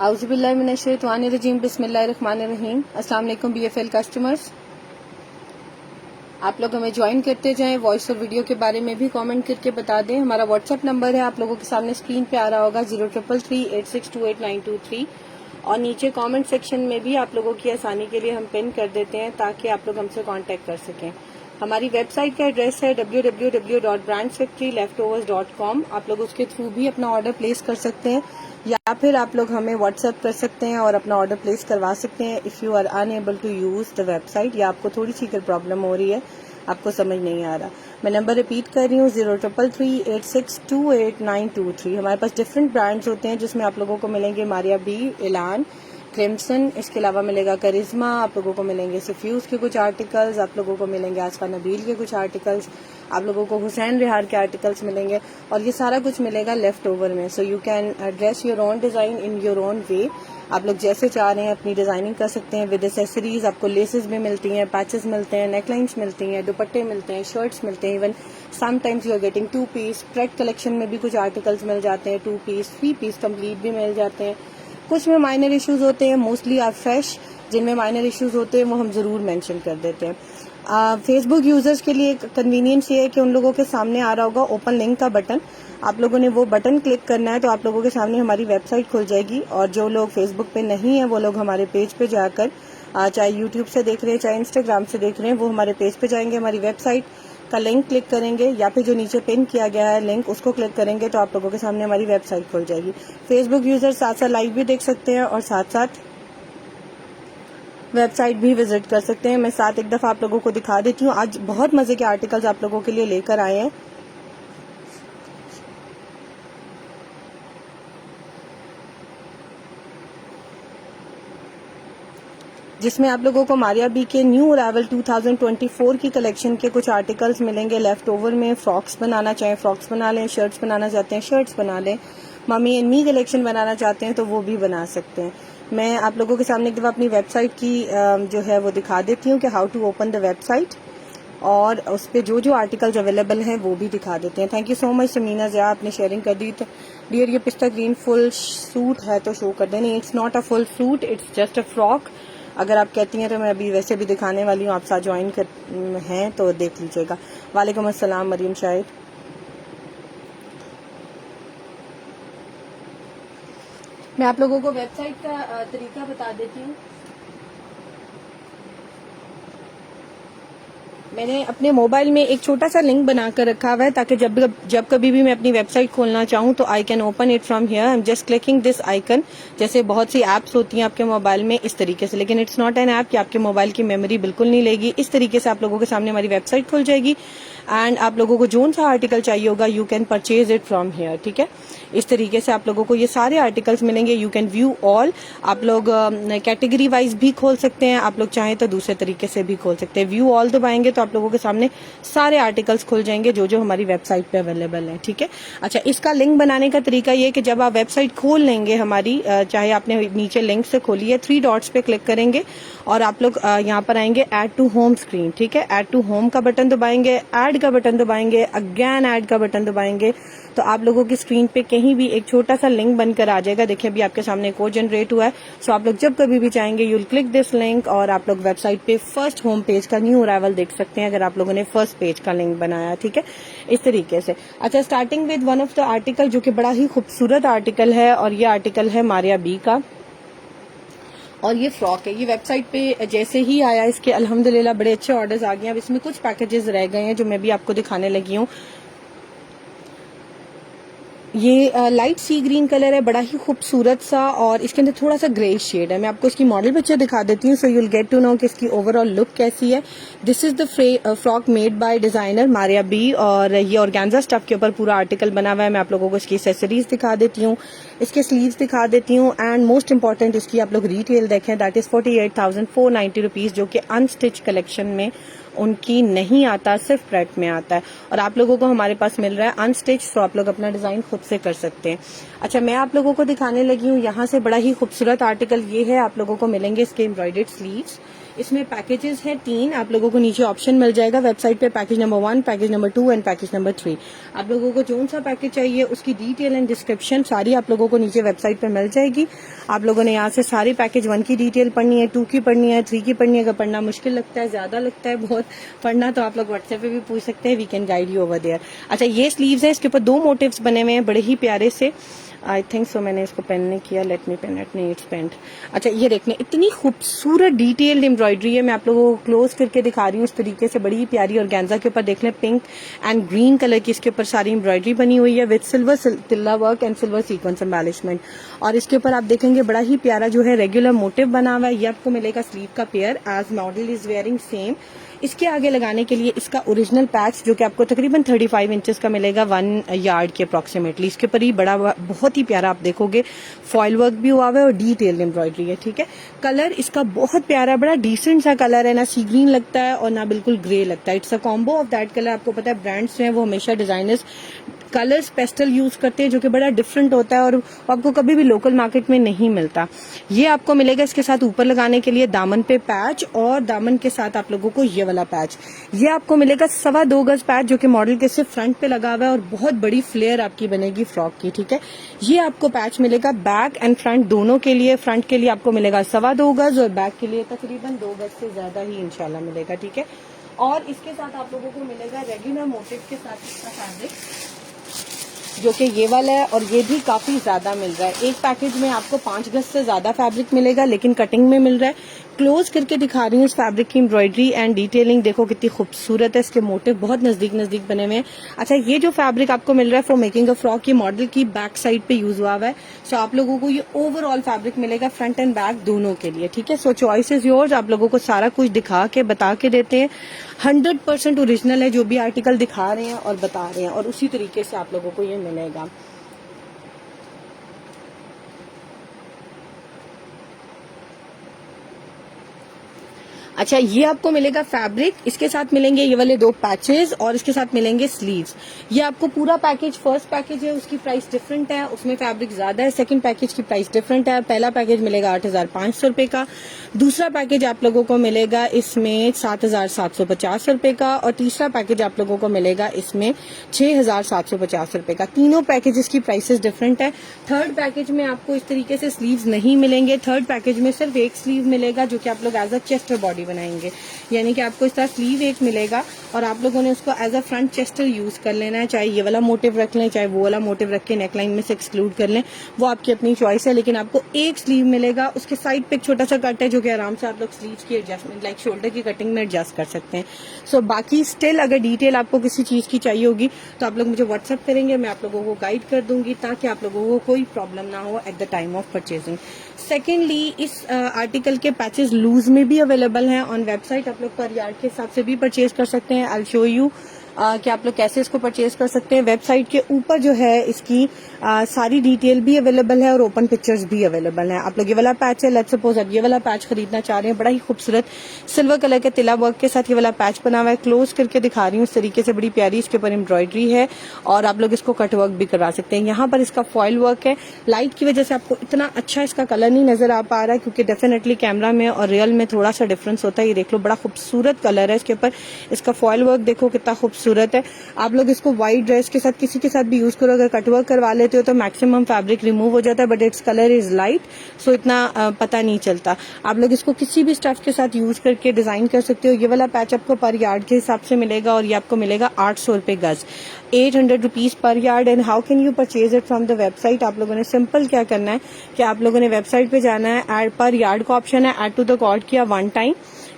आउज़ुबिल्लाहिमिनश्शैतानिर्रजीम बिस्मिल्लाहिर्रहमानिर्रहीम। अस्सलाम वालेकुम BFL कस्टमर्स, आप लोग हमें ज्वाइन करते जाएं। वॉइस और वीडियो के बारे में भी कमेंट करके बता दें। हमारा व्हाट्सएप नंबर है, आप लोगों के सामने स्क्रीन पे आ रहा होगा 0333862892 और नीचे कमेंट सेक्शन में भी आप लोगों की आसानी के लिए हम पिन कर देते हैं ताकि आप लोग हमसे कांटेक्ट कर सकें। हमारी वेबसाइट का एड्रेस है www.brandsfactoryleftovers.com। आप लोग उसके थ्रू भी अपना ऑर्डर प्लेस कर सकते हैं या फिर आप लोग हमें व्हाट्सएप कर सकते हैं और अपना ऑर्डर प्लेस करवा सकते हैं if you are unable to use the website, या आपको थोड़ी सी प्रॉब्लम हो रही है, आपको समझ नहीं आ रहा। मैं नंबर रिपीट कर रही हूँ 0333862892 हमारे पास डिफरेंट ब्रांड्स होते हैं जिसमें आप लोगों को मिलेंगे मारिया बी, एलान, क्रिम्सन, इसके अलावा मिलेगा करिश्मा, आप लोगों को मिलेंगे सफ्यूज के कुछ आर्टिकल्स, आप लोगों को मिलेंगे आसफा नबील के कुछ आर्टिकल्स, आप लोगों को हुसैन रिहार के आर्टिकल्स मिलेंगे और ये सारा कुछ मिलेगा लेफ्ट ओवर में। So you can dress your own design in your own way. आप लोग जैसे चाह रहे हैं अपनी डिजाइनिंग कर सकते हैं विद एसेसरीज। आपको लेसेस भी मिलती हैं, पैचेस मिलते हैं, नेकलाइंस मिलती हैं, दुपट्टे मिलते हैं, शर्ट्स मिलते हैं, even sometimes you are getting 2 piece. Spread collection में भी कुछ आर्टिकल्स मिल जाते हैं, 2 पीस 3 पीस कंप्लीट भी मिल जाते हैं। कुछ में माइनर इश्यूज होते हैं, मोस्टली आर फ्रेश। जिनमें माइनर इश्यूज होते हैं वो हम जरूर मेंशन कर देते हैं। फेसबुक यूजर्स के लिए कन्वीनियंस ये है कि उन लोगों के सामने आ रहा होगा ओपन लिंक का बटन, आप लोगों ने वो बटन क्लिक करना है तो आप लोगों के सामने हमारी वेबसाइट खुल जाएगी। और जो लोग फेसबुक पे नहीं है वो लोग हमारे पेज पे जाकर चाहे यूट्यूब से देख रहे हैं चाहे इंस्टाग्राम से देख रहे हैं, वो हमारे पेज पे जाएंगे, हमारी वेबसाइट का लिंक क्लिक करेंगे या फिर जो नीचे पिन किया गया है लिंक उसको क्लिक करेंगे तो आप लोगों के सामने हमारी वेबसाइट खुल जाएगी। फेसबुक यूजर साथ साथ लाइव भी देख सकते हैं और साथ साथ वेबसाइट भी विजिट कर सकते हैं। मैं साथ एक दफा आप लोगों को दिखा देती हूँ। आज बहुत मजे के आर्टिकल्स आप लोगों के लिए लेकर आए हैं जिसमें आप लोगों को मारिया बी के न्यू अराइवल 2024 की कलेक्शन के कुछ आर्टिकल्स मिलेंगे लेफ्ट ओवर में। फ्रॉक्स बनाना चाहें फ्रॉक्स बना लें, शर्ट्स बनाना चाहते हैं शर्ट्स बना लें, मम्मी एंड मी कलेक्शन बनाना चाहते हैं तो वो भी बना सकते हैं। मैं आप लोगों के सामने एक दफा अपनी वेबसाइट की जो है वो दिखा देती हूँ कि how to open the website, और उस पर जो जो आर्टिकल्स अवेलेबल हैं वो भी दिखा देते हैं। Thank you so much Sameena Zia, आपने शेयरिंग कर दी। तो डियर ये पिस्ता ग्रीन फुल सूट है तो शो कर दें। नहीं, it's not a full suit, it's just a frock. अगर आप कहती हैं तो मैं अभी वैसे भी दिखाने वाली हूँ, आप साथ ज्वाइन कर हैं तो देख लीजिएगा। वालेकुम अस्सलाम मरियम शाहिद। मैं आप लोगों को वेबसाइट का तरीका बता देती हूँ। मैंने अपने मोबाइल में एक छोटा सा लिंक बनाकर रखा हुआ है ताकि जब कभी भी मैं अपनी वेबसाइट खोलना चाहूँ तो I can open it from here. I am just clicking this icon. जैसे बहुत सी एप्स होती हैं आपके मोबाइल में इस तरीके से, लेकिन इट्स नॉट एन ऐप कि आपके मोबाइल की मेमोरी बिल्कुल नहीं लेगी। इस तरीके से आप लोगों के सामने हमारी वेबसाइट खुल जाएगी एंड आप लोगों को जो सा आर्टिकल चाहिए होगा you can purchase it from here. ठीक है, इस तरीके से आप लोगों को ये सारे आर्टिकल्स मिलेंगे। You can view all. आप लोग कैटेगरी वाइज भी खोल सकते हैं, आप लोग चाहें तो दूसरे तरीके से भी खोल सकते हैं। व्यू ऑल दबाएंगे तो आप लोगों के सामने सारे आर्टिकल्स खुल जाएंगे जो जो हमारी वेबसाइट पे अवेलेबल हैं। ठीक है, अच्छा इसका लिंक बनाने का तरीका ये कि जब आप वेबसाइट खोल लेंगे हमारी, चाहे आपने नीचे लिंक से खोली है, 3 डॉट्स पे क्लिक करेंगे और आप लोग यहाँ पर आएंगे ऐड टू होम स्क्रीन। ठीक है, ऐड टू होम का बटन दबाएंगे, ऐड का बटन दबाएंगे, अगेन ऐड का बटन दबाएंगे तो आप लोगों की स्क्रीन पे कहीं भी एक छोटा सा लिंक बनकर आ जाएगा। देखिए अभी आपके सामने कोड जनरेट हुआ है। सो आप लोग जब कभी भी चाहेंगे यूल क्लिक दिस लिंक और आप लोग वेबसाइट पे फर्स्ट होम पेज का न्यू अराइवल देख सकते हैं अगर आप लोगों ने फर्स्ट पेज का लिंक बनाया। ठीक है, इस तरीके से। अच्छा, starting with one of the article जो कि बड़ा ही खूबसूरत आर्टिकल है और ये आर्टिकल है मारिया बी का और ये फ्रॉक है। ये वेबसाइट पे जैसे ही आया इसके अल्हम्दुलिल्लाह बड़े अच्छे ऑर्डर्स आ गए हैं। अब इसमें कुछ पैकेजेस रह गए हैं जो मैं भी आपको दिखाने लगी हूँ। ये लाइट सी ग्रीन कलर है, बड़ा ही खूबसूरत सा, और इसके अंदर थोड़ा सा ग्रे शेड है। मैं आपको इसकी मॉडल पिक्चर दिखा देती हूँ so you will get to know कि इसकी ओवरऑल लुक कैसी है। This is the frock made by designer Maria B और ये ऑर्गेन्जा स्टफ के ऊपर पूरा आर्टिकल बना हुआ है। मैं आप लोगों को इसकी एक्सेसरीज दिखा देती हूँ, इसके स्लीव्स दिखा देती हूँ एंड मोस्ट इंपॉर्टेंट इसकी आप लोग रिटेल देखें, दैट इज 48,490 रुपीज, जो कि अनस्टिच कलेक्शन में उनकी नहीं आता, सिर्फ प्रेट में आता है और आप लोगों को हमारे पास मिल रहा है अनस्टिच, तो आप लोग अपना डिजाइन खुद से कर सकते हैं। अच्छा, मैं आप लोगों को दिखाने लगी हूँ यहाँ से बड़ा ही खूबसूरत आर्टिकल ये है। आप लोगों को मिलेंगे इसके एम्ब्रॉयडर्ड स्लीव्स। इसमें पैकेजेस हैं 3, आप लोगों को नीचे ऑप्शन मिल जाएगा वेबसाइट पे, package number 1, package number 2 and package number 3। आप लोगों को जो सा पैकेज चाहिए उसकी डिटेल एंड डिस्क्रिप्शन सारी आप लोगों को नीचे वेबसाइट पे मिल जाएगी। आप लोगों ने यहाँ से सारी पैकेज 1 की डिटेल पढ़नी है, 2 की पढ़नी है, 3 की पढ़नी है। अगर पढ़ना मुश्किल लगता है, ज्यादा लगता है बहुत पढ़ना, तो आप लोग व्हाट्सएप पे भी पूछ सकते हैं, we can guide you over there. अच्छा, ये स्लीव्स है, इसके ऊपर 2 मोटिव्स बने हुए हैं बड़े ही प्यारे से। आई थिंक सो मैंने इसको पेन नहीं किया, लेट मी पेन इट, नहीं इट्स पेंट। अच्छा, ये देखने इतनी खूबसूरत डिटेल्ड एम्ब्रॉयडरी है, मैं आप लोगों को क्लोज करके दिखा रही हूँ इस तरीके से, बड़ी ही प्यारी। ऑर्गेन्जा के ऊपर देख लें, पिंक एंड ग्रीन कलर की इसके ऊपर सारी एम्ब्रॉयडरी बनी हुई है विद सिल्वर तिल्ला work and silver sequence embellishment. और इसके ऊपर आप देखेंगे बड़ा ही प्यारा जो है रेगुलर मोटिव बना हुआ है। ये आपको मिलेगा स्लीव का pair as model is wearing same. इसके आगे लगाने के लिए इसका ओरिजिनल पैच जो कि आपको तकरीबन 35 इंचेस का मिलेगा, 1 यार्ड के अप्रोक्सीमेटली। इसके ऊपर ही बड़ा बहुत ही प्यारा आप देखोगे फॉइल वर्क भी हुआ है और डिटेल्ड एम्ब्रॉयडरी है, ठीक है। कलर इसका बहुत प्यारा, बड़ा डिसेंट सा कलर है, ना सी ग्रीन लगता है और ना बिल्कुल ग्रे लगता है। It's a combo of that colour. आपको पता है ब्रांड्स जो है वो हमेशा डिजाइनर्स कलर्स पेस्टल यूज करते हैं जो कि बड़ा डिफरेंट होता है और आपको कभी भी लोकल मार्केट में नहीं मिलता। ये आपको मिलेगा इसके साथ ऊपर लगाने के लिए दामन पे पैच, और दामन के साथ आप लोगों को ये वाला पैच। ये आपको मिलेगा 2.25 गज पैच जो कि मॉडल के सिर्फ फ्रंट पे लगा हुआ है और बहुत बड़ी फ्लेयर आपकी बनेगी फ्रॉक की, ठीक है। ये आपको पैच मिलेगा बैक एंड फ्रंट दोनों के लिए। फ्रंट के लिए आपको मिलेगा 2.25 गज और बैक के लिए तकरीबन 2 गज से ज्यादा ही इंशाल्लाह मिलेगा, ठीक है। और इसके साथ आप लोगों को मिलेगा रेगुलर मोटिव के साथ इसका फैब्रिक जो कि ये वाला है, और ये भी काफी ज्यादा मिल रहा है। एक पैकेज में आपको 5 गज से ज्यादा फैब्रिक मिलेगा लेकिन कटिंग में मिल रहा है। क्लोज करके दिखा रही हूँ इस फैब्रिक की एम्ब्रॉयडरी एंड डिटेलिंग, देखो कितनी खूबसूरत है। इसके मोटिव बहुत नजदीक नजदीक बने हुए हैं। अच्छा, ये जो फैब्रिक आपको मिल रहा है फॉर मेकिंग अ फ्रॉक, ये मॉडल की बैक साइड पे यूज हुआ है। सो आप लोगों को ये ओवरऑल फैब्रिक मिलेगा फ्रंट एंड बैक दोनों के लिए, ठीक है। सो चॉइस इज योर्स। आप लोगों को सारा कुछ दिखा के बता के देते हैं। 100% ओरिजिनल है जो भी आर्टिकल दिखा रहे हैं और बता रहे हैं, और उसी तरीके से आप लोगों को ये मिलेगा। अच्छा, ये आपको मिलेगा फैब्रिक, इसके साथ मिलेंगे ये वाले 2 पैचेस और इसके साथ मिलेंगे स्लीव्स। ये आपको पूरा पैकेज, फर्स्ट पैकेज है उसकी प्राइस डिफरेंट है, उसमें फैब्रिक ज्यादा है। सेकंड पैकेज की प्राइस डिफरेंट है। पहला पैकेज मिलेगा 8,500 रुपए का, दूसरा पैकेज आप लोगों को मिलेगा इसमें 7,750 रुपए का, और तीसरा पैकेज आप लोगों को मिलेगा इसमें 6,750 रुपए का। तीनों पैकेजेस की प्राइसेस डिफरेंट है। थर्ड पैकेज में आपको इस तरीके से स्लीव्स नहीं मिलेंगे। थर्ड पैकेज में सिर्फ एक स्लीव मिलेगा जो कि आप लोग एज अ चेस्ट और बॉडी बनाएंगे, यानी कि आपको इस तरह स्लीव एक मिलेगा और आप लोगों ने उसको as a front chester use कर लेना है। चाहे ये वाला मोटिव रख लें, चाहे वो वाला मोटिव रख के नेकलाइन में से एक्सक्लूड कर लें, वो आपकी अपनी चॉइस है। लेकिन आपको एक स्लीव मिलेगा, उसके साइड पे एक छोटा सा कट है जो कि आराम से आप लोग स्लीव की एडजस्टमेंट लाइक शोल्डर की कटिंग में एडजस्ट कर सकते हैं। सो बाकी स्टिल अगर डिटेल आपको किसी चीज की चाहिए होगी तो आप लोग मुझे व्हाट्सएप करेंगे, मैं आप लोगों को गाइड कर दूंगी ताकि आप लोगों को कोई प्रॉब्लम ना हो at the time of purchasing. Secondly, इस आर्टिकल के पैचेस लूज में भी अवेलेबल हैं ऑन वेबसाइट। आप लोग पर यार्ड के हिसाब से भी परचेज कर सकते हैं। आई विल शो यू कि आप लोग कैसे इसको परचेज कर सकते हैं। वेबसाइट के ऊपर जो है इसकी सारी डिटेल भी अवेलेबल है और ओपन पिक्चर्स भी अवेलेबल हैं। आप लोग ये वाला पैच है, लेट्स सपोज आप ये वाला पैच खरीदना चाह रहे हैं, बड़ा ही खूबसूरत सिल्वर कलर के तिला वर्क के साथ ये वाला पैच बना हुआ है। क्लोज करके दिखा रही हूँ इस तरीके से, बड़ी प्यारी इसके ऊपर एम्ब्रॉयडरी है और आप लोग इसको कट वर्क भी करवा सकते हैं। यहाँ पर इसका फॉइल वर्क है। लाइट की वजह से आपको इतना अच्छा इसका कलर नहीं नजर आ पा रहा है क्योंकि डेफिनेटली कैमरा में और रियल में थोड़ा सा डिफरेंस होता है। ये देख लो, बड़ा खूबसूरत कलर है इसके ऊपर। इसका फॉइल वर्क देखो कितना खूबसूरत है। आप लोग इसको व्हाइट ड्रेस के साथ किसी के साथ भी यूज करो, अगर कटवर्क करवा लेते हो तो मैक्सिमम फैब्रिक रिमूव हो जाता है, but its colour is light so इतना पता नहीं चलता। आप लोग इसको किसी भी स्टफ के साथ यूज करके डिजाइन कर सकते हो। ये वाला पैच आपको पर यार्ड के हिसाब से मिलेगा और ये आपको मिलेगा 800 रुपए गज, 800 rupees per yard. And how can you purchase it from the website? आप लोगों ने सिंपल क्या करना है कि आप लोगों ने वेबसाइट पे जाना है, एड पर यार्ड का ऑप्शन है, एड टू द कार्ट किया 1 टाइम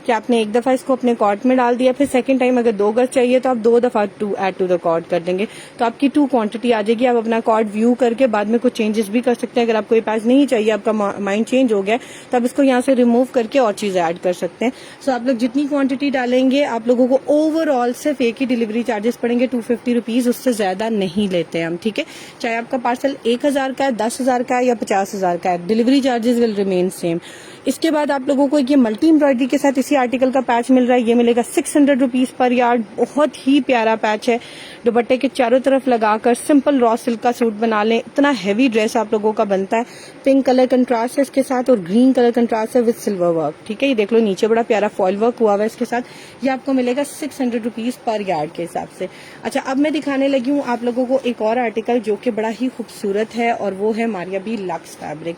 कि आपने एक दफा इसको अपने कार्ट में डाल दिया, फिर सेकंड टाइम अगर 2 गज चाहिए तो आप 2 दफा ऐड टू द कार्ट कर देंगे तो आपकी 2 क्वांटिटी आ जाएगी। आप अपना कार्ट व्यू करके बाद में कुछ चेंजेस भी कर सकते हैं। अगर आपको ये पैच नहीं चाहिए, आपका माइंड चेंज हो गया, तो आप इसको यहाँ से रिमूव करके और चीजें ऐड कर सकते हैं। सो आप लोग जितनी क्वांटिटी डालेंगे आप लोगों को ओवरऑल सिर्फ एक ही डिलीवरी चार्जेस पड़ेंगे 250 रुपीज, उससे ज्यादा नहीं लेते हैं हम, ठीक है। चाहे आपका पार्सल 1,000 का है, 10,000 का है या 50,000 का है, delivery charges will remain same. इसके बाद आप लोगों को ये मल्टी एम्ब्रॉयडरी के साथ इसी आर्टिकल का पैच मिल रहा है। ये मिलेगा 600 रुपीज पर यार्ड। बहुत ही प्यारा पैच है। दुपट्टे के चारों तरफ लगाकर सिंपल रॉ सिल्क का सूट बना लें, इतना हैवी ड्रेस आप लोगों का बनता है। पिंक कलर कंट्रास्ट है इसके साथ और ग्रीन कलर कंट्रास्ट है विद सिल्वर वर्क। ठीक है, ये देख लो नीचे बड़ा प्यारा फॉइल वर्क हुआ हुआ है इसके साथ। ये आपको मिलेगा 600 रुपीज पर यार्ड के हिसाब से। अच्छा, अब मैं दिखाने लगी हूँ आप लोगों को एक और आर्टिकल जो कि बड़ा ही खूबसूरत है और वो है मारिया बी लक्स फैब्रिक।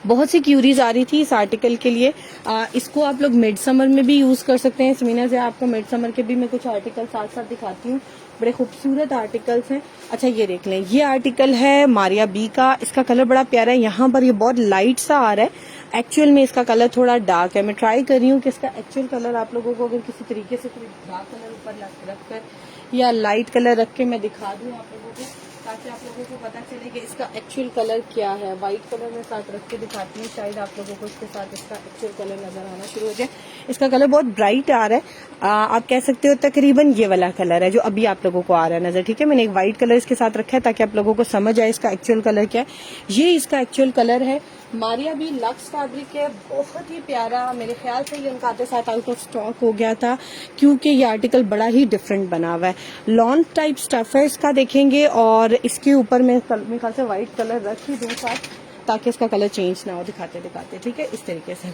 बहुत सी क्यूरीज आ रही थी इस आर्टिकल के लिए। इसको आप लोग मिड समर में भी यूज कर सकते हैं। समीना से आपको मिड समर के भी मैं कुछ आर्टिकल साथ साथ दिखाती हूँ। बड़े खूबसूरत आर्टिकल्स हैं। अच्छा, ये देख लें, ये आर्टिकल है मारिया बी का। इसका कलर बड़ा प्यारा है। यहाँ पर ये बहुत लाइट सा आ रहा है, एक्चुअल में इसका कलर थोड़ा डार्क है। मैं ट्राई कर रही हूँ कि इसका एक्चुअल कलर आप लोगों को अगर किसी तरीके से कोई डार्क कलर ऊपर रख कर या लाइट कलर रख के मैं दिखा दूँ आप लोगों को, ताकि आप लोगों को पता चले कि इसका एक्चुअल कलर क्या है। व्हाइट कलर में साथ रख के दिखाती हूँ, शायद आप लोगों को इसके साथ इसका एक्चुअल कलर नजर आना शुरू हो जाए। इसका कलर बहुत ब्राइट आ रहा है। आप कह सकते हो तकरीबन ये वाला कलर है जो अभी आप लोगों को आ रहा है नजर। ठीक है, मैंने एक व्हाइट कलर इसके साथ रखा है ताकि आप लोगों को समझ आए इसका एक्चुअल कलर क्या है। ये इसका एक्चुअल कलर है। मारिया बी लक्स फैब्रिक है, बहुत ही प्यारा। मेरे ख्याल से ये उनका आधे साथ आउट ऑफ स्टॉक हो गया था क्योंकि ये आर्टिकल बड़ा ही डिफरेंट बना हुआ है। लॉन टाइप स्टफ है इसका, देखेंगे। और इसके ऊपर मैं मेरे ख्याल से व्हाइट कलर रख ही दूं साथ ताकि इसका कलर चेंज ना हो दिखाते दिखाते। ठीक है, इस तरीके से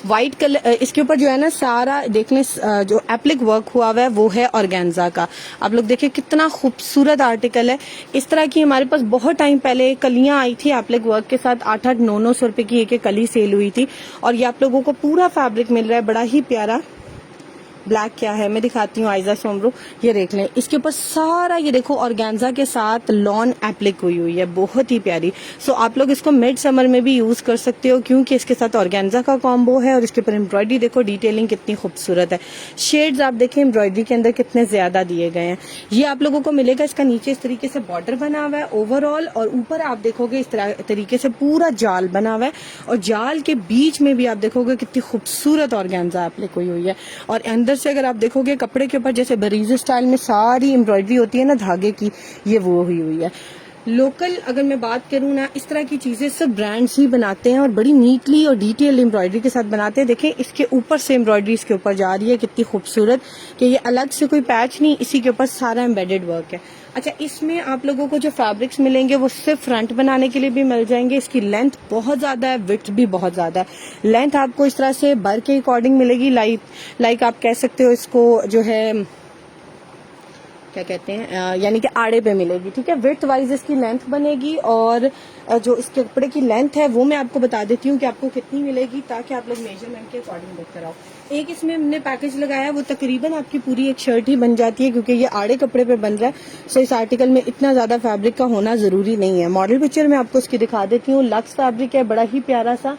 व्हाइट कलर इसके ऊपर जो है ना सारा देखने जो एप्लिक वर्क हुआ हुआ है वो है ऑर्गेन्जा का। आप लोग देखिए कितना खूबसूरत आर्टिकल है। इस तरह की हमारे पास बहुत टाइम पहले कलियां आई थी एप्लिक वर्क के साथ। 8-8, 900 रुपए की एक कली सेल हुई थी और ये आप लोगों को पूरा फैब्रिक मिल रहा है बड़ा ही प्यारा। ब्लैक क्या है मैं दिखाती हूँ, आइजा सोमरू। ये देख लें, इसके ऊपर सारा ये देखो ऑर्गेन्जा के साथ लॉन एप्लिक हुई है, बहुत ही प्यारी। सो आप लोग इसको मिड समर में भी यूज कर सकते हो क्योंकि इसके साथ ऑर्गेन्जा का कॉम्बो है और इसके ऊपर एम्ब्रॉयडरी देखो, डिटेलिंग कितनी खूबसूरत है। शेड्स आप देखें एम्ब्रॉयडरी के अंदर कितने ज्यादा दिए गए हैं। ये आप लोगों को मिलेगा। इसका नीचे इस तरीके से बॉर्डर बना हुआ है ओवरऑल और ऊपर आप देखोगे इस तरीके से पूरा जाल बना हुआ है और जाल के बीच में भी आप देखोगे कितनी खूबसूरत ऑर्गेन्जा एप्लिक हुई है। और अंदर से अगर आप देखोगे कपड़े के ऊपर जैसे बरीज स्टाइल में सारी एम्ब्रॉयडरी होती है ना धागे की, ये वो हुई है। लोकल अगर मैं बात करूं ना, इस तरह की चीजें सब ब्रांड्स ही बनाते हैं और बड़ी नीटली और डिटेल एम्ब्रॉयडरी के साथ बनाते हैं। देखें इसके ऊपर से एम्ब्रॉयडरी इसके ऊपर जा रही है कितनी खूबसूरत कि ये अलग से कोई पैच नहीं, इसी के ऊपर सारा एम्बेडेड वर्क है। अच्छा, इसमें आप लोगों को जो फैब्रिक्स मिलेंगे वो सिर्फ फ्रंट बनाने के लिए भी मिल जाएंगे। इसकी लेंथ बहुत ज्यादा है, विड्थ भी बहुत ज्यादा है। लेंथ आपको इस तरह से बर के अकॉर्डिंग मिलेगी, लाइक आप कह सकते हो इसको जो है क्या कहते हैं यानी कि आड़े पे मिलेगी। ठीक है, विड्थ वाइज इसकी लेंथ बनेगी और जो इसके कपड़े की लेंथ है वो मैं आपको बता देती हूँ कि आपको कितनी मिलेगी ताकि आप लोग मेजरमेंट के अकॉर्डिंग बुक कराओ। एक इसमें हमने पैकेज लगाया वो तकरीबन आपकी पूरी एक शर्ट ही बन जाती है क्योंकि ये आड़े कपड़े पे बन रहा है। सो इस आर्टिकल में इतना ज्यादा फैब्रिक का होना जरूरी नहीं है। मॉडल पिक्चर में आपको इसकी दिखा देती हूँ। लक्स फैब्रिक है, बड़ा ही प्यारा सा।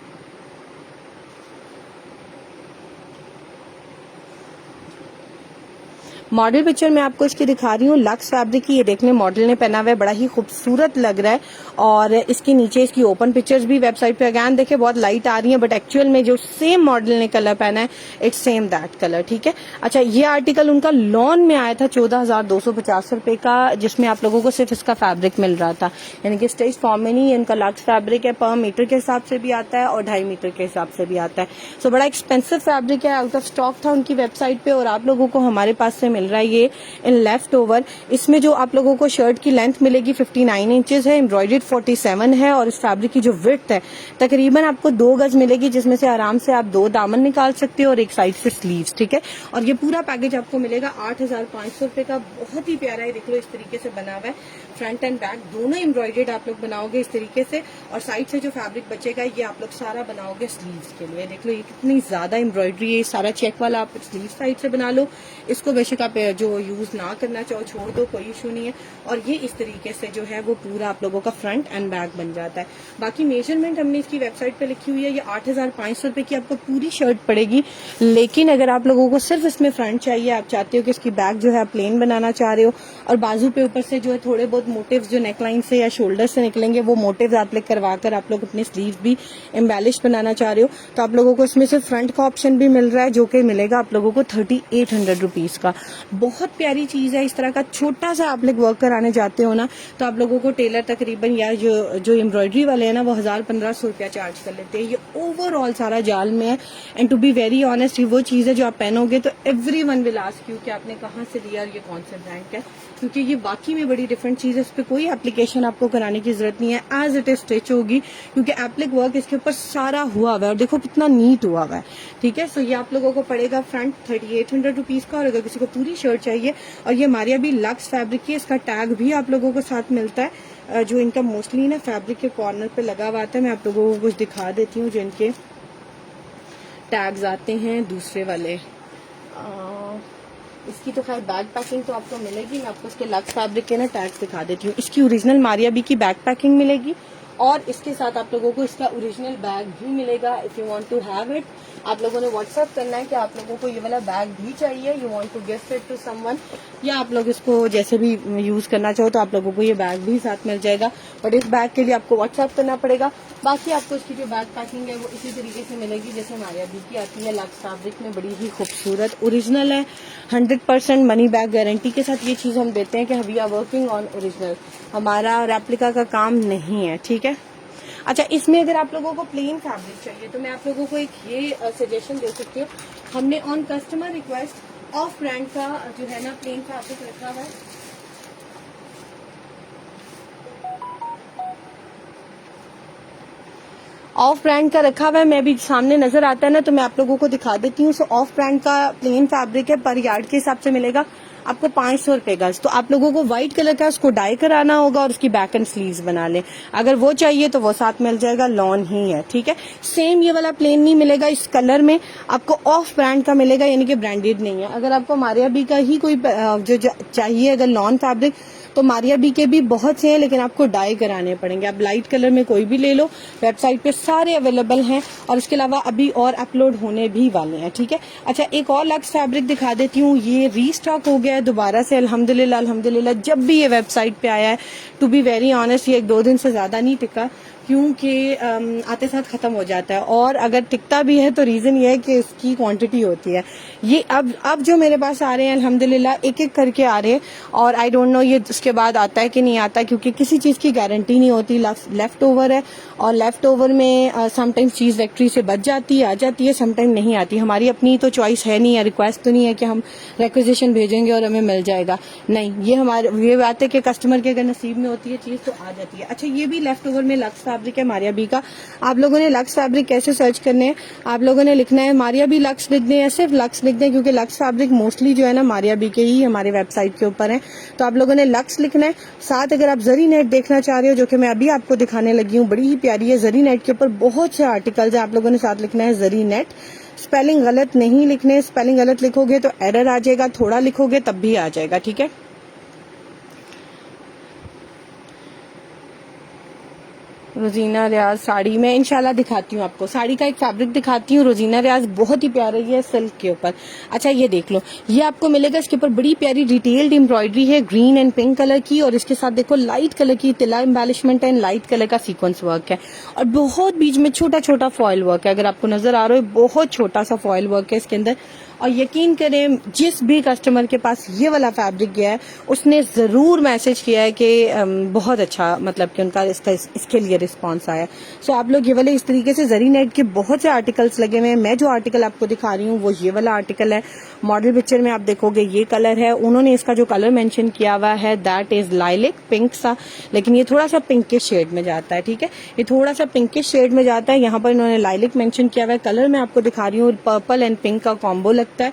मॉडल पिक्चर में आपको इसकी दिखा रही हूँ लक्स फैब्रिक की। ये देखने मॉडल ने पहना हुआ है, बड़ा ही खूबसूरत लग रहा है। और इसके नीचे इसकी ओपन पिक्चर्स भी वेबसाइट पे अगैन देखे बहुत लाइट आ रही हैं बट एक्चुअल में जो सेम मॉडल ने कलर पहना है इट्स सेम दैट कलर। ठीक है, अच्छा ये आर्टिकल उनका लॉन में आया था 14,250 रुपए का, जिसमें आप लोगों को सिर्फ इसका फैब्रिक मिल रहा था। यानी कि स्टेज फॉर्म में नहीं, इनका लक्स फैब्रिक है, पर मीटर के हिसाब से भी आता है और 2.5 मीटर के हिसाब से भी आता है। सो बड़ा एक्सपेंसिव फैब्रिक है, आउट ऑफ स्टॉक था उनकी वेबसाइट पे और आप लोगों को हमारे पास से मिल रहा है ये इन लेफ्ट ओवर। इसमें जो आप लोगों को शर्ट की लेंथ मिलेगी 59 इंचेस है, एम्ब्रॉयडर्ड 47 है और इस फैब्रिक की जो विड्थ है तकरीबन आपको 2 गज मिलेगी, जिसमें से आराम से आप 2 दामन निकाल सकते हो और एक साइड से स्लीव्स। ठीक है, और ये पूरा पैकेज आपको मिलेगा 8,500 रुपए का। बहुत ही प्यारा है, देख लो इस तरीके से बना हुआ है। फ्रंट एंड बैक दोनों एम्ब्रॉयडर्ड आप लोग बनाओगे इस तरीके से और साइड से जो फैब्रिक बचेगा ये आप लोग सारा बनाओगे स्लीव्स के लिए। देख लो ये कितनी ज्यादा एम्ब्रॉयडरी है। सारा चेक वाला आप स्लीव साइड से बना लो, इसको बेशक आप जो यूज ना करना चाहो छोड़ दो, कोई इशू नहीं है। और ये इस तरीके से जो है वो पूरा आप लोगों का फ्रंट एंड बैक बन जाता है। बाकी मेजरमेंट हमने इसकी वेबसाइट पे लिखी हुई है। ये 8,500 रुपए की आपको पूरी शर्ट पड़ेगी, लेकिन अगर आप लोगों को सिर्फ इसमें फ्रंट चाहिए, आप चाहते हो कि इसकी बैक जो है प्लेन बनाना चाह रहे हो और बाजू पे ऊपर से जो है थोड़े बहुत मोटिव्स जो नेकलाइन से या शोल्डर से निकलेंगे वो मोटिव्स एप्लिक करवाकर आप लोग अपने स्लीव भी एम्बेलिश बनाना चाह रहे हो तो आप लोगों को इसमें सिर्फ फ्रंट का ऑप्शन भी मिल रहा है जो कि मिलेगा आप लोगों को 3,800 रुपीज का। बहुत प्यारी चीज है। इस तरह का छोटा सा आप लोग वर्क कराने जाते हो ना, तो आप लोगों को टेलर तकरीबन या जो एम्ब्रॉयडरी वाले हैं ना, वो 1000-1500 रुपया चार्ज कर लेते हैं। ये ओवरऑल सारा जाल में है। And to be very honest, ये वो चीज है जो आप पहनोगे तो एवरीवन विल आस्क यू कि आपने कहाँ से लिया और ये कौन से ब्रांड का है, क्योंकि ये बाकी में बड़ी डिफरेंट चीज है। इस पर कोई एप्लीकेशन आपको कराने की जरूरत नहीं है, एज इट इज स्टिच होगी, क्योंकि एप्लिक वर्क इसके ऊपर सारा हुआ हुआ है और देखो कितना नीट हुआ हुआ है। ठीक है, सो ये आप लोगों को पड़ेगा फ्रंट 3800 रुपीज का। और अगर किसी को पूरी शर्ट चाहिए, और ये मारिया भी लक्स फैब्रिक की, इसका टैग भी आप लोगों को साथ मिलता है, जो इनका मोस्टली ना फैब्रिक के कॉर्नर पे लगा हुआ आता है। मैं आप लोगों को कुछ दिखा देती हूँ जो इनके टैग्स आते हैं दूसरे वाले। इसकी तो खैर बैग पैकिंग तो आपको मिलेगी, मैं आपको इसके लक्स फैब्रिक के ना टैग्स दिखा देती हूँ। इसकी ओरिजिनल मारिया बी की बैग पैकिंग मिलेगी, और इसके साथ आप लोगों को इसका ओरिजिनल बैग भी मिलेगा। If you want to have it, आप लोगों ने व्हाट्सएप करना है कि आप लोगों को ये वाला बैग भी चाहिए, you want to gift it to someone, या आप लोग इसको जैसे भी यूज करना चाहो तो आप लोगों को ये बैग भी साथ मिल जाएगा। बट इस बैग के लिए आपको व्हाट्सएप करना पड़ेगा। बाकी आपको इसकी जो बैग पैकिंग है वो इसी तरीके से मिलेगी जैसे मारिया बी की आती है, लक्स फैब्रिक में, बड़ी ही खूबसूरत ओरिजिनल है। 100% मनी बैग गारंटी के साथ ये चीज हम देते हैं कि we are working on original, हमारा रेप्लिका का काम नहीं है। ठीक है, अच्छा, इसमें अगर आप लोगों को प्लेन फैब्रिक चाहिए तो मैं आप लोगों को एक ये सजेशन दे सकती हूँ। हमने on customer request of brand का जो है ना प्लेन फैब्रिक रखा हुआ है। ऑफ ब्रांड का रखा हुआ है, मैं भी सामने नजर आता है ना तो मैं आप लोगों को दिखा देती हूँ। सो ऑफ ब्रांड का प्लेन फैब्रिक है, पर यार्ड के हिसाब से मिलेगा आपको 500 रुपए गज। तो आप लोगों को व्हाइट कलर का उसको डाई कराना होगा और उसकी बैक एंड स्लीव्स बना ले। अगर वो चाहिए तो वो साथ मिल जाएगा, लॉन ही है। ठीक है, सेम ये वाला प्लेन नहीं मिलेगा इस कलर में, आपको ऑफ ब्रांड का मिलेगा, यानी कि ब्रांडेड नहीं है। अगर आपको मारिया बी का ही कोई जो चाहिए अगर लॉन फैब्रिक, तो मारिया बी के भी बहुत से हैं, लेकिन आपको डाई कराने पड़ेंगे। आप लाइट कलर में कोई भी ले लो, वेबसाइट पे सारे अवेलेबल हैं, और इसके अलावा अभी और अपलोड होने भी वाले हैं। ठीक है, अच्छा, एक और लक्स फैब्रिक दिखा देती हूँ। ये रीस्टॉक हो गया है दोबारा से, अल्हम्दुलिल्लाह अल्हम्दुलिल्लाह। जब भी ये वेबसाइट पे आया है, टू बी वेरी ऑनेस्ट, ये 1-2 दिन से ज्यादा नहीं टिका, क्योंकि आते साथ खत्म हो जाता है, और अगर टिकता भी है तो रीजन ये है कि इसकी क्वांटिटी होती है। ये अब जो मेरे पास आ रहे हैं अल्हम्दुलिल्लाह एक एक करके आ रहे हैं, और आई डोंट नो ये उसके बाद आता है कि नहीं आता, क्योंकि किसी चीज की गारंटी नहीं होती। लेफ्ट ओवर है, और लेफ्ट ओवर में समटाइम्स चीज फैक्ट्री से बच जाती है, आ जाती है, समटाइम नहीं आती। हमारी अपनी तो चॉइस है नहीं, या रिक्वेस्ट तो नहीं है कि हम रिक्वेजिशन भेजेंगे और हमें मिल जाएगा, नहीं। ये बात है कि कस्टमर के अगर नसीब में होती है चीज तो आ जाती है। अच्छा, ये भी लेफ्ट ओवर में लक्स फैब्रिक है मारिया बी का। आप लोगों ने लक्स फैब्रिक कैसे सर्च करने हैं, आप लोगों ने लिखना है मारिया बी लक्स लिख दें, या सिर्फ लक्स लिख दें, क्योंकि लक्स फैब्रिक मोस्टली जो है ना मारिया बी के ही हमारे वेबसाइट के ऊपर है। तो आप लोगों ने लक्स लिखना है। साथ अगर आप जरी नेट देखना चाह रहे हो, जो कि मैं अभी आपको दिखाने लगी हूँ, बड़ी ही प्यारी है। जरी नेट के ऊपर बहुत से आर्टिकल्स है, आप लोगों ने साथ लिखना है जरी नेट। स्पेलिंग गलत नहीं लिखने, स्पेलिंग गलत लिखोगे तो एरर आ जाएगा, थोड़ा लिखोगे तब भी आ जाएगा। ठीक है, रोजीना रियाज साड़ी में इंशाल्लाह दिखाती हूँ आपको। साड़ी का एक फैब्रिक दिखाती हूँ, रोजीना रियाज बहुत ही प्यारा है सिल्क के ऊपर। अच्छा, ये देख लो, ये आपको मिलेगा, इसके ऊपर बड़ी प्यारी डिटेल्ड एम्ब्रॉयडरी है ग्रीन एंड पिंक कलर की, और इसके साथ देखो लाइट कलर की तिला एम्बेलिशमेंट है, लाइट कलर का सीक्वेंस वर्क है, और बहुत बीच में छोटा छोटा फॉयल वर्क है। अगर आपको नजर आ रहा है, बहुत छोटा सा फॉयल वर्क है इसके अंदर। और यकीन करें, जिस भी कस्टमर के पास ये वाला फैब्रिक गया है, उसने जरूर मैसेज किया है कि बहुत अच्छा, मतलब कि उनका इसके लिए रिस्पांस आया। सो आप लोग ये वाले इस तरीके से जरी नेट के बहुत से आर्टिकल्स लगे हुए हैं। मैं जो आर्टिकल आपको दिखा रही हूँ वो ये वाला आर्टिकल है। मॉडल पिक्चर में आप देखोगे ये कलर है, उन्होंने इसका जो कलर मेंशन किया हुआ है दैट इज लाइलिक पिंक सा, लेकिन ये थोड़ा सा पिंकिश शेड में जाता है। ठीक है, ये थोड़ा सा पिंकिश शेड में जाता है। यहाँ पर इन्होंने लाइलिक मेंशन किया हुआ है। कलर मैं आपको दिखा रही हूँ, पर्पल एंड पिंक का कॉम्बो लगता है,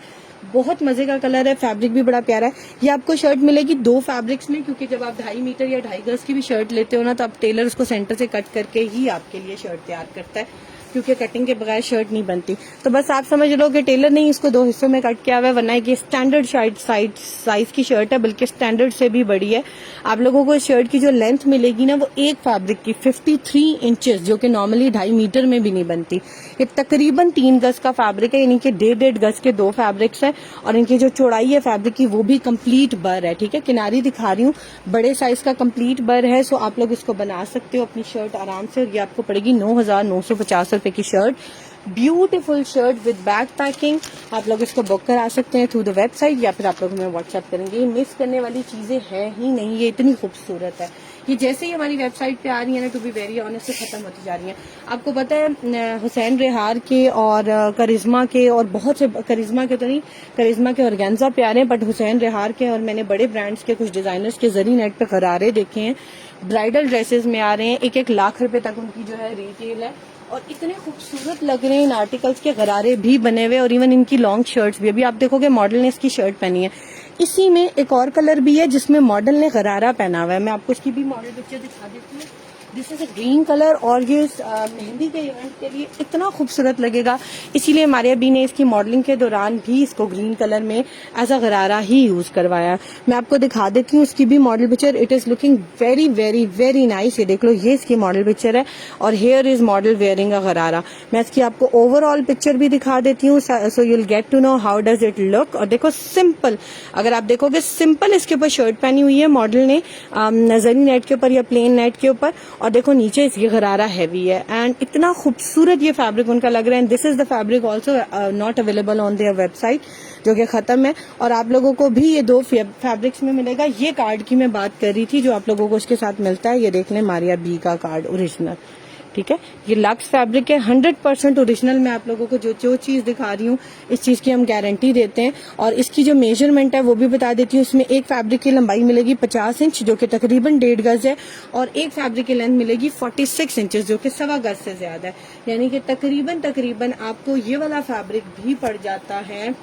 बहुत मजे का कलर है। फैब्रिक भी बड़ा प्यारा है। ये आपको शर्ट मिलेगी 2 फैब्रिक्स में, क्योंकि जब आप 2.5 मीटर या 2.5 गज की भी शर्ट लेते हो ना, तो आप टेलर उसको सेंटर से कट करके ही आपके लिए शर्ट तैयार करता है, क्योंकि कटिंग के बगैर शर्ट नहीं बनती। तो बस आप समझ लो कि टेलर ने इसको 2 हिस्सों में कट किया हुआ है, वरना ये स्टैंडर्ड साइज की शर्ट है, बल्कि स्टैंडर्ड से भी बड़ी है। आप लोगों को इस शर्ट की जो लेंथ मिलेगी ना, वो एक फैब्रिक की 53 इंचेस, जो कि नॉर्मली 2.5 मीटर में भी नहीं बनती। ये तकरीबन 3 गज का फैब्रिक है, यानी कि 1.5 गज के 2 फैब्रिक्स है, और इनकी जो चौड़ाई है फैब्रिक की वो भी कंप्लीट बर है। ठीक है, किनारी दिखा रही हूँ, बड़े साइज का कंप्लीट बर है। सो आप लोग इसको बना सकते हो अपनी शर्ट आराम से, और ये आपको पड़ेगी 9,950 रुपए की shirt. Beautiful shirt with back packing. आप लोग इसको बुक करा सकते हैं थ्रू द वेबसाइट या फिर आप लोग हमें व्हाट्सएप करेंगे। ये मिस करने वाली चीजें है ही नहीं, ये इतनी खूबसूरत है। ये जैसे ही हमारी वेबसाइट पे आ रही है ना, टू बी वेरी ऑनेस्ट, खत्म होती जा रही है। आपको पता है हुसैन रेहार के और करिश्मा के और बहुत से, करिश्मा के तो नहीं, करिश्मा के ऑर्गेन्जा प्यारे, बट हुसैन रेहार के और मैंने बड़े ब्रांड्स के कुछ डिजाइनर्स के जरिए नेट पे गरारे देखे हैं। ब्राइडल ड्रेसेस में आ रहे हैं, 1-1 लाख रुपए तक उनकी जो है रिटेल है और इतने खूबसूरत लग रहे हैं। इन आर्टिकल्स के गरारे भी बने हुए और इवन इनकी लॉन्ग शर्ट्स भी। अभी आप देखोगे मॉडल ने इसकी शर्ट पहनी है। इसी में एक और कलर भी है जिसमें मॉडल ने गरारा पहना हुआ है। मैं आपको इसकी भी मॉडल पिक्चर दिखा देती हूँ। This is a green colour और ये मेहंदी के इवेंट के लिए इतना खूबसूरत लगेगा, इसीलिए हमारे अभी ने इसकी मॉडलिंग के दौरान भी इसको ग्रीन कलर में एज अ गरारा ही यूज करवाया। मैं आपको दिखा देती हूँ इसकी भी model picture. It is looking very very very nice. ये देख लो, ये इसकी मॉडल पिक्चर है और here is model wearing a गरारा। मैं इसकी आपको ओवरऑल पिक्चर भी दिखा देती हूँ, so you'll get to know how does it look. और देखो सिंपल, अगर आप देखोगे सिंपल इसके ऊपर शर्ट पहनी हुई है मॉडल ने, जरी नेट के ऊपर या प्लेन नेट के ऊपर, और देखो नीचे इसकी गरारा हैवी है एंड इतना खूबसूरत ये फैब्रिक उनका लग रहा है। This is the fabric also not available on their website, जो कि खत्म है। और आप लोगों को भी ये 2 फैब्रिक्स में मिलेगा। ये कार्ड की मैं बात कर रही थी जो आप लोगों को उसके साथ मिलता है। ये देख लें, मारिया बी का कार्ड ओरिजिनल, ठीक है। ये लक्स फैब्रिक है, 100% ओरिजिनल। मैं आप लोगों को जो चीज दिखा रही हूँ इस चीज की हम गारंटी देते हैं। और इसकी जो मेजरमेंट है वो भी बता देती हूँ। इसमें एक फैब्रिक की लंबाई मिलेगी 50 इंच, जो कि तकरीबन 1.5 गज है, और एक फैब्रिक की लेंथ मिलेगी 46 इंचेस, जो कि 1.25 गज से ज्यादा है। यानी कि तकरीबन आपको ये वाला फैब्रिक भी पड़ जाता है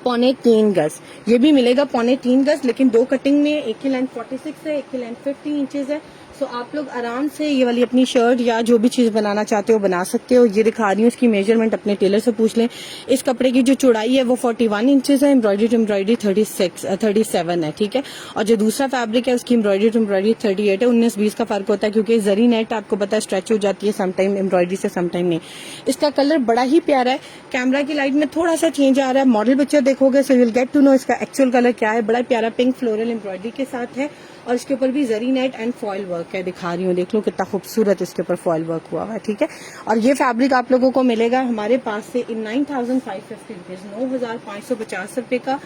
3.25 गज। ये भी मिलेगा 3.25 गज, लेकिन 2 कटिंग में, एक की लेंथ 46 है, एक की लेंथ 50 इंचेस है। सो आप लोग आराम से ये वाली अपनी शर्ट या जो भी चीज बनाना चाहते हो बना सकते हो। ये दिखा रही हूँ इसकी मेजरमेंट, अपने टेलर से पूछ लें। इस कपड़े की जो चौड़ाई है वो 41 इंचेस है, एम्ब्रॉयडरी 37 है, ठीक है। और जो दूसरा फैब्रिक है उसकी एम्ब्रॉयडरी 38 है। 19-20 का फर्क होता है, क्योंकि जरी नेट आपको पता है स्ट्रेच हो जाती है समटाइम एम्ब्रॉयडरी से, समटाइम नहीं। इसका कलर बड़ा ही प्यारा है। कैमरा की लाइट में थोड़ा सा चेंज आ रहा है। मॉडल पिक्चर देखोगे so will get to know इसका एक्चुअल कलर क्या है। बड़ा प्यारा पिंक फ्लोरल एम्ब्रॉयडरी के साथ है और इसके ऊपर भी जरी नेट एंड फॉयल वर्क है। दिखा रही हूँ, देख लो कितना खूबसूरत इसके ऊपर फॉयल वर्क हुआ है, ठीक है। और ये फैब्रिक आप लोगों को मिलेगा हमारे पास से इन 9,550 रुपीज, 9,550 रुपए का।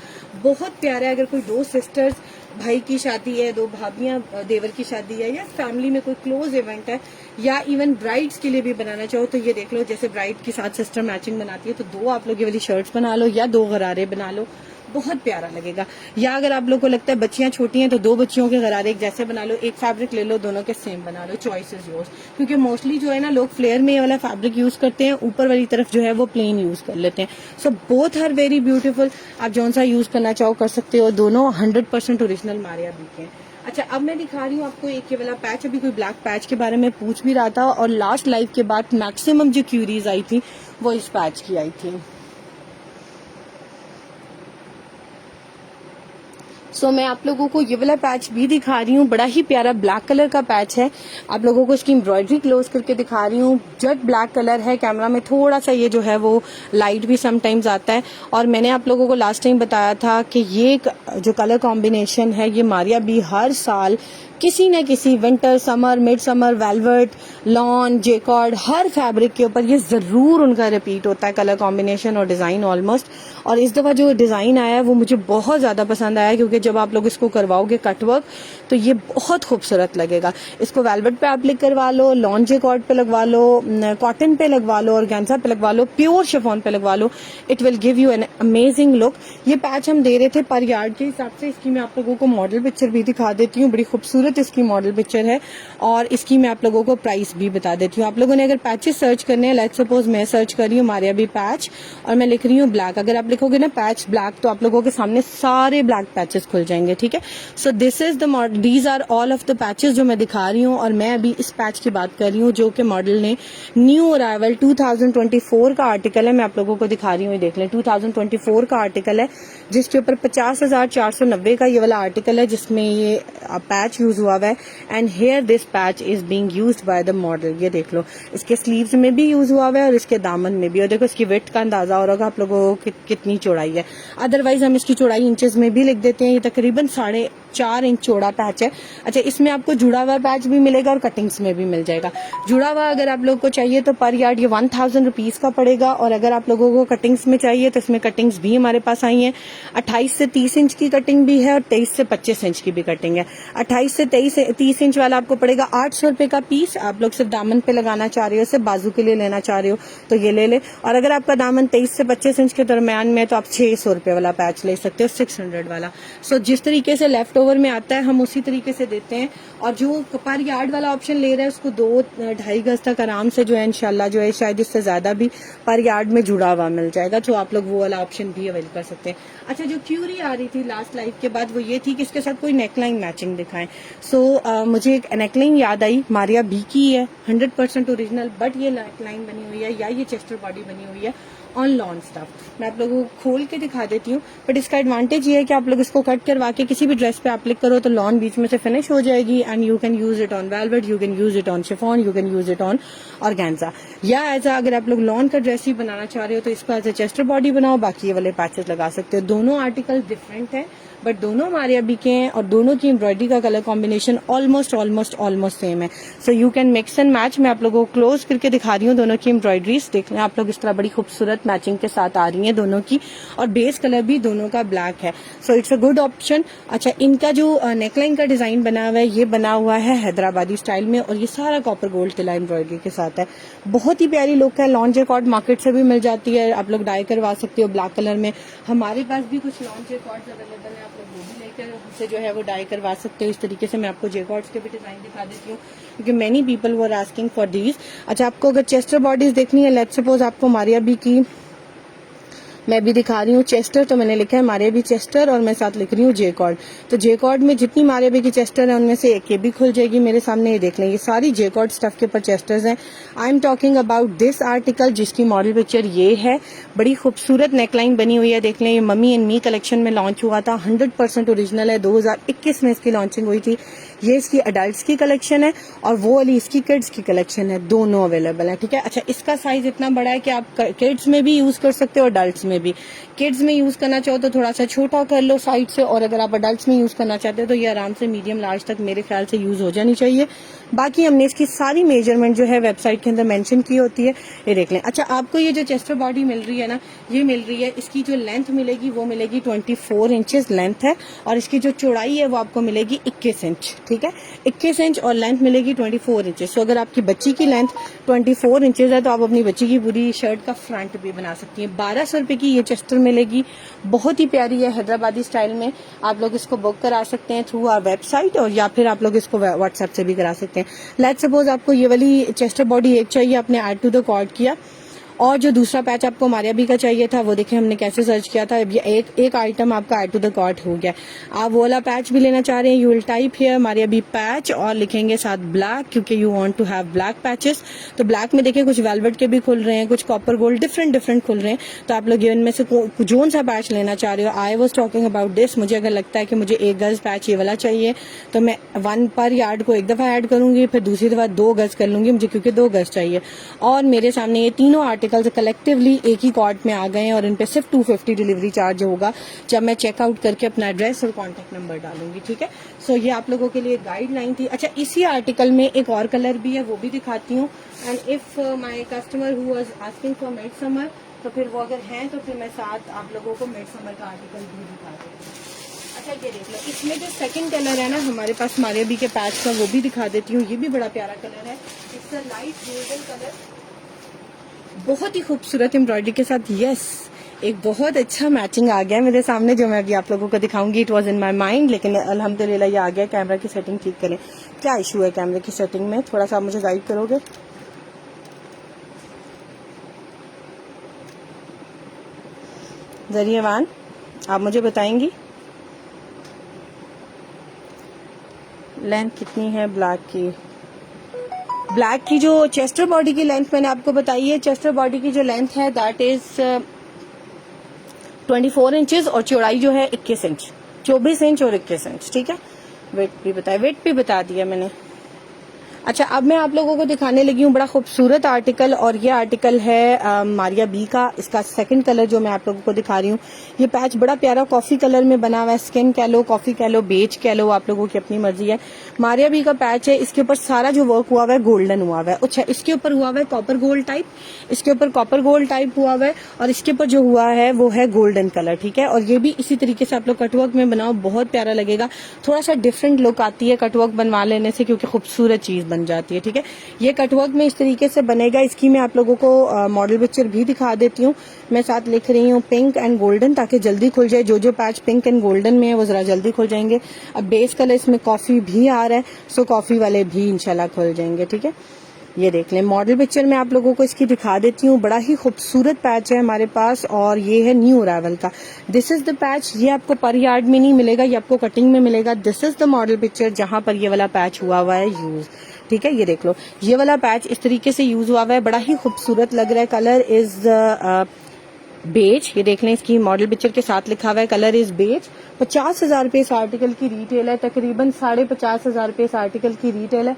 बहुत प्यारा है। अगर कोई 2 सिस्टर्स, भाई की शादी है, 2 भाभियां, देवर की शादी है, या फैमिली में कोई क्लोज इवेंट है, या इवन ब्राइड्स के लिए भी बनाना चाहो तो ये देख लो, जैसे ब्राइड के साथ सिस्टर मैचिंग बनाती है तो 2 आप लोग ये वाली शर्ट्स बना लो या 2 गरारे बना लो, बहुत प्यारा लगेगा। या अगर आप लोग को लगता है बच्चियां छोटी हैं तो 2 बच्चियों के गरारे एक जैसे बना लो, एक फैब्रिक ले लो, दोनों के सेम बना लो, चॉइस इज योर्स। क्योंकि मोस्टली जो है ना, लोग फ्लेयर में ये वाला फैब्रिक यूज करते हैं, ऊपर वाली तरफ जो है वो प्लेन यूज कर लेते हैं। So both are very beautiful. आप जौन सा यूज करना चाहो कर सकते हो। दोनों 100% ओरिजिनल मारिया बी के हैं। अच्छा, अब मैं दिखा रही हूँ आपको एक ये वाला पैच। अभी कोई ब्लैक पैच के बारे में पूछ भी रहा था और लास्ट लाइव के बाद मैक्सिमम जो क्यूरीज आई थी वो इस पैच की आई थी। सो मैं आप लोगों को ये वाला पैच भी दिखा रही हूँ। बड़ा ही प्यारा ब्लैक कलर का पैच है। आप लोगों को इसकी एम्ब्रॉयडरी क्लोज करके दिखा रही हूँ। जेट ब्लैक कलर है। कैमरा में थोड़ा सा ये जो है वो लाइट भी समटाइम्स आता है। और मैंने आप लोगों को लास्ट टाइम बताया था कि ये जो कलर कॉम्बिनेशन है ये मारिया बी हर साल किसी न किसी winter, summer, mid summer, velvet, lawn, jacquard, हर फैब्रिक के ऊपर ये जरूर उनका रिपीट होता है कलर कॉम्बिनेशन और डिजाइन ऑलमोस्ट। और इस दफा जो डिजाइन आया है वो मुझे बहुत ज्यादा पसंद आया, क्योंकि जब आप लोग इसको करवाओगे कटवर्क तो ये बहुत खूबसूरत लगेगा। इसको वेलवेट पे एप्लिक करवा लो, लॉन जेकॉर्ड पे लगवा लो, कॉटन पे लगवा लो, ऑर्गेन्जा पे लगवा लो, प्योर शिफॉन पे लगवा लो। It will give you an amazing look. ये पैच हम दे रहे थे पर यार्ड के हिसाब से। इसकी मैं आप लोगों को मॉडल पिक्चर भी दिखा देती हूँ। बड़ी खूबसूरत इसकी मॉडल पिक्चर है और इसकी मैं आप लोगों को प्राइस भी बता देती हूँ। आप लोगों ने अगर पैचेस सर्च करने हैं, लेट्स सपोज मैं सर्च कर रही हूँ मारिया बी पैच और मैं लिख रही हूँ ब्लैक, अगर आप लिखोगे ना पैच ब्लैक तो आप लोगों के सामने सारे ब्लैक पैचेस खुल जाएंगे, ठीक है। So this is the model, these are all of the patches जो मैं दिखा रही हूँ। और मैं अभी इस पैच की बात कर रही हूँ जो कि मॉडल ने न्यू अराइवल 2024 का आर्टिकल है। मैं आप लोगों को दिखा रही हूँ, ये देख लें 2024 का आर्टिकल है जिसके ऊपर 50,490 का ये वाला आर्टिकल है जिसमें ये पैच यूज हुआ है। And here this patch is being used by the model. ये देख लो, इसके स्लीव्स में भी यूज हुआ है और इसके दामन में भी। और देखो इसकी विड्थ का अंदाजा हो रहा होगा आप लोगों को कितनी चौड़ाई है। अदरवाइज हम इसकी चौड़ाई इंचेस में भी लिख देते हैं। ये तकरीबन 4 इंच चौड़ा पैच है। अच्छा, इसमें आपको जुड़ा हुआ पैच भी मिलेगा और कटिंग्स में भी मिल जाएगा। जुड़ा हुआ अगर आप लोग को चाहिए तो पर यार्ड ये 1000 रुपीज का पड़ेगा, और अगर आप लोगों को कटिंग्स में चाहिए तो इसमें कटिंग्स भी हमारे पास आई हैं। 28 से 30 इंच की कटिंग भी है और 23 से 25 इंच की भी कटिंग है। 28 से 30 इंच वाला आपको पड़ेगा 800 रुपए का पीस। आप लोग सिर्फ दामन पे लगाना चाह रहे हो, सिर्फ बाजू के लिए लेना चाह रहे हो तो ये ले ले। और अगर आपका दामन 23 से 25 इंच के दरमियान में तो आप 600 रुपए वाला पैच ले सकते हो, 600 वाला। सो जिस तरीके से लेफ्ट ओवर में आता है हम उसी तरीके से देते हैं। और जो पर यार्ड वाला ऑप्शन ले रहा है उसको 2-2.5 गज तक आराम से जो है इंशाल्लाह जो है शायद इससे ज्यादा भी पर यार्ड में जुड़ा हुआ मिल जाएगा, तो आप लोग वो वाला ऑप्शन भी अवेल कर सकते हैं। अच्छा, जो क्यूरी आ रही थी लास्ट लाइव के बाद वो ये थी कि इसके साथ कोई नेकलाइन मैचिंग दिखाएं। सो मुझे एक नेकलाइन याद आई, मारिया बी की है, 100% ओरिजिनल, बट ये नेकलाइन बनी हुई है या ये चेस्टर बॉडी बनी हुई है ऑन लॉन स्टफ। मैं आप लोगों को खोल के दिखा देती हूँ, बट इसका एडवांटेज ये है कि आप लोग इसको कट करवा के किसी भी ड्रेस पे एप्लिक करो तो लॉन बीच में से फिनिश हो जाएगी, and you can use it on velvet, you can use it on chiffon, you can use it on organza, या एज अगर आप लोग लॉन का ड्रेस ही बनाना चाह रहे हो तो इसको एज ए चेस्टर बॉडी बनाओ, बाकी ये वाले पैचेस लगा सकते हो। दोनों आर्टिकल डिफरेंट है बट दोनों मारिया बी के हैं और दोनों की एम्ब्रॉयडरी का कलर कॉम्बिनेशन ऑलमोस्ट सेम है। So you can mix and match. मैं आप लोगों को क्लोज करके दिखा रही हूँ दोनों की एम्ब्रॉयडरीज, देख लें आप लोग, इस तरह बड़ी खूबसूरत मैचिंग के साथ आ रही है दोनों की, और बेस कलर भी दोनों का ब्लैक है। So it's a good option. अच्छा, इनका जो नेकलाइन का डिजाइन बना हुआ है ये बना हुआ है हैदराबादी स्टाइल में, और ये सारा कॉपर गोल्ड तिला एम्ब्रॉयडरी के साथ है। बहुत ही प्यारी लुक है। लॉन जैकॉर्ड मार्केट से भी मिल जाती है, आप लोग डाई करवा सकते हो ब्लैक कलर में। हमारे पास भी कुछ लॉन जैकॉर्ड्स अवेलेबल है, आप लोग वो भी लेकर हमसे जो है वो डाई करवा सकते हो। इस तरीके से मैं आपको जैकॉर्ड्स के भी डिजाइन दिखा देती हूँ क्योंकि many people were asking for these. अच्छा, आपको अगर चेस्टर बॉडीज देखनी है, लेट्स सपोज आपको मारिया बी की मैं भी दिखा रही हूँ चेस्टर, तो मैंने लिखा है मारिया बी चेस्टर और मैं साथ लिख रही हूँ जेकॉर्ड। तो जेकॉर्ड में जितनी मारिया बी की चेस्टर है उनमें से एक ये भी खुल जाएगी मेरे सामने, ये देख लें, ये सारी जेकॉर्ड स्टफ के ऊपर चेस्टर्स हैं। I am talking about this article जिसकी मॉडल पिक्चर ये है। बड़ी खूबसूरत नेकलाइन बनी हुई है, देख लें, ये मम्मी एंड मी कलेक्शन में लॉन्च हुआ था, 100% ओरिजिनल है, 2021 में इसकी लॉन्चिंग हुई थी। ये इसकी अडल्ट्स की कलेक्शन है और वो वाली इसकी किड्स की कलेक्शन है, दोनों अवेलेबल है, ठीक है। अच्छा, इसका साइज इतना बड़ा है कि आप किड्स में भी यूज कर सकते हो, अडल्ट्स में भी। किड्स में यूज करना चाहो तो थोड़ा सा छोटा कर लो साइड से, और अगर आप अडल्ट्स में यूज करना चाहते हो तो ये आराम से मीडियम लार्ज तक मेरे ख्याल से यूज हो जानी चाहिए। बाकी हमने इसकी सारी मेजरमेंट जो है वेबसाइट के अंदर मेंशन की होती है, ये देख लें। अच्छा, आपको ये जो चेस्टर बॉडी मिल रही है ना, ये मिल रही है, इसकी जो लेंथ मिलेगी वो मिलेगी 24 इंचेस लेंथ है, और इसकी जो चौड़ाई है वो आपको मिलेगी 21 इंच, ठीक है, 21 इंच, और लेंथ मिलेगी 24 इंचेस। तो अगर आपकी बच्ची की लेंथ 24 इंचेस है तो आप अपनी बच्ची की पूरी शर्ट का फ्रंट भी बना सकती हैं। 1200 रुपए की ये चेस्टर मिलेगी, बहुत ही प्यारी है, हैदराबादी स्टाइल में। आप लोग इसको बुक करा सकते हैं थ्रू आवर वेबसाइट, और या फिर आप लोग इसको व्हाट्सएप से भी करा सकते हैं। लेट्स सपोज आपको ये वाली चेस्टर बॉडी एक चाहिए, आपने ऐड टू द कार्ट किया, और जो दूसरा पैच आपको मारिया बी का चाहिए था वो देखिए हमने कैसे सर्च किया था, ये एक आइटम आपका ऐड टू द कार्ट हो गया। आप वो वाला पैच भी लेना चाह रहे हैं, you will type here Maria B patch और लिखेंगे साथ ब्लैक, क्योंकि you want to have black patches. तो ब्लैक में देखिए कुछ वेलवेट के भी खुल रहे हैं, कुछ कॉपर गोल्ड, डिफरेंट खुल रहे हैं। तो आप लोग इनमें से जोन सा पैच लेना चाह रहे हो। I was talking about this. मुझे अगर लगता है कि मुझे 1 गज पैच ये वाला चाहिए तो मैं 1 पर यार्ड को एक दफा ऐड करूंगी, फिर दूसरी दफा 2 गज कर लूंगी मुझे, क्योंकि 2 गज चाहिए। और मेरे सामने ये तीनों आर्टिकल्स कलेक्टिवली एक ही कार्ट में आ गए हैं और इन पे सिर्फ 250 डिलीवरी चार्ज होगा जब मैं चेकआउट करके अपना एड्रेस और कॉन्टेक्ट नंबर डालूंगी, ठीक है। सो ये आप लोगों के लिए गाइडलाइन थी। अच्छा, इसी आर्टिकल में एक और कलर भी है, वो भी दिखाती हूँ। And if my customer who was asking for mid summer, तो फिर वो अगर हैं तो फिर मैं साथ आप लोगों को मिड समर का आर्टिकल भी दिखा दूंगी। अच्छा, ये देख लो, इसमें जो सेकंड कलर है ना हमारे पास मारिया बी के पैच का, वो भी दिखा देती हूँ। ये भी बड़ा प्यारा कलर है, it's a light golden colour, बहुत ही खूबसूरत एम्ब्रॉयडरी के साथ। यस, एक बहुत अच्छा मैचिंग आ गया मेरे सामने जो मैं अभी आप लोगों को दिखाऊंगी। It was in my mind, लेकिन अल्हम्दुलिल्लाह ये आ गया। कैमरा की सेटिंग ठीक करें, क्या इशू है कैमरे की सेटिंग में, थोड़ा सा आप मुझे गाइड करोगे? जरिएवान, आप मुझे बताएंगी लेंथ कितनी है ब्लैक की? ब्लैक की जो चेस्टर बॉडी की लेंथ मैंने आपको बताई है, चेस्टर बॉडी की जो लेंथ है दैट इज 24 इंचेस, और चौड़ाई जो है 21 इंच, 24 इंच और 21 इंच, ठीक है। वेट भी बताया, वेट भी बता दिया मैंने। अच्छा, अब मैं आप लोगों को दिखाने लगी हूँ बड़ा खूबसूरत आर्टिकल, और ये आर्टिकल है मारिया बी का। इसका सेकंड कलर जो मैं आप लोगों को दिखा रही हूँ, ये पैच बड़ा प्यारा कॉफी कलर में बना हुआ है। स्किन कह लो, कॉफी कह लो, बेज कह लो, आप लोगों की अपनी मर्जी है। मारिया बी का पैच है, इसके ऊपर सारा जो वर्क हुआ हुआ है गोल्डन हुआ हुआ है। अच्छा, इसके ऊपर हुआ हुआ है कॉपर गोल्ड टाइप, इसके ऊपर कॉपर गोल्ड टाइप हुआ हुआ है, और इसके ऊपर जो हुआ है वो है गोल्डन कलर, ठीक है। और ये भी इसी तरीके से आप लोग कटवर्क में बनाओ, बहुत प्यारा लगेगा। थोड़ा सा डिफरेंट लुक आती है कटवर्क बनवा लेने से, क्योंकि खूबसूरत चीज बन जाती है, ठीक है। ये कटवर्क में इस तरीके से बनेगा। इसकी मैं आप लोगों को मॉडल पिक्चर भी दिखा देती हूँ। मैं साथ लिख रही हूँ पिंक एंड गोल्डन, ताकि जल्दी खुल जाए। जो जो पैच पिंक एंड गोल्डन में है वो जरा जल्दी खुल जाएंगे। अब बेस कलर इसमें कॉफी भी आ रहा है, सो कॉफी वाले भी इंशाल्लाह खुल जाएंगे, ठीक है। ये देख लें, मॉडल पिक्चर में आप लोगों को इसकी दिखा देती हूँ। बड़ा ही खूबसूरत पैच है हमारे पास, और ये है न्यू अराइवल का। This is the patch. ये आपको पर यार्ड में नहीं मिलेगा, ये आपको कटिंग में मिलेगा। This is the model picture जहां पर ये वाला पैच हुआ हुआ है यूज, ठीक है। ये देख लो, ये वाला पैच इस तरीके से यूज हुआ हुआ है, बड़ा ही खूबसूरत लग रहा है। Colour is beige. ये देख लें, इसकी मॉडल पिक्चर के साथ लिखा हुआ है कलर इज बेज। 50,000 रुपए इस आर्टिकल की रिटेल है, तकरीबन 50,500 रुपए इस आर्टिकल की रिटेल है।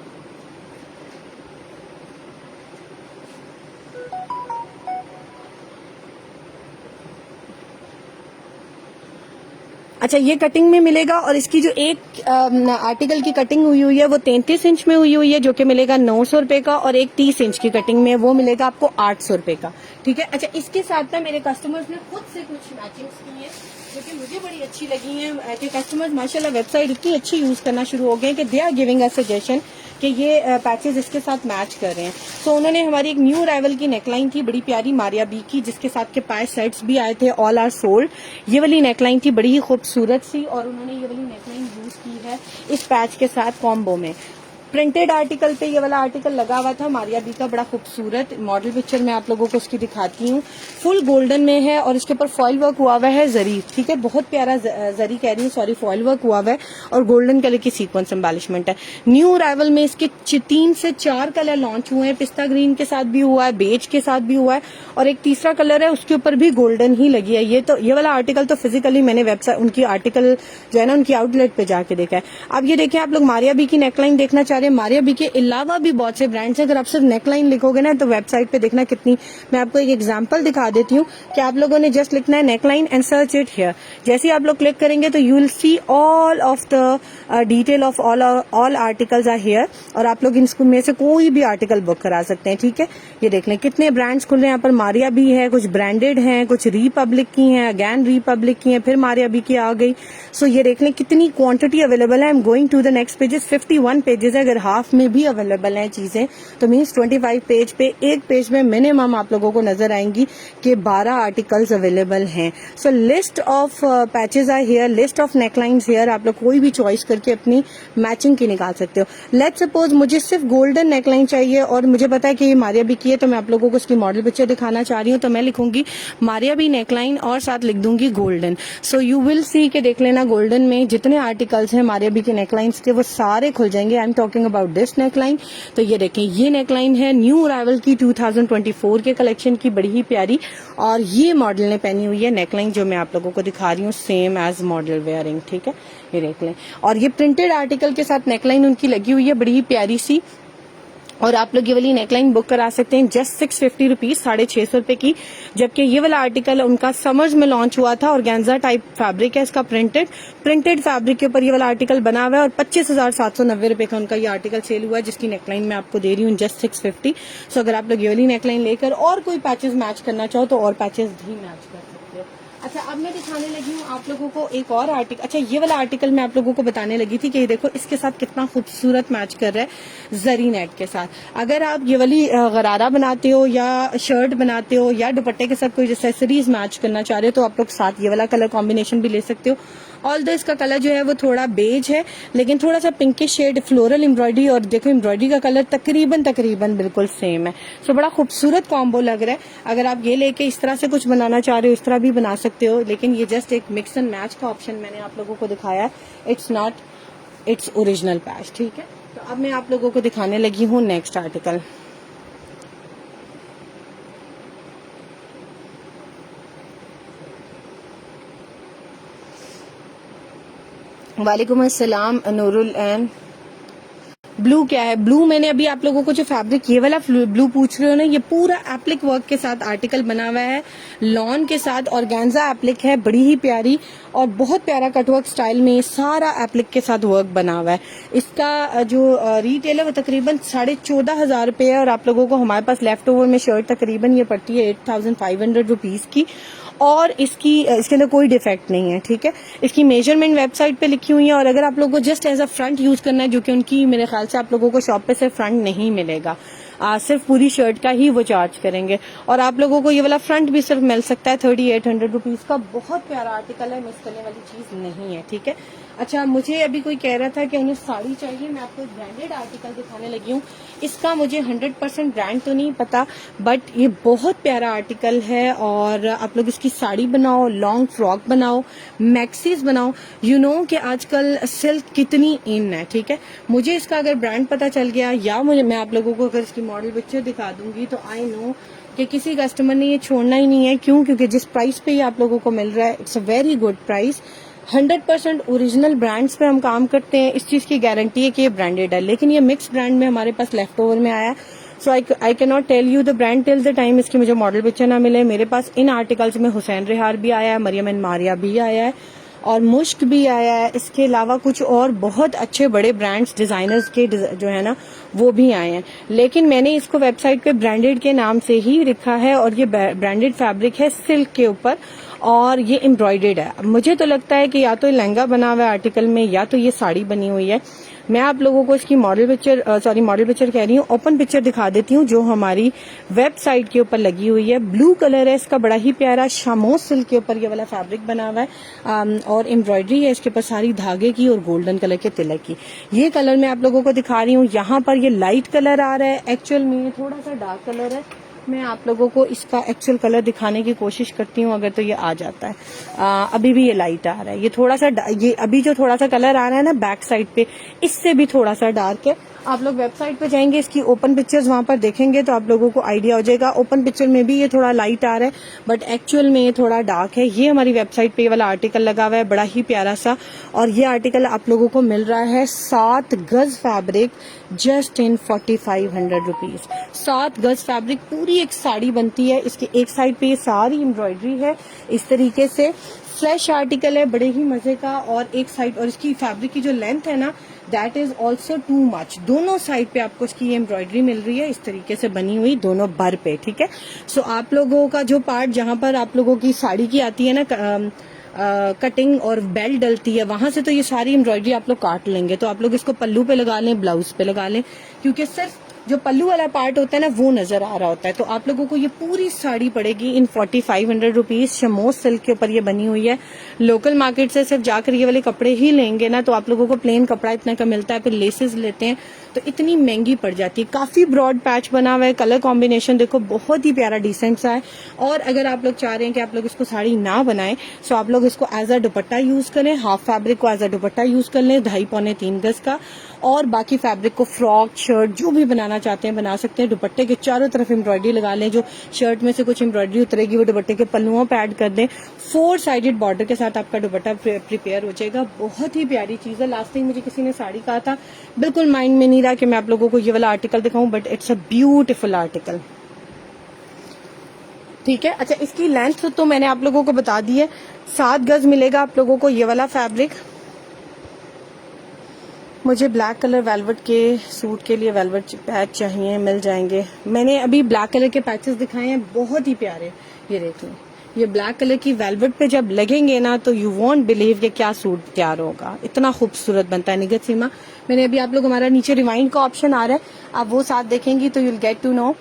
अच्छा, ये कटिंग में मिलेगा, और इसकी जो एक आर्टिकल की कटिंग हुई है वो 33 इंच में हुई है, जो कि मिलेगा 900 रुपए का, और एक 30 इंच की कटिंग में वो मिलेगा आपको 800 रुपए का, ठीक है। अच्छा, इसके साथ ना मेरे कस्टमर्स ने खुद से कुछ मैचिंग्स की हैं जो कि मुझे बड़ी अच्छी लगी हैं। कि कस्टमर्स माशाल्लाह वेबसाइट इतनी अच्छी यूज करना शुरू हो गए कि they are giving a suggestion कि ये पैचेस इसके साथ मैच कर रहे हैं। तो उन्होंने हमारी एक न्यू अराइवल की नेकलाइन थी बड़ी प्यारी मारिया बी की, जिसके साथ के पाए सेट्स भी आए थे, ऑल आर सोल्ड। ये वाली नेकलाइन थी, बड़ी ही खूबसूरत सी, और उन्होंने ये वाली नेकलाइन यूज की है इस पैच के साथ कॉम्बो में। प्रिंटेड आर्टिकल पे ये वाला आर्टिकल लगा हुआ था मारिया बी का, बड़ा खूबसूरत। मॉडल पिक्चर में आप लोगों को इसकी दिखाती हूँ। फुल गोल्डन में है, और इसके ऊपर फॉइल वर्क हुआ हुआ है जरी, ठीक है। बहुत प्यारा जरी कह रही हूँ, सॉरी, फॉइल वर्क हुआ हुआ है, और गोल्डन कलर की सीक्वेंस एम्बेलिशमेंट है। न्यू अराइवल में इसके 3 से 4 कलर लॉन्च हुए हैं। पिस्ता ग्रीन के साथ भी हुआ है, बेज के साथ भी हुआ है, और एक तीसरा कलर है उसके ऊपर भी गोल्डन ही लगी है। ये वाला आर्टिकल तो फिजिकली मैंने वेबसाइट, उनकी आर्टिकल जो है ना, उनकी आउटलेट पे जाके देखा है। अब ये देखिए, आप लोग मारिया बी की नेकलाइन देखना चाह रहे हैं। मारिया बी के अलावा भी बहुत से ब्रांड्स हैं। अगर आप सिर्फ नेकलाइन लिखोगे ना तो वेबसाइट पे देखना कितनी, मैं आपको एक एग्जांपल दिखा देती हूँ कि आप लोगों ने जस्ट लिखना है neckline and search it here. जैसे ही आप लोग क्लिक करेंगे तो you will see all of the detail of all articles are here, और आप लोग इनको में से कोई भी आर्टिकल बुक करा सकते हैं, ठीक है। ये देख लें कितने ब्रांड्स खुल रहे हैं यहाँ पर। मारिया बी है, कुछ ब्रांडेड हैं, कुछ रिपब्लिक की हैं, अगैन रिपब्लिक की हैं, फिर मारिया बी की आ गई। सो ये देख लें कितनी क्वांटिटी अवेलेबल है। I am going to the next pages. 51 pages है, अगर हाफ में भी अवेलेबल हैं चीजें तो मीन्स 25 पेज पे, एक पेज में मिनिमम आप लोगों को नजर आएंगी कि 12 आर्टिकल्स अवेलेबल हैं। So list of patches are here, list of necklines here. आप लोग कोई भी चॉइस करके अपनी मैचिंग की निकाल सकते हो। लेट्स सपोज मुझे सिर्फ गोल्डन नेकलाइन चाहिए, और मुझे पता है कि ये मारिया बी की है, तो मैं आप लोगों को इसकी मॉडल पिक्चर दिखाना चाह रही हूँ। तो मैं लिखूंगी मारिया बी नेकलाइन और साथ लिख दूंगी गोल्डन। सो यू विल सी के देख लेना, गोल्डन में जितने आर्टिकल्स हैं मारिया बी के नेकलाइंस के वो सारे खुल जाएंगे। I am talking about this neckline. तो ये देखें, ये नेकलाइन है न्यू अराइवल की 2024 के कलेक्शन की, बड़ी ही प्यारी, और ये मॉडल ने पहनी हुई है नेकलाइन जो मैं आप लोगों को दिखा रही हूँ, सेम एज मॉडल वेयरिंग, ठीक है। ये देख लें, और ये प्रिंटेड आर्टिकल के साथ नेकलाइन उनकी लगी हुई है, बड़ी ही प्यारी सी। और आप लोग ये वाली नेकलाइन बुक करा सकते हैं जस्ट 650 रुपीज, 650 रुपए की। जबकि ये वाला आर्टिकल उनका समर्स में लॉन्च हुआ था, और गैंजा टाइप फैब्रिक है इसका, प्रिंटेड फैब्रिक के ऊपर ये वाला आर्टिकल बना हुआ है, और 25,790 रुपए का उनका ये आर्टिकल सेल हुआ है, जिसकी नेकलाइन मैं आपको दे रही हूँ जस्ट 650। सो अगर आप लोग ये वाली नेकलाइन लेकर और कोई पैचेस मैच करना चाहो तो और पैचेस भी मैच कर सकते हो। अच्छा, अब मैं दिखाने लगी हूँ आप लोगों को एक और आर्टिकल। अच्छा, ये वाला आर्टिकल मैं आप लोगों को बताने लगी थी कि ये देखो इसके साथ कितना खूबसूरत मैच कर रहा है जरी नेट के साथ। अगर आप ये वाली गरारा बनाते हो, या शर्ट बनाते हो, या दुपट्टे के साथ कोई एक्सेसरीज मैच करना चाह रहे हो, तो आप लोग साथ ये वाला कलर कॉम्बिनेशन भी ले सकते हो। ऑल दो इसका कलर जो है वो थोड़ा बेज है, लेकिन थोड़ा सा पिंकिश शेड, फ्लोरल एम्ब्रॉयडरी, और देखो एम्ब्रॉयडरी का कलर तकरीबन बिल्कुल सेम है। सो बड़ा खूबसूरत कॉम्बो लग रहा है। अगर आप ये लेके इस तरह से कुछ बनाना चाह रहे हो, इस तरह भी बना सकते हो, लेकिन ये जस्ट एक मिक्स एंड मैच का ऑप्शन मैंने आप लोगों को दिखाया है। It's not its original patch, ठीक है। तो अब मैं आप लोगों को दिखाने लगी हूँ नेक्स्ट आर्टिकल। वालेकुम अस्सलाम नूरुल एन। ब्लू क्या है, ब्लू मैंने अभी आप लोगों को जो फैब्रिक ये वाला ब्लू पूछ रहे हो ना, ये पूरा एप्लिक वर्क के साथ आर्टिकल बना हुआ है, लॉन के साथ ऑर्गेन्जा एप्लिक है, बड़ी ही प्यारी और बहुत प्यारा कटवर्क स्टाइल में सारा एप्लिक के साथ वर्क बना हुआ है। इसका जो रिटेल है वो तकरीबन 14,500 रुपये है और आप लोगों को हमारे पास लेफ्ट ओवर में शर्ट तकरीबन ये पड़ती है 8,500 रुपीज की और इसके अंदर कोई डिफेक्ट नहीं है, ठीक है। इसकी मेजरमेंट वेबसाइट पे लिखी हुई है और अगर आप लोगों को just as a front use करना है, जो कि उनकी मेरे ख्याल से आप लोगों को शॉप पे से फ्रंट नहीं मिलेगा, सिर्फ पूरी शर्ट का ही वो चार्ज करेंगे और आप लोगों को ये वाला फ्रंट भी सिर्फ मिल सकता है 3,800 रुपीज का। बहुत प्यारा आर्टिकल है, मिस करने वाली चीज नहीं है, ठीक है। अच्छा, मुझे अभी कोई कह रहा था कि उन्हें साड़ी चाहिए, मैं आपको ब्रांडेड आर्टिकल दिखाने लगी हूँ। इसका मुझे 100% ब्रांड तो नहीं पता, बट ये बहुत प्यारा आर्टिकल है और आप लोग इसकी साड़ी बनाओ, लॉन्ग फ्रॉक बनाओ, मैक्सीज बनाओ। यू नो कि आजकल सिल्क कितनी इन है, ठीक है। मुझे इसका अगर ब्रांड पता चल गया या मैं आप लोगों को अगर इसकी मॉडल पिक्चर दिखा दूंगी तो आई नो कि किसी कस्टमर ने ये छोड़ना ही नहीं है। क्यों? क्योंकि जिस प्राइस पे ये आप लोगों को मिल रहा है, it's a very good price. 100% original brands पे हम काम करते हैं, इस चीज की गारंटी है कि ये ब्रांडेड है, लेकिन ये मिक्स ब्रांड में हमारे पास लेफ्ट ओवर में आया है। So I can not tell you the brand till the time इसकी मुझे मॉडल पिक्चर ना मिले। मेरे पास इन आर्टिकल्स में हुसैन रिहार भी आया है, मरियम एंड मारिया भी आया है और मुश्क भी आया है। इसके अलावा कुछ और बहुत अच्छे बड़े ब्रांड्स डिजाइनर्स के जो है ना वो भी आए हैं, लेकिन मैंने इसको वेबसाइट पे ब्रांडेड के नाम से ही लिखा है और ये ब्रांडेड फैब्रिक है सिल्क के ऊपर और ये एम्ब्रॉयडेड है। मुझे तो लगता है कि या तो लहंगा बना हुआ है आर्टिकल में या तो ये साड़ी बनी हुई है। मैं आप लोगों को इसकी मॉडल पिक्चर कह रही हूँ, ओपन पिक्चर दिखा देती हूँ जो हमारी वेबसाइट के ऊपर लगी हुई है। ब्लू कलर है इसका, बड़ा ही प्यारा शामोस सिल्क के ऊपर ये वाला फैब्रिक बना हुआ है और एम्ब्रॉयडरी है इसके ऊपर सारी धागे की और गोल्डन कलर के तिलक की। ये कलर मैं आप लोगों को दिखा रही हूँ। यहाँ पर ये लाइट कलर आ रहा है, एक्चुअल में ये थोड़ा सा डार्क कलर है। मैं आप लोगों को इसका एक्चुअल कलर दिखाने की कोशिश करती हूँ, अगर तो ये आ जाता है। अभी भी ये लाइट आ रहा है, ये थोड़ा सा ये अभी जो थोड़ा सा कलर आ रहा है ना बैक साइड पे, इससे भी थोड़ा सा डार्क है। आप लोग वेबसाइट पे जाएंगे, इसकी ओपन पिक्चर्स वहां पर देखेंगे तो आप लोगों को आइडिया हो जाएगा। ओपन पिक्चर में भी ये थोड़ा लाइट आ रहा है बट एक्चुअल में ये थोड़ा डार्क है। ये हमारी वेबसाइट पे ये वाला आर्टिकल लगा हुआ है, बड़ा ही प्यारा सा, और ये आर्टिकल आप लोगों को मिल रहा है 7 गज फैब्रिक जस्ट इन 4,500 रुपीज। 7 गज फैब्रिक, पूरी एक साड़ी बनती है। इसकी एक साइड पे ये सारी एम्ब्रॉयडरी है इस तरीके से, फ्लैश आर्टिकल है बड़े ही मजे का, और एक साइड और इसकी फैब्रिक की जो लेंथ है ना that is also too much. दोनों साइड पे आपको इसकी एम्ब्रॉयडरी मिल रही है इस तरीके से बनी हुई दोनों बर पे, ठीक है। सो आप लोगों का जो पार्ट जहां पर आप लोगों की साड़ी की आती है ना कटिंग और बेल्ट डलती है, वहां से तो ये सारी एम्ब्रॉयडरी आप लोग काट लेंगे। तो आप लोग इसको पल्लू पे लगा लें, ब्लाउज पे लगा लें, क्योंकि सिर्फ जो पल्लू वाला पार्ट होता है ना वो नजर आ रहा होता है। तो आप लोगों को ये पूरी साड़ी पड़ेगी इन 4,500 रुपीज। शमोस सिल्क के ऊपर ये बनी हुई है। लोकल मार्केट से सिर्फ जाकर ये वाले कपड़े ही लेंगे ना तो आप लोगों को प्लेन कपड़ा इतना का मिलता है, फिर लेसेस लेते हैं तो इतनी महंगी पड़ जाती है। काफी ब्रॉड पैच बना हुआ है, कलर कॉम्बिनेशन देखो बहुत ही प्यारा डिसेंट सा है। और अगर आप लोग चाह रहे हैं कि आप लोग इसको साड़ी ना बनाएं तो आप लोग इसको एज अ दुपट्टा यूज करें, हाफ फैब्रिक को एज अ दुपट्टा यूज कर लें 2.5-3 गज का, और बाकी फैब्रिक को फ्रॉक शर्ट जो भी बनाना चाहते हैं बना सकते हैं। दुपट्टे के चारों तरफ एम्ब्रॉयडरी लगा लें, जो शर्ट में से कुछ एम्ब्रॉयडरी उतरेगी वो दुपट्टे के पल्लुओं पे ऐड कर दें। 4 साइडेड बॉर्डर के साथ आपका दुपट्टा प्रिपेयर हो जाएगा। बहुत ही प्यारी चीज है। लास्ट टाइम मुझे किसी ने साड़ी कहा था, बिल्कुल माइंड में नहीं रहा कि मैं आप लोगों को ये वाला आर्टिकल दिखाऊं, but it's a beautiful article, ठीक है। अच्छा, इसकी लेंथ तो मैंने आप लोगों को बता दी है, 7 गज मिलेगा आप लोगों को ये वाला फैब्रिक। मुझे ब्लैक कलर वेलवेट के सूट के लिए वेलवेट पैच चाहिए, मिल जाएंगे। मैंने अभी ब्लैक कलर के पैचेस दिखाए हैं, बहुत ही प्यारे। ये देख लें, ये ब्लैक कलर की वेलवेट पे जब लगेंगे ना तो यू वॉन्ट बिलीव कि क्या सूट तैयार होगा, इतना खूबसूरत बनता है। निगत सीमा, मैंने अभी आप लोग हमारा नीचे रिवाइंड का ऑप्शन आ रहा है, आप वो साथ देखेंगी तो यूल गेट टू नो।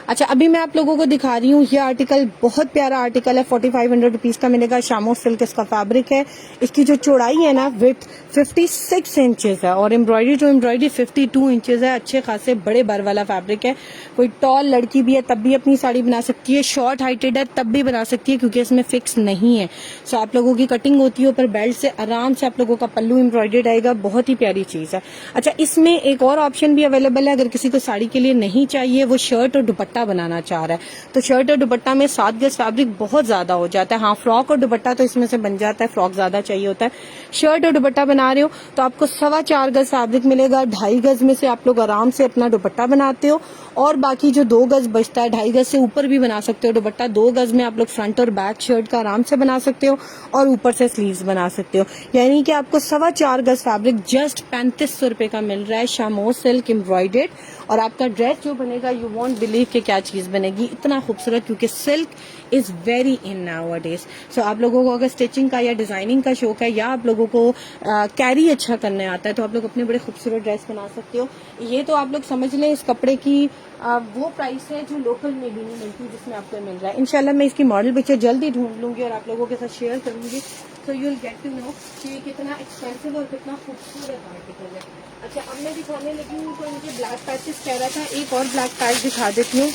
अच्छा, अभी मैं आप लोगों को दिखा रही हूँ ये आर्टिकल, बहुत प्यारा आर्टिकल है, 4,500 रुपीज का मिलेगा। शामो सिल्क इसका फैब्रिक है। इसकी जो चौड़ाई है ना विड्थ 56 इंचेस है और एम्ब्रॉयडरी 52 इंचेस है। अच्छे खासे बड़े बर वाला फैब्रिक है। कोई टॉल लड़की भी है तब भी अपनी साड़ी बना सकती है, शॉर्ट हाइटेड है तब भी बना सकती है, क्योंकि इसमें फिक्स नहीं है। सो आप लोगों की कटिंग होती है ऊपर बेल्ट से, आराम से आप लोगों का पल्लू एम्ब्रॉयडर्ड आएगा। बहुत ही प्यारी चीज है। अच्छा, इसमें एक और ऑप्शन भी अवेलेबल है, अगर किसी को साड़ी के लिए नहीं चाहिए, वो शर्ट और दुपट्टा दुपट्टा बनाना चाह रहा है तो शर्ट और दुपट्टा में 7 गज फैब्रिक बहुत ज्यादा हो जाता है। हाँ, फ्रॉक और दुपट्टा तो इसमें से बन जाता है, फ्रॉक ज्यादा चाहिए होता है। शर्ट और दुपट्टा बना रहे हो तो आपको 4.25 गज फैब्रिक मिलेगा। 2.5 गज में से आप लोग आराम से अपना दुपट्टा बनाते हो और बाकी जो 2 गज बचता है, 2.5 गज से ऊपर भी बना सकते हो दुपट्टा। 2 गज में आप लोग फ्रंट और बैक शर्ट का आराम से बना सकते हो और ऊपर से स्लीव्स बना सकते हो। यानी कि आपको 4.25 गज फैब्रिक जस्ट 3500 रुपए का मिल रहा है, शामो सिल्क एम्ब्रॉयडेड। और आपका ड्रेस जो बनेगा, यू वॉन्ट बिलीव कि क्या चीज बनेगी, इतना खूबसूरत, क्योंकि silk is very in nowadays. सो आप लोगों को अगर स्टिचिंग का या डिजाइनिंग का शौक है या आप लोगों को कैरी अच्छा करने आता है तो आप लोग अपने बड़े खूबसूरत ड्रेस बना सकते हो। ये तो आप लोग समझ लें इस कपड़े की वो प्राइस है जो लोकल में भी नहीं मिलती, जिसमें आपको मिल रहा है। इंशाल्लाह मैं इसकी मॉडल पिक्चर जल्दी ढूंढ लूंगी और आप लोगों के साथ शेयर करूंगी, तो you will get to know कि ये कितना एक्सपेंसिव और कितना खूबसूरत आर्टिकल है। अच्छा, अब मैं दिखाने लगी हूँ तो मुझे ब्लैक पैचेस कह रहा था, एक और ब्लैक पैच दिखा देती हूँ,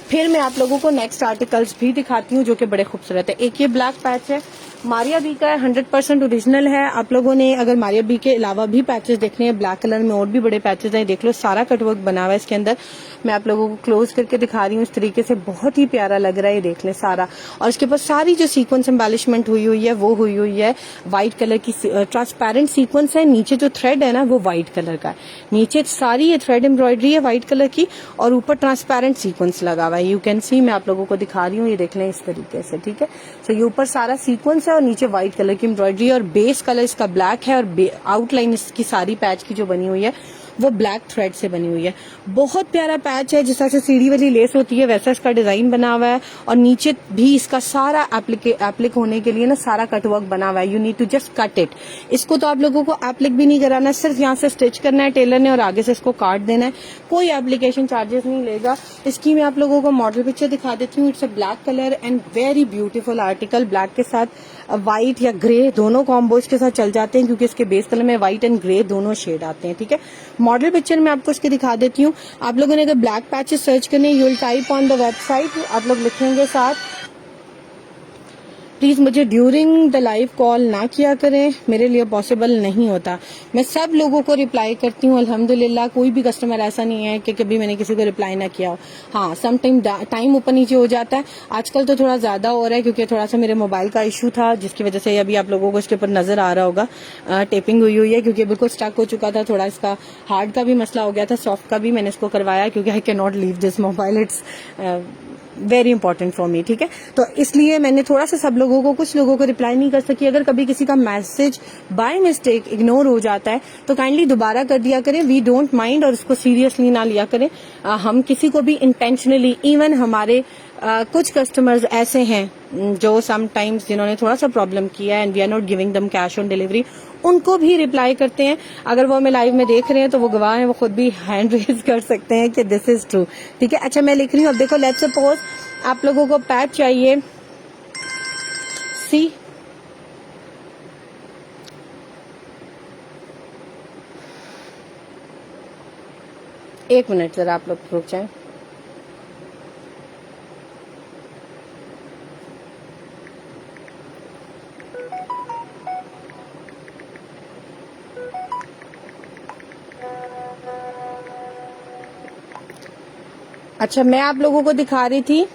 फिर मैं आप लोगों को नेक्स्ट आर्टिकल्स भी दिखाती हूँ जो कि बड़े खूबसूरत है। एक ये ब्लैक पैच है, मारिया बी का है, 100% ओरिजिनल है। आप लोगों ने अगर मारिया बी के अलावा भी पैचेस देखने हैं, ब्लैक कलर में और भी बड़े पैचेस हैं, देख लो, सारा कटवर्क बना हुआ है इसके अंदर। मैं आप लोगों को क्लोज करके दिखा रही हूँ इस तरीके से, बहुत ही प्यारा लग रहा है, ये देख लें सारा। और इसके पास सारी जो सीक्वेंस एम्बेलिशमेंट हुई है वो हुई है व्हाइट कलर की, ट्रांसपेरेंट सीक्वेंस है। नीचे जो थ्रेड है ना वो व्हाइट कलर का है, नीचे सारी ये थ्रेड एम्ब्रॉयडरी है व्हाइट कलर की और ऊपर ट्रांसपेरेंट सीक्वेंस लगा हुआ है। यू कैन सी, मैं आप लोगों को दिखा रही हूँ, ये देख लें इस तरीके से, ठीक है। सो ये ऊपर सारा सीक्वेंस है और नीचे व्हाइट कलर की एम्ब्रॉयडरी और बेस कलर इसका ब्लैक है और आउटलाइन इसकी सारी पैच की जो बनी हुई है वो ब्लैक थ्रेड से बनी हुई है। बहुत प्यारा पैच है, जिस तरह से सीढ़ी वाली लेस होती है वैसा इसका डिजाइन बना हुआ है और नीचे भी इसका सारा एप्लिक होने के लिए ना सारा कटवर्क बना हुआ है। You need to just cut it. इसको तो आप लोगों को एप्लिक भी नहीं कराना, सिर्फ यहाँ से स्टिच करना है टेलर ने और आगे से इसको काट देना है, कोई एप्लीकेशन चार्जेस नहीं लेगा। इसकी मैं आप लोगों को मॉडल पिक्चर दिखा देती हूँ। It's a black colour and very beautiful article. Black के साथ व्हाइट या ग्रे दोनों कॉम्बोज के साथ चल जाते हैं क्योंकि इसके बेस कलर में व्हाइट एंड ग्रे दोनों शेड आते हैं, ठीक है। मॉडल पिक्चर में आपको इसके दिखा देती हूँ। आप लोगों ने अगर ब्लैक पैचेस सर्च करने, you will type on the website, आप लोग लिखेंगे साथ। प्लीज मुझे ड्यूरिंग द लाइव कॉल ना किया करें, मेरे लिए पॉसिबल नहीं होता। मैं सब लोगों को रिप्लाई करती हूँ अल्हम्दुलिल्लाह, कोई भी कस्टमर ऐसा नहीं है कि कभी मैंने किसी को रिप्लाई ना किया हो। हाँ, सम टाइम ऊपर नीचे हो जाता है, आजकल तो थोड़ा ज्यादा हो रहा है क्योंकि थोड़ा सा मेरे मोबाइल का इशू था जिसकी वजह से अभी आप लोगों को इसके ऊपर नजर आ रहा होगा टेपिंग हुई है क्योंकि बिल्कुल स्टक हो चुका था। थोड़ा इसका हार्ड का भी मसला हो गया था, सॉफ्ट का भी मैंने इसको करवाया क्योंकि आई can not leave this mobile, it's very important for me, ठीक है। तो इसलिए मैंने थोड़ा सा सब लोगों को, कुछ लोगों को रिप्लाई नहीं कर सकी। अगर कभी किसी का मैसेज बाय मिस्टेक इग्नोर हो जाता है तो काइंडली दोबारा कर दिया करें, वी डोंट माइंड, और उसको सीरियसली ना लिया करें। हम किसी को भी इंटेंशनली, इवन हमारे कुछ कस्टमर्स ऐसे हैं जो समटाइम्स जिन्होंने थोड़ा सा प्रॉब्लम किया है and we are not giving them cash on delivery, उनको भी रिप्लाई करते हैं। अगर वो हमें लाइव में देख रहे हैं तो वो गवाह हैं, वो खुद भी हैंड रेज कर सकते हैं कि दिस इज ट्रू, ठीक है। अच्छा, मैं लिख रही हूँ, अब देखो, लेट्स सपोज आप लोगों को पैच चाहिए, सी एक मिनट जरा आप लोग रुक जाएं। अच्छा, मैं आप लोगों को दिखा रही थी,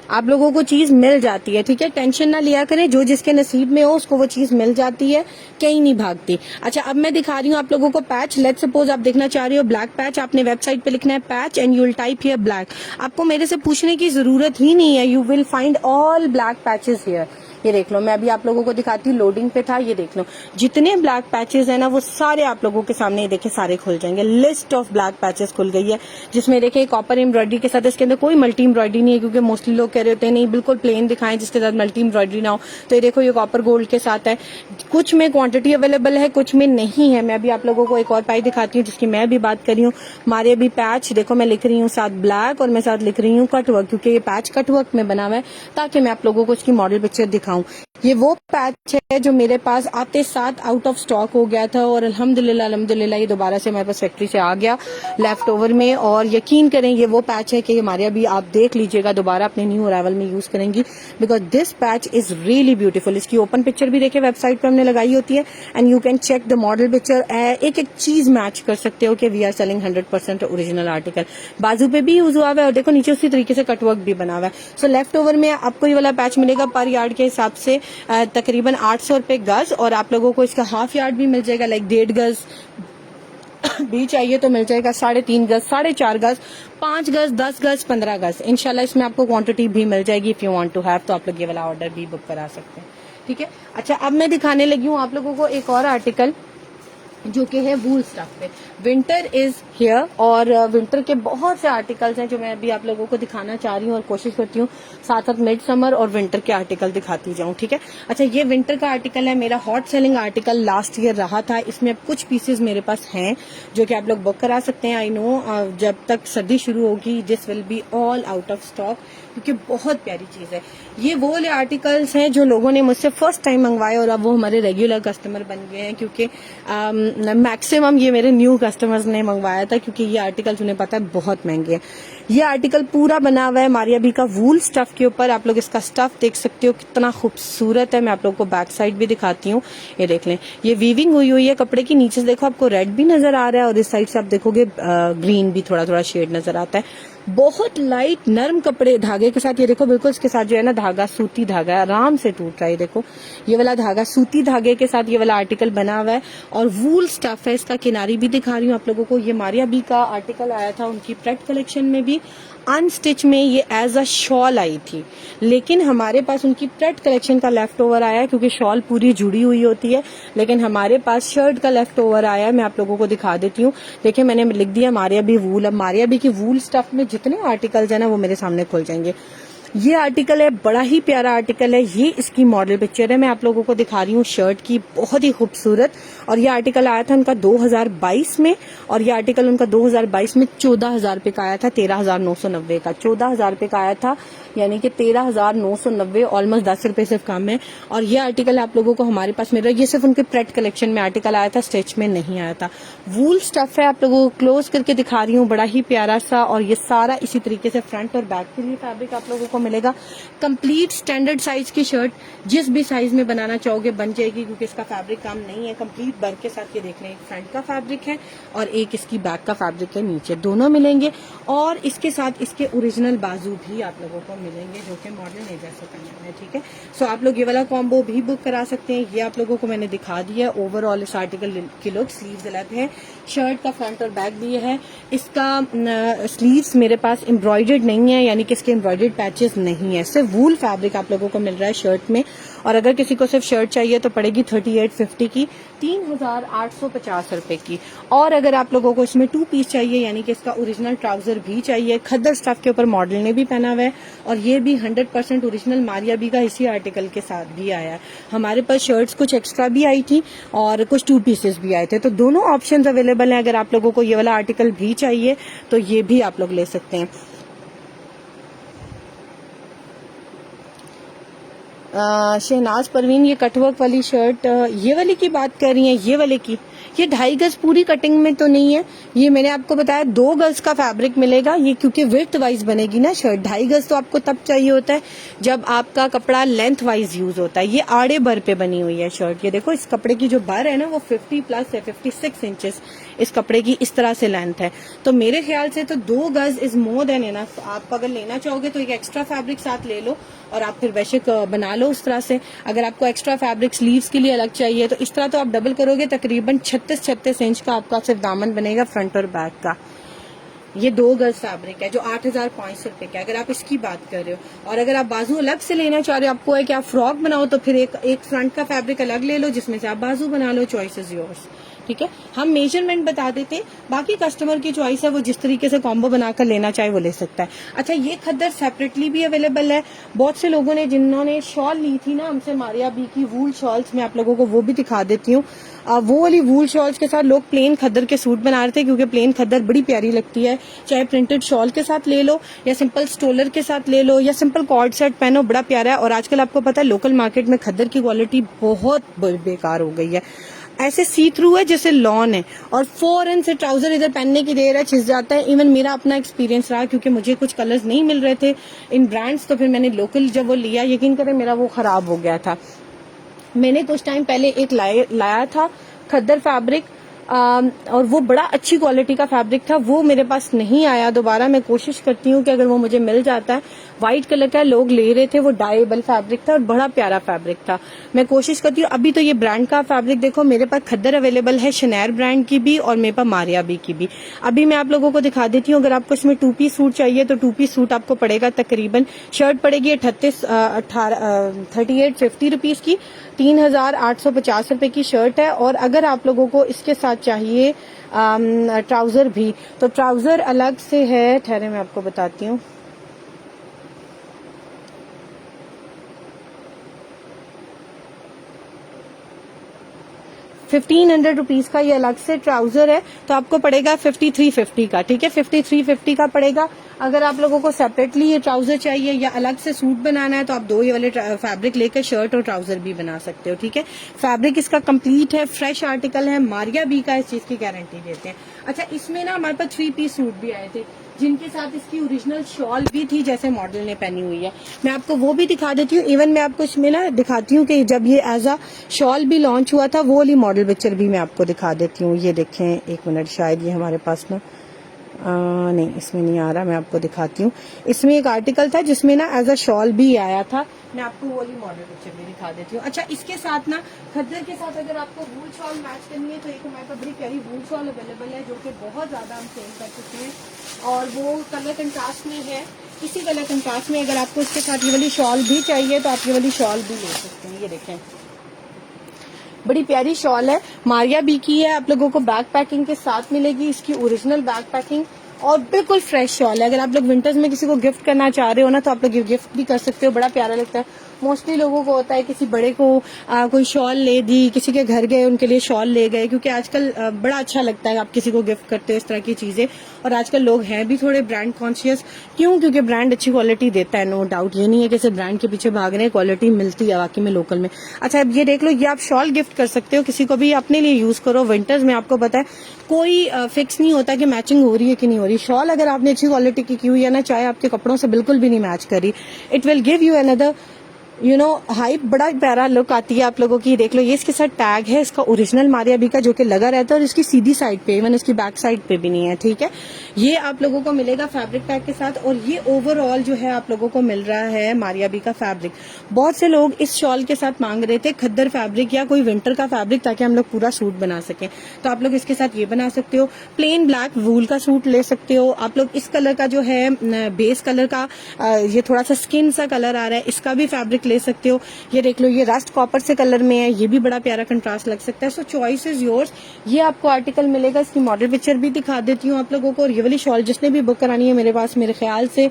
आप लोगों को चीज मिल जाती है, ठीक है, टेंशन ना लिया करें, जो जिसके नसीब में हो उसको वो चीज मिल जाती है, कहीं नहीं भागती। अच्छा, अब मैं दिखा रही हूँ आप लोगों को पैच। लेट्स सपोज आप देखना चाह रही हो ब्लैक पैच, आपने वेबसाइट पे लिखना है patch and you will type here black. आपको मेरे से पूछने की जरूरत ही नहीं है, you will find all black patches here. ये देख लो, मैं अभी आप लोगों को दिखाती हूँ, लोडिंग पे था, ये देख लो, जितने ब्लैक पैचेस है ना वो सारे आप लोगों के सामने देखे सारे खुल जाएंगे। लिस्ट ऑफ ब्लैक पैचेस खुल गई है जिसमें देखे कॉपर एम्ब्रॉयडरी के साथ, इसके अंदर कोई मल्टी एम्ब्रॉयडरी नहीं है क्योंकि मोस्टली लोग कह रहे होते हैं नहीं बिल्कुल प्लेन दिखाएं जिसके साथ मल्टी एम्ब्रॉयडरी ना हो, तो ये देखो ये कॉपर गोल्ड के साथ है। कुछ में क्वांटिटी अवेलेबल है, कुछ में नहीं है। मैं अभी आप लोगों को एक और पैच दिखाती हूँ जिसकी मैं भी बात कर रही हूँ। हमारे अभी पैच देखो, मैं लिख रही हूँ साथ ब्लैक और मैं साथ लिख रही हूँ कटवर्क, क्योंकि ये पैच कटवर्क में बना हुआ है ताकि मैं आप लोगों को इसकी मॉडल पिक्चर दिखाऊं। ये वो पैच है जो मेरे पास आते साथ आउट ऑफ स्टॉक हो गया था और अल्हम्दुलिल्लाह ये दोबारा से हमारे पास फैक्ट्री से आ गया लेफ्ट ओवर में। और यकीन करें ये वो पैच है कि हमारे अभी आप देख लीजिएगा दोबारा अपने न्यू अराइवल में यूज करेंगी, because this patch is really beautiful. इसकी ओपन पिक्चर भी देखिए वेबसाइट पर हमने लगाई होती है and you can check the model picture. एक एक चीज मैच कर सकते हो कि we are selling 100% original article. बाजू पे भी यूज हुआ हुआ है और देखो नीचे उसी तरीके से कटवर्क भी बना हुआ है। सो लेफ्ट ओवर में आपको ये वाला पैच मिलेगा पर यार्ड के हिसाब से तकरीबन 800 रुपए गज, और आप लोगों को इसका हाफ यार्ड भी मिल जाएगा, लाइक 1.5 गज भी चाहिए तो मिल जाएगा, 3.5 गज, 4.5 गज, 5 गज, 10 गज, 15 गज। इंशाल्लाह इसमें आपको क्वांटिटी भी मिल जाएगी। If you want to have तो आप लोग ये वाला ऑर्डर भी बुक करा सकते हैं, ठीक है। अच्छा, अब मैं दिखाने लगी हूँ आप लोगों को एक और आर्टिकल जो कि है वूल स्टफ पे। विंटर इज हियर और विंटर के बहुत से आर्टिकल्स हैं जो मैं अभी आप लोगों को दिखाना चाह रही हूँ और कोशिश करती हूँ साथ साथ मिड समर और विंटर के आर्टिकल दिखाती जाऊँ, ठीक है। अच्छा, ये विंटर का आर्टिकल है, मेरा hot selling article last year रहा था। इसमें अब कुछ पीसेज मेरे पास हैं जो कि आप लोग बुक करा सकते हैं। आई नो जब तक सर्दी शुरू होगी this will be all out of stock, क्योंकि बहुत प्यारी चीज है। ये वो वाले आर्टिकल्स हैं जो लोगों ने मुझसे फर्स्ट टाइम मंगवाए और अब वो हमारे रेगुलर कस्टमर बन गए हैं, क्योंकि मैक्सिमम ये मेरे न्यू कस्टमर्स ने मंगवाया था, क्योंकि ये आर्टिकल्स उन्हें पता है बहुत महंगे हैं। ये आर्टिकल पूरा बना हुआ है मारिया बी का वूल स्टफ के ऊपर। आप लोग इसका स्टफ देख सकते हो कितना खूबसूरत है। मैं आप लोग को बैक साइड भी दिखाती हूँ, ये देख लें, ये वीविंग हुई हुई है कपड़े की। नीचे से देखो आपको रेड भी नजर आ रहा है और इस साइड से आप देखोगे ग्रीन भी थोड़ा थोड़ा शेड नजर आता है। बहुत लाइट नरम कपड़े धागे के साथ, ये देखो बिल्कुल इसके साथ जो है ना धागा सूती धागा है, आराम से टूट रहा है। देखो ये वाला धागा सूती धागे के साथ ये वाला आर्टिकल बना हुआ है और वूल स्टफ है। इसका किनारी भी दिखा रही हूँ आप लोगों को। ये मारिया बी का आर्टिकल आया था उनकी प्रेट कलेक्शन में भी, अनस्टिच में ये एज अ शॉल आई थी, लेकिन हमारे पास उनकी प्रेट कलेक्शन का लेफ्ट ओवर आया है, क्योंकि शॉल पूरी जुड़ी हुई होती है। लेकिन हमारे पास शर्ट का लेफ्ट ओवर आया है, मैं आप लोगों को दिखा देती हूँ। देखिए मैंने लिख दिया मारिया बी वूल। अब मारिया बी की वूल स्टफ में जितने आर्टिकल्स है ना वो मेरे सामने खुल जाएंगे। ये आर्टिकल है, बड़ा ही प्यारा आर्टिकल है। ये इसकी मॉडल पिक्चर है, मैं आप लोगों को दिखा रही हूँ शर्ट की, बहुत ही खूबसूरत। और ये आर्टिकल आया था उनका 2022 में, और ये आर्टिकल उनका 2022 में 14,000 रुपए का आया था, 13,990 का। 14,000 रुपए का आया था, यानी कि 13,990, ऑलमोस्ट 10 रुपए सिर्फ कम है। और ये आर्टिकल आप लोगों को हमारे पास मिल रहा है। ये सिर्फ उनके प्रेट कलेक्शन में आर्टिकल आया था, स्टिच में नहीं आया था। वूल स्टफ है, आप लोगों को क्लोज करके दिखा रही हूँ, बड़ा ही प्यारा सा। और ये सारा इसी तरीके से फ्रंट और बैक के लिए फैब्रिक आप लोगों को मिलेगा। कंप्लीट स्टैंडर्ड साइज की शर्ट जिस भी साइज में बनाना चाहोगे बन जाएगी, क्योंकि इसका फैब्रिक काम नहीं है। कंप्लीट वर्क के साथ ये देख लें, एक फ्रंट का फैब्रिक है और एक इसकी बैक का फैब्रिक है, नीचे दोनों मिलेंगे। और इसके साथ इसके ओरिजिनल बाजू भी आप लोगों को मिलेंगे, जो कि मॉडल है जैसे करना है, ठीक है। सो आप लोग ये वाला कॉम्बो भी बुक करा सकते हैं। ये आप लोगों को मैंने दिखा दिया ओवरऑल इस आर्टिकल की लुक। स्लीव्स अलग है, शर्ट का फ्रंट और बैक भी है। इसका स्लीव्स मेरे पास एम्ब्रॉयडर्ड नहीं है, यानी कि इसके एम्ब्रॉयडर्ड पैचेस नहीं है, सिर्फ वूल फैब्रिक आप लोगों को मिल रहा है शर्ट में। और अगर किसी को सिर्फ शर्ट चाहिए तो पड़ेगी 3850 की, 3,850 रुपए की। और अगर आप लोगों को इसमें 2 पीस चाहिए, यानी कि इसका ओरिजिनल ट्राउजर भी चाहिए, खद्दर स्टफ के ऊपर मॉडल ने भी पहना हुआ है, और ये भी 100% ओरिजिनल मारिया बी का इसी आर्टिकल के साथ भी आया है। हमारे पास शर्ट्स कुछ एक्स्ट्रा भी आई थी और कुछ 2 पीसेस भी आए थे, तो दोनों ऑप्शंस अवेलेबल हैं। अगर आप लोगों को ये वाला आर्टिकल भी चाहिए तो ये भी आप लोग ले सकते हैं। शहनाज परवीन, ये कटवर्क वाली शर्ट, ये वाली की बात कर रही हैं? ये वाले की, ये 2.5 गज पूरी कटिंग में तो नहीं है। ये मैंने आपको बताया 2 गज का फैब्रिक मिलेगा। ये क्योंकि विड्थ वाइज बनेगी ना शर्ट, 2.5 गज तो आपको तब चाहिए होता है जब आपका कपड़ा लेंथ वाइज यूज होता है। ये आड़े भर पे बनी हुई है शर्ट। ये देखो इस कपड़े की जो भर है ना वो 50+ है, 56 इंचेस इस कपड़े की इस तरह से लेंथ है। तो मेरे ख्याल से तो 2 गज इज मोर देन इनफ। आप अगर लेना चाहोगे तो एक एक्स्ट्रा फैब्रिक साथ ले लो और आप फिर बेशक बना लो उस तरह से। अगर आपको एक्स्ट्रा फैब्रिक स्लीव्स के लिए अलग चाहिए तो इस तरह तो आप डबल करोगे, तकरीबन 36 इंच का आपका सिर्फ दामन बनेगा फ्रंट और बैक का। ये 2 गज फैब्रिक है जो 8,500 रुपए का, अगर आप इसकी बात कर रहे हो। और अगर आप बाजू अलग से लेना चाह रहे हो, आपको है कि आप फ्रॉक बनाओ, तो फिर एक फ्रंट का फैब्रिक अलग ले लो जिसमें से आप बाजू बना लो, चॉइस इज योर्स। ठीक है, हम मेजरमेंट बता देते, बाकी कस्टमर की चॉइस है, वो जिस तरीके से कॉम्बो बनाकर लेना चाहे वो ले सकता है। अच्छा, ये खद्दर सेपरेटली भी अवेलेबल है। बहुत से लोगों ने जिन्होंने शॉल ली थी ना हमसे मारिया बी की वूल शॉल्स, मैं आप लोगों को वो भी दिखा देती हूँ। वो वाली वूल शॉल्स के साथ लोग प्लेन खद्दर के सूट बना रहे थे, क्योंकि प्लेन खद्दर बड़ी प्यारी लगती है। चाहे प्रिंटेड शॉल के साथ ले लो, या सिंपल स्टोलर के साथ ले लो, या सिंपल कॉर्ड सेट पहनो, बड़ा प्यारा है। और आजकल आपको पता है लोकल मार्केट में खद्दर की क्वालिटी बहुत बेकार हो गई है, ऐसे सी थ्रू है जैसे लॉन है, और फौरन से ट्राउजर इधर पहनने की देर है छिस जाता है। इवन मेरा अपना एक्सपीरियंस रहा, क्योंकि मुझे कुछ कलर्स नहीं मिल रहे थे इन ब्रांड्स, तो फिर मैंने लोकल जब वो लिया, यकीन करें मेरा वो खराब हो गया था। मैंने कुछ टाइम पहले एक लाया था खद्दर फैब्रिक, और वो बड़ा अच्छी क्वालिटी का फैब्रिक था, वो मेरे पास नहीं आया दोबारा। मैं कोशिश करती हूँ कि अगर वो मुझे मिल जाता है, व्हाइट कलर का लोग ले रहे थे, वो डाइबल फैब्रिक था और बड़ा प्यारा फैब्रिक था। मैं कोशिश करती हूँ, अभी तो ये ब्रांड का फैब्रिक देखो मेरे पास खद्दर अवेलेबल है, शनैर ब्रांड की भी और मेरे पास मारिया बी की भी। अभी मैं आप लोगों को दिखा देती हूँ, अगर आपको इसमें 2 पीस सूट चाहिए तो 2 पीस सूट आपको पड़ेगा तकरीबन, शर्ट पड़ेगी 3850 रुपीज की, 3850 रुपए की शर्ट है। और अगर आप लोगों को इसके साथ चाहिए ट्राउजर भी, तो ट्राउजर अलग से है, ठहरे मैं आपको बताती हूँ। ₹1500 का ये अलग से ट्राउजर है, तो आपको पड़ेगा 5350 का, ठीक है, 5350 का पड़ेगा। अगर आप लोगों को सेपरेटली ये ट्राउजर चाहिए या अलग से सूट बनाना है, तो आप 2 ये वाले फैब्रिक लेकर शर्ट और ट्राउजर भी बना सकते हो, ठीक है। फैब्रिक इसका कंप्लीट है, फ्रेश आर्टिकल है, मारिया बी का इस चीज की गारंटी देते हैं। अच्छा, इसमें ना हमारे पास 3 पीस सूट भी आए थे, जिनके साथ इसकी ओरिजिनल शॉल भी थी, जैसे मॉडल ने पहनी हुई है। मैं आपको वो भी दिखा देती हूँ। इवन मैं आपको इसमें ना दिखाती हूँ कि जब ये एज अ शॉल भी लॉन्च हुआ था, वो वाली मॉडल पिक्चर भी मैं आपको दिखा देती हूँ। ये देखें, एक मिनट, शायद ये हमारे पास ना नहीं, इसमें नहीं आ रहा, मैं आपको दिखाती हूँ। इसमें एक आर्टिकल था जिसमें ना एज अ शॉल भी आया था, मैं आपको वो वाली मॉडल पिक्चर भी दिखा देती हूँ। अच्छा, इसके साथ ना खद्दर के साथ अगर आपको वूल शॉल मैच करनी है, तो एक हमारे पास बड़ी प्यारी वूल शॉल अवेलेबल है, जो कि बहुत ज्यादा हम सेल कर चुके हैं, और वो कलर कंट्रास्ट में है। इसी कलर कंट्रास्ट में अगर आपको इसके साथ ये वाली शॉल भी चाहिए, तो आप ये वाली शॉल भी ले सकते हैं। ये देखें, बड़ी प्यारी शॉल है, मारिया बी की है, आप लोगों को बैक पैकिंग के साथ मिलेगी, इसकी ओरिजिनल बैक पैकिंग, और बिल्कुल फ्रेश शॉल है। अगर आप लोग विंटर्स में किसी को गिफ्ट करना चाह रहे हो ना, तो आप लोग गिफ्ट भी कर सकते हो, बड़ा प्यारा लगता है। मोस्टली लोगों को होता है किसी बड़े को कोई शॉल ले दी, किसी के घर गए उनके लिए शॉल ले गए, क्योंकि आजकल बड़ा अच्छा लगता है आप किसी को गिफ्ट करते हो इस तरह की चीजें। और आजकल लोग हैं भी थोड़े ब्रांड कॉन्शियस, क्यों? क्योंकि ब्रांड अच्छी क्वालिटी देता है, नो डाउट, ये नहीं है कि सिर्फ ब्रांड के पीछे भाग रहे हैं, क्वालिटी मिलती है वाकई में लोकल में। अच्छा, अब ये देख लो, ये आप शॉल गिफ्ट कर सकते हो किसी को भी, अपने लिए यूज करो। विंटर्स में आपको पता है कोई फिक्स नहीं होता कि मैचिंग हो रही है कि नहीं हो रही। शॉल अगर आपने अच्छी क्वालिटी की हुई है ना, चाहे आपके कपड़ों से बिल्कुल भी नहीं मैच करी, it will give you another hype, बड़ा प्यारा लुक आती है आप लोगों की। देख लो, ये इसके साथ टैग है इसका ओरिजिनल मारिया बी का, जो कि लगा रहता है, और इसकी सीधी साइड पे, इवन इसकी बैक साइड पे भी नहीं है, ठीक है। ये आप लोगों को मिलेगा फैब्रिक टैग के साथ, और ये ओवरऑल जो है आप लोगों को मिल रहा है मारिया बी का फैब्रिक। बहुत से लोग इस शॉल के साथ मांग रहे थे खद्दर फैब्रिक या कोई विंटर का फैब्रिक, ताकि हम लोग पूरा सूट बना सकें, तो आप लोग इसके साथ ये बना सकते हो। प्लेन ब्लैक वूल का सूट ले सकते हो आप लोग। इस कलर का जो है बेस कलर का, ये थोड़ा सा स्किन सा कलर आ रहा है, इसका भी फैब्रिक ले सकते हो। ये देख लो, ये रस्ट कॉपर से कलर में है, ये भी बड़ा प्यारा कंट्रास्ट लग सकता है। सो चॉइस इज योर्स। ये आपको आर्टिकल मिलेगा, इसकी मॉडल पिक्चर भी दिखा देती हूँ आप लोगों को। और ये वाली शॉल जिसने भी बुक करानी है मेरे पास, मेरे ख्याल से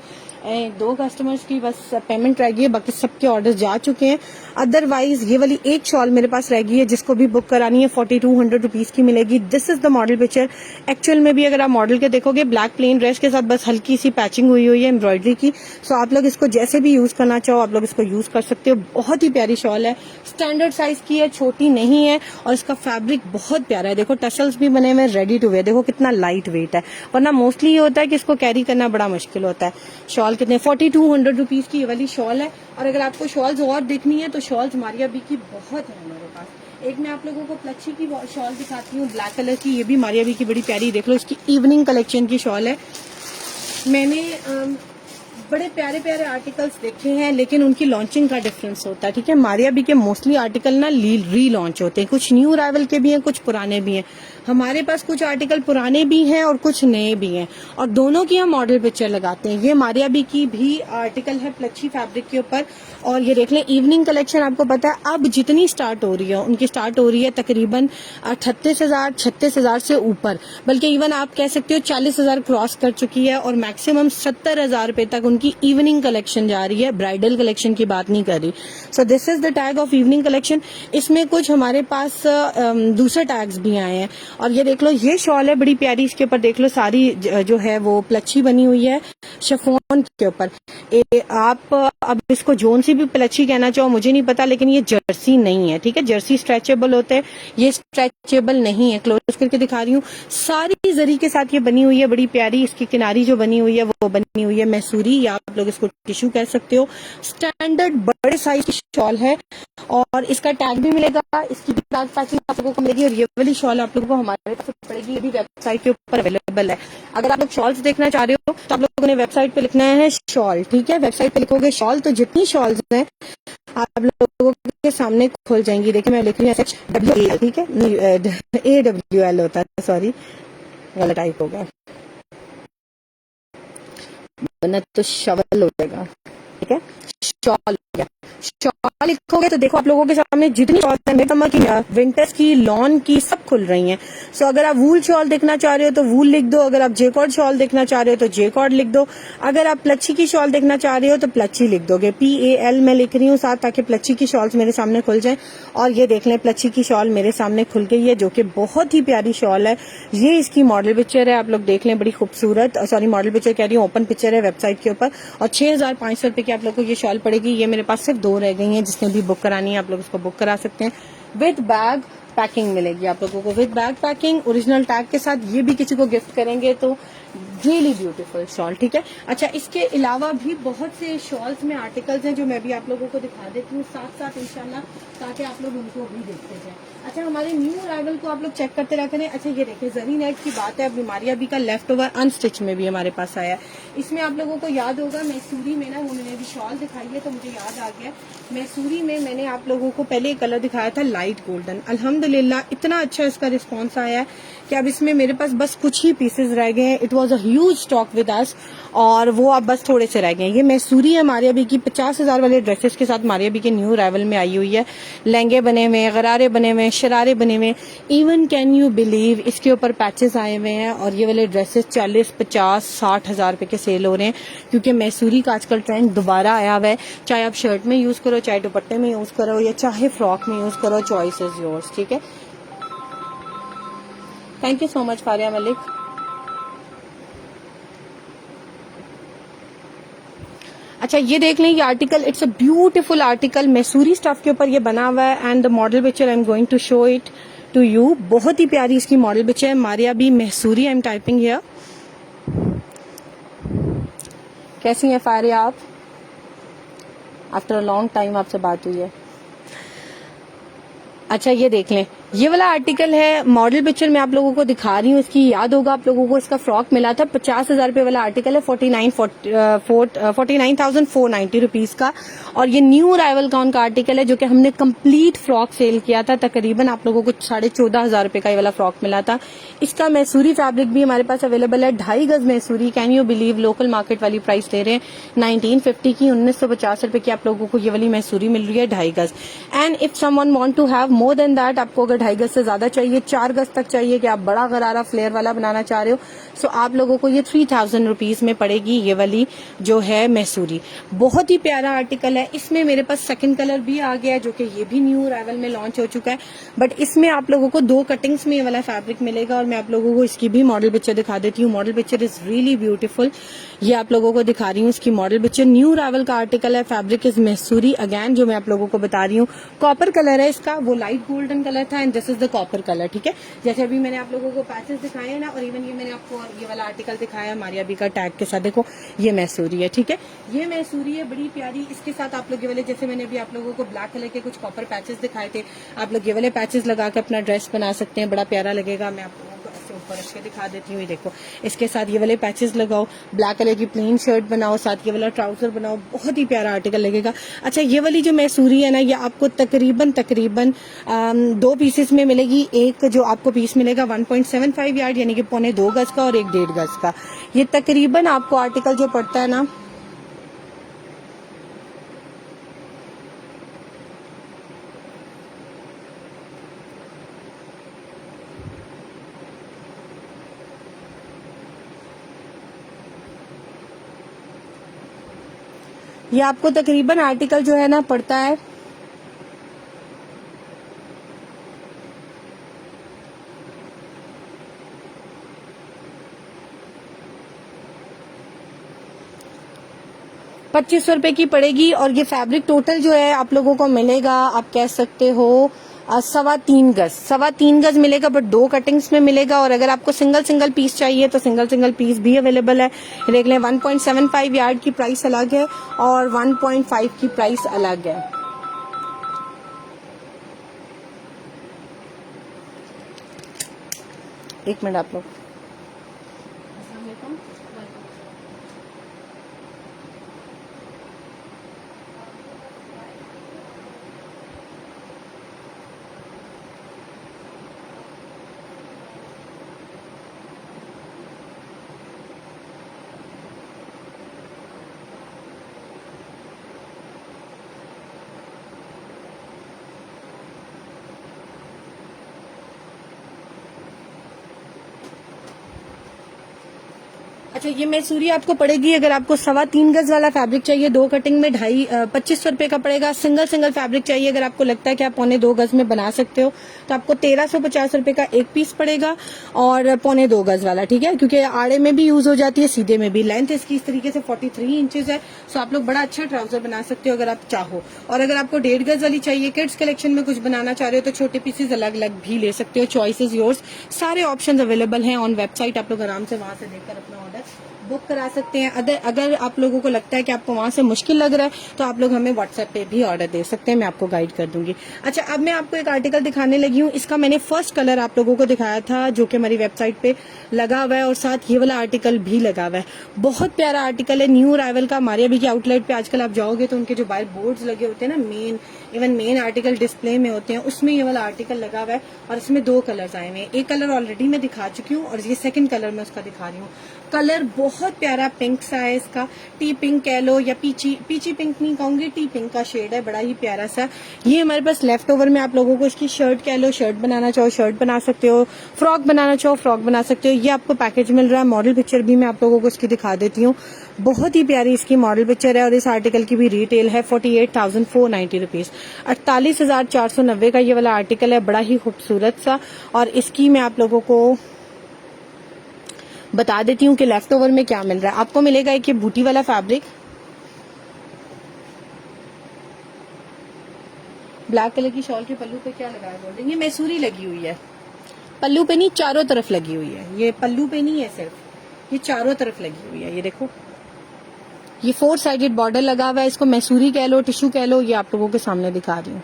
2 कस्टमर्स की बस पेमेंट रह गई है, बाकी सबके ऑर्डर जा चुके हैं। अदरवाइज ये वाली एक शॉल मेरे पास रह गई है, जिसको भी बुक करानी है 4200 रुपीज की मिलेगी। This is the model picture. Actual में भी अगर आप मॉडल के देखोगे, ब्लैक प्लेन ड्रेस के साथ बस हल्की सी पैचिंग हुई हुई है एम्ब्रॉयडरी की। सो आप लोग इसको जैसे भी यूज करना चाहो आप लोग इसको यूज कर सकते हो। बहुत ही प्यारी शॉल है, स्टैंडर्ड साइज की है, छोटी नहीं है, और इसका फैब्रिक बहुत प्यारा है। देखो, टसल्स भी बने हुए, रेडी टू वेयर, देखो कितना लाइट वेट है, वरना मोस्टली ये होता है कि इसको कैरी करना बड़ा मुश्किल होता है। शॉल कितने 4200 रुपीज की ये वाली शॉल है। और अगर आपको शॉल्स और देखनी है तो शॉल्स मारिया बी की बहुत है हमारे पास। एक मैं आप लोगों को प्लच्छी की शॉल दिखाती हूँ, ब्लैक कलर की, ये भी मारिया बी की बड़ी प्यारी, देख लो, इसकी इवनिंग कलेक्शन की शॉल है। मैंने बड़े प्यारे प्यारे आर्टिकल्स देखे हैं, लेकिन उनकी लॉन्चिंग का डिफरेंस होता है, ठीक है। मारिया बी के मोस्टली आर्टिकल ना री लॉन्च होते हैं, कुछ न्यू अराइवल के भी हैं, कुछ पुराने भी हैं। हमारे पास कुछ आर्टिकल पुराने भी हैं और कुछ नए भी हैं, और दोनों की हम मॉडल पिक्चर लगाते हैं। ये मारिया बी की भी आर्टिकल है प्लची फैब्रिक के ऊपर, और ये देख लें इवनिंग कलेक्शन। आपको पता है अब जितनी स्टार्ट हो रही है उनकी स्टार्ट हो रही है तकरीबन 38,000-36,000 से ऊपर, बल्कि इवन आप कह सकते हो 40,000 क्रॉस कर चुकी है, और मैक्सिमम 70,000 रुपए तक उनकी इवनिंग कलेक्शन जा रही है, ब्राइडल कलेक्शन की बात नहीं कर रही। सो this is the tag of evening collection. इसमें कुछ हमारे पास दूसरे टैग्स भी आए हैं, और ये देख लो ये शॉल है बड़ी प्यारी, इसके ऊपर देख लो सारी जो है वो प्लच्छी बनी हुई है शिफॉन के ऊपर। आप अब इसको जोन सी भी प्लच्छी कहना चाहो मुझे नहीं पता, लेकिन ये जर्सी नहीं है, ठीक है। जर्सी स्ट्रेचेबल होते हैं, ये स्ट्रेचेबल नहीं है। क्लोज करके दिखा रही हूँ, सारी जरी के साथ ये बनी हुई है, बड़ी प्यारी। इसकी किनारी जो बनी हुई है वो बनी हुई है मैसूरी, या आप लोग इसको टिश्यू कह सकते हो। स्टैंडर्ड बड़े साइज की शॉल है, और इसका टैग भी मिलेगा, इसकी बैक पैकिंग आप लोगों को मिलेगी, और ये वाली शॉल आप लोगों को हमारे पास पड़ेगी, ये भी वेबसाइट के ऊपर अवेलेबल है। अगर आप लोग शॉल्स देखना चाह रहे हो तो आप लोगों ने वेबसाइट पे लिखना है शॉल, ठीक है। वेबसाइट पे लिखोगे शॉल तो जितनी शॉल्स हैं आप लोगों के सामने खुल जाएंगी। देखिए मैं लिख रही हूँ SHWAL, ठीक है, AWL होता है, सॉरी गलत टाइप हो गया, वरना तो शवल हो जाएगा, ठीक है। शॉल हो गया, शॉल लिखोगे तो देखो आप लोगों के सामने जितनी शॉल है मिड समर की, विंटर्स की, लॉन की, सब खुल रही हैं। सो अगर आप वूल शॉल देखना चाह रहे हो तो वूल लिख दो, अगर आप जेकॉर्ड शॉल देखना चाह रहे हो तो जेकॉर्ड लिख दो, अगर आप प्लच्छी की शॉल देखना चाह रहे हो तो प्लच्छी लिख दोगे, PAL मैं लिख रही हूँ साथ, ताकि प्लच्छी की शॉल्स मेरे सामने खुल जाए। और ये देख लें प्लच्छी की शॉल मेरे सामने खुल गई है, जो कि बहुत ही प्यारी शॉल है। ये इसकी मॉडल पिक्चर है, आप लोग देख लें, बड़ी खूबसूरत, सॉरी मॉडल पिक्चर कह रही हूँ, ओपन पिक्चर है वेबसाइट के ऊपर, और 6,500 रुपए की आप लोग को ये शॉल पड़ेगी। ये मेरे पास सिर्फ 2 रह गई हैं, जिसने भी बुक करानी है आप लोग उसको बुक करा सकते हैं। विद बैग पैकिंग मिलेगी आप लोगों को, with bag packing original tag के साथ। ये भी किसी को गिफ्ट करेंगे तो रियली ब्यूटीफुल शॉल, ठीक है। अच्छा, इसके अलावा भी बहुत से शॉल्स में आर्टिकल्स हैं जो मैं भी आप लोगों को दिखा देती हूँ साथ साथ इंशाल्लाह, ताकि आप लोग उनको भी देखते जाएं। अच्छा, हमारे न्यू अराइवल को आप लोग चेक करते रह करें। अच्छा, ये देखिए जरी नेट की बात है, अब मारिया बी का लेफ्ट ओवर अनस्टिच में भी हमारे पास आया है। इसमें आप लोगों को याद होगा मैसूरी में ना, वो मैंने भी शॉल दिखाई है तो मुझे याद आ गया, मैसूरी में मैंने आप लोगों को पहले कलर दिखाया था लाइट गोल्डन। अल्हम्दुलिल्लाह इतना अच्छा इसका रिस्पॉन्स आया है कि अब इसमें मेरे पास बस कुछ ही पीसेस रह गए हैं। It was a huge stock with us, और वो अब बस थोड़े से रह गए हैं। ये मैसूरी है मारिया बी की, 50,000 वाले ड्रेसेस के साथ मारिया बी के न्यू अराइवल में आई हुई है। लहंगे बने हुए, गरारे बने हुए, शरारे बने हुए, इवन कैन यू बिलीव इसके ऊपर पैचेस आए हुए हैं। और ये वाले ड्रेसेस 40, 50, 60,000 रुपए के सेल हो रहे हैं, क्योंकि मैसूरी का आजकल ट्रेंड दोबारा आया हुआ है। चाहे आप शर्ट में यूज करो, चाहे दुपट्टे में यूज करो, या चाहे फ्रॉक में यूज करो, चॉइस इज योर्स, ठीक है। Thank you so much Faria Malik. अच्छा, ये देख लें, ये article it's a beautiful article, Mysuri stuff के ऊपर ये बना हुआ है, and the model picture I am going to show it to you. बहुत ही प्यारी इसकी मॉडल पिक्चर है, Maria B Mysuri, I am typing here. कैसी हैं फारिया आप? आफ्टर अ लॉन्ग टाइम आपसे बात हुई है। अच्छा, ये देख लें, ये वाला आर्टिकल है, मॉडल पिक्चर मैं आप लोगों को दिखा रही हूँ। इसकी याद होगा आप लोगों को, इसका फ्रॉक मिला था 50,000 रुपए वाला आर्टिकल है, 49,490 रुपीज का। और ये न्यू अराइवल का उनका आर्टिकल है, जो कि हमने कंप्लीट फ्रॉक सेल किया था, तकरीबन आप लोगों को 14,500 रुपए का ये वाला फ्रॉक मिला था। इसका मैसूरी फैब्रिक भी हमारे पास अवेलेबल है, 2.5 गज Mysuri. Can you believe, local market वाली प्राइस ले रहे हैं 1950 की, 1950 रुपए की आप लोगों को ये वाली मैसूरी मिल रही है 2.5 गज। And if someone want to have more than that, आपको अगर 2.5 गज से ज्यादा चाहिए, 4 गज तक चाहिए, कि आप बड़ा गरारा फ्लेयर वाला बनाना चाह रहे हो, सो आप लोगों को ये 3,000 रुपीज में पड़ेगी ये वाली जो है मैसूरी। बहुत ही प्यारा आर्टिकल है। इसमें मेरे पास सेकंड कलर भी आ गया है, जो कि ये भी न्यू अराइवल में लॉन्च हो चुका है, बट इसमें आप लोगों को 2 कटिंग्स में ये वाला फैब्रिक मिलेगा। और मैं आप लोगों को इसकी भी मॉडल पिक्चर दिखा देती हूँ। Model picture is really beautiful, ये आप लोगों को दिखा रही हूँ इसकी मॉडल पिक्चर। न्यू अराइवल का आर्टिकल है, फैब्रिक इज मैसूरी अगेन, जो मैं आप लोगों को बता रही हूँ। कॉपर कलर है इसका, वो लाइट गोल्डन कलर था, and this is the copper colour, ठीक है। जैसे अभी मैंने आप लोगों को पैचेस दिखाए हैं ना, और इवन ये मैंने आपको ये वाला आर्टिकल दिखाया मारिया बी का टैग के साथ, देखो ये मैसूरी है, ठीक है। ये मैसूरी है बड़ी प्यारी। इसके साथ आप लोग ये वाले, जैसे मैंने अभी आप लोगों को ब्लैक कलर के कुछ कॉपर पैचेस दिखाए थे, आप लोग ये वाले पैचेस लगा के अपना ड्रेस बना सकते हैं, बड़ा प्यारा लगेगा। मैं आप लोगों को ऐसे ऊपर इसके दिखा देती हूँ। ये देखो, इसके साथ ये वाले पैचेस लगाओ, ब्लैक कलर की प्लेन शर्ट बनाओ, साथ ये वाला ट्राउजर बनाओ, बहुत ही प्यारा आर्टिकल लगेगा। अच्छा, ये वाली जो मैसूरी है ना, ये आपको तकरीबन 2 पीसेस में मिलेगी। एक जो आपको पीस मिलेगा 1.75 यार्ड यानी कि 2.25 गज का, और एक 1.5 गज का। ये तकरीबन आपको आर्टिकल जो पड़ता है ना, ये आपको तकरीबन आर्टिकल जो है ना पड़ता है 2500 रुपए की पड़ेगी। और ये फैब्रिक टोटल जो है आप लोगों को मिलेगा, आप कह सकते हो 3.25 गज मिलेगा, बट 2 कटिंग्स में मिलेगा। और अगर आपको सिंगल पीस चाहिए तो सिंगल पीस भी अवेलेबल है। देख लें, 1.75 यार्ड की प्राइस अलग है और 1.5 की प्राइस अलग है। एक मिनट आप लोग, अच्छा, ये मैसूरी आपको पड़ेगी, अगर आपको 3.25 गज वाला फैब्रिक चाहिए 2 कटिंग में 2500 रुपए का पड़ेगा। सिंगल फैब्रिक चाहिए, अगर आपको लगता है कि आप 2.25 गज में बना सकते हो, तो आपको 1350 रुपए का एक पीस पड़ेगा, और 2.25 गज वाला, ठीक है, क्योंकि आड़े में भी यूज हो जाती है, सीधे में भी। लेंथ इसकी इस तरीके से 43 इंचेस है, सो आप लोग बड़ा अच्छा ट्राउजर बना सकते हो अगर आप चाहो। और अगर आपको 1.5 गज वाली चाहिए, किड्स कलेक्शन में कुछ बनाना चाह रहे हो, तो छोटे पीसेस अलग अलग भी ले सकते हो। चॉइस इज योर्स, सारे ऑप्शन अवेलेबल हैं ऑन वेबसाइट, आप लोग आराम से वहां से देखकर अपना ऑर्डर बुक करा सकते हैं। अगर आप लोगों को लगता है कि आपको वहां से मुश्किल लग रहा है, तो आप लोग हमें व्हाट्सएप पे भी ऑर्डर दे सकते हैं, मैं आपको गाइड कर दूंगी। अच्छा, अब मैं आपको एक आर्टिकल दिखाने लगी हूँ। इसका मैंने फर्स्ट कलर आप लोगों को दिखाया था, जो कि हमारी वेबसाइट पे लगा हुआ है, और साथ ये वाला आर्टिकल भी लगा हुआ है। बहुत प्यारा आर्टिकल है, न्यू अराइवल का। हमारे अभी के आउटलेट पे आजकल आप जाओगे तो उनके जो बाहर बोर्ड्स लगे होते हैं ना, मेन आर्टिकल डिस्प्ले में होते हैं, उसमें ये वाला आर्टिकल लगा हुआ है। और इसमें 2 कलर्स आए हुए हैं। एक कलर ऑलरेडी मैं दिखा चुकी हूँ, और ये सेकंड कलर मैं उसका दिखा रही हूँ। कलर बहुत प्यारा पिंक सा है इसका, टी पिंक कह लो या पीची पिंक नहीं कहूंगी, टी पिंक का शेड है, बड़ा ही प्यारा सा। ये हमारे पास लेफ्ट ओवर में आप लोगों को इसकी शर्ट कह लो, शर्ट बनाना चाहो शर्ट बना सकते हो, फ्रॉक बनाना चाहो फ्रॉक बना सकते हो। ये आपको पैकेज मिल रहा है। मॉडल पिक्चर भी मैं आप लोगों को इसकी दिखा देती हूँ, बहुत ही प्यारी इसकी मॉडल पिक्चर है। और इस आर्टिकल की भी रिटेल है 48,490 रुपीज, 48,490 का ये वाला आर्टिकल है, बड़ा ही खूबसूरत सा। और इसकी मैं आप लोगों को बता देती हूँ कि लेफ्ट ओवर में क्या मिल रहा है। आपको मिलेगा एक ये बूटी वाला फैब्रिक, ब्लैक कलर की शॉल के पल्लू पे क्या लगा है गोल्डन, ये मैसूरी लगी हुई है, पल्लू पे नहीं चारों तरफ लगी हुई है। ये पल्लू पे नहीं है सिर्फ, ये चारों तरफ लगी हुई है। ये देखो, ये 4 साइडेड बॉर्डर लगा हुआ है, इसको मैसूरी कह लो, टिश्यू कह लो, ये आप लोगों के सामने दिखा रही हूँ।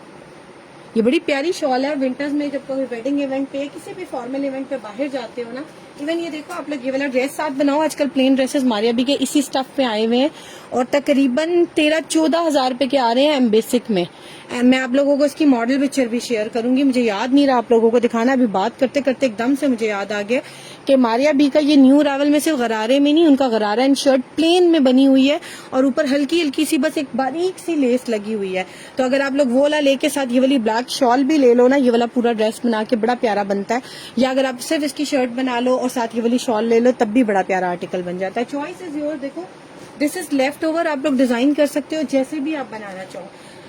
ये बड़ी प्यारी शॉल है। विंटर्स में जब कोई वेडिंग इवेंट पे, किसी भी फॉर्मल इवेंट पे बाहर जाते हो ना, इवन ये देखो आप लोग ये वाला ड्रेस साथ बनाओ। आजकल प्लेन ड्रेसेस हमारे अभी के इसी स्टफ पे आए हुए हैं, और तकरीबन 13-14 हजार रुपए के आ रहे हैं बेसिक में। मैं आप लोगों को इसकी मॉडल पिक्चर भी शेयर करूंगी, मुझे याद नहीं रहा आप लोगों को दिखाना, अभी बात करते करते एकदम से मुझे याद आ गया कि मारिया बी का ये न्यू अराइवल में सिर्फ गरारे में नहीं, उनका गरारा एंड शर्ट प्लेन में बनी हुई है, और ऊपर हल्की हल्की सी बस एक बारीक सी लेस लगी हुई है। तो अगर आप लोग वो वाला लेके साथ ये वाली ब्लैक शॉल भी ले लो ना, ये वाला पूरा ड्रेस बना के बड़ा प्यारा बनता है। या अगर आप सिर्फ इसकी शर्ट बना लो और साथ ये वाली शॉल ले लो, तब भी बड़ा प्यारा आर्टिकल बन जाता है। Choice is your. देखो, दिस इज लेफ्ट ओवर, आप लोग डिजाइन कर सकते हो जैसे भी आप बनाना चाहो।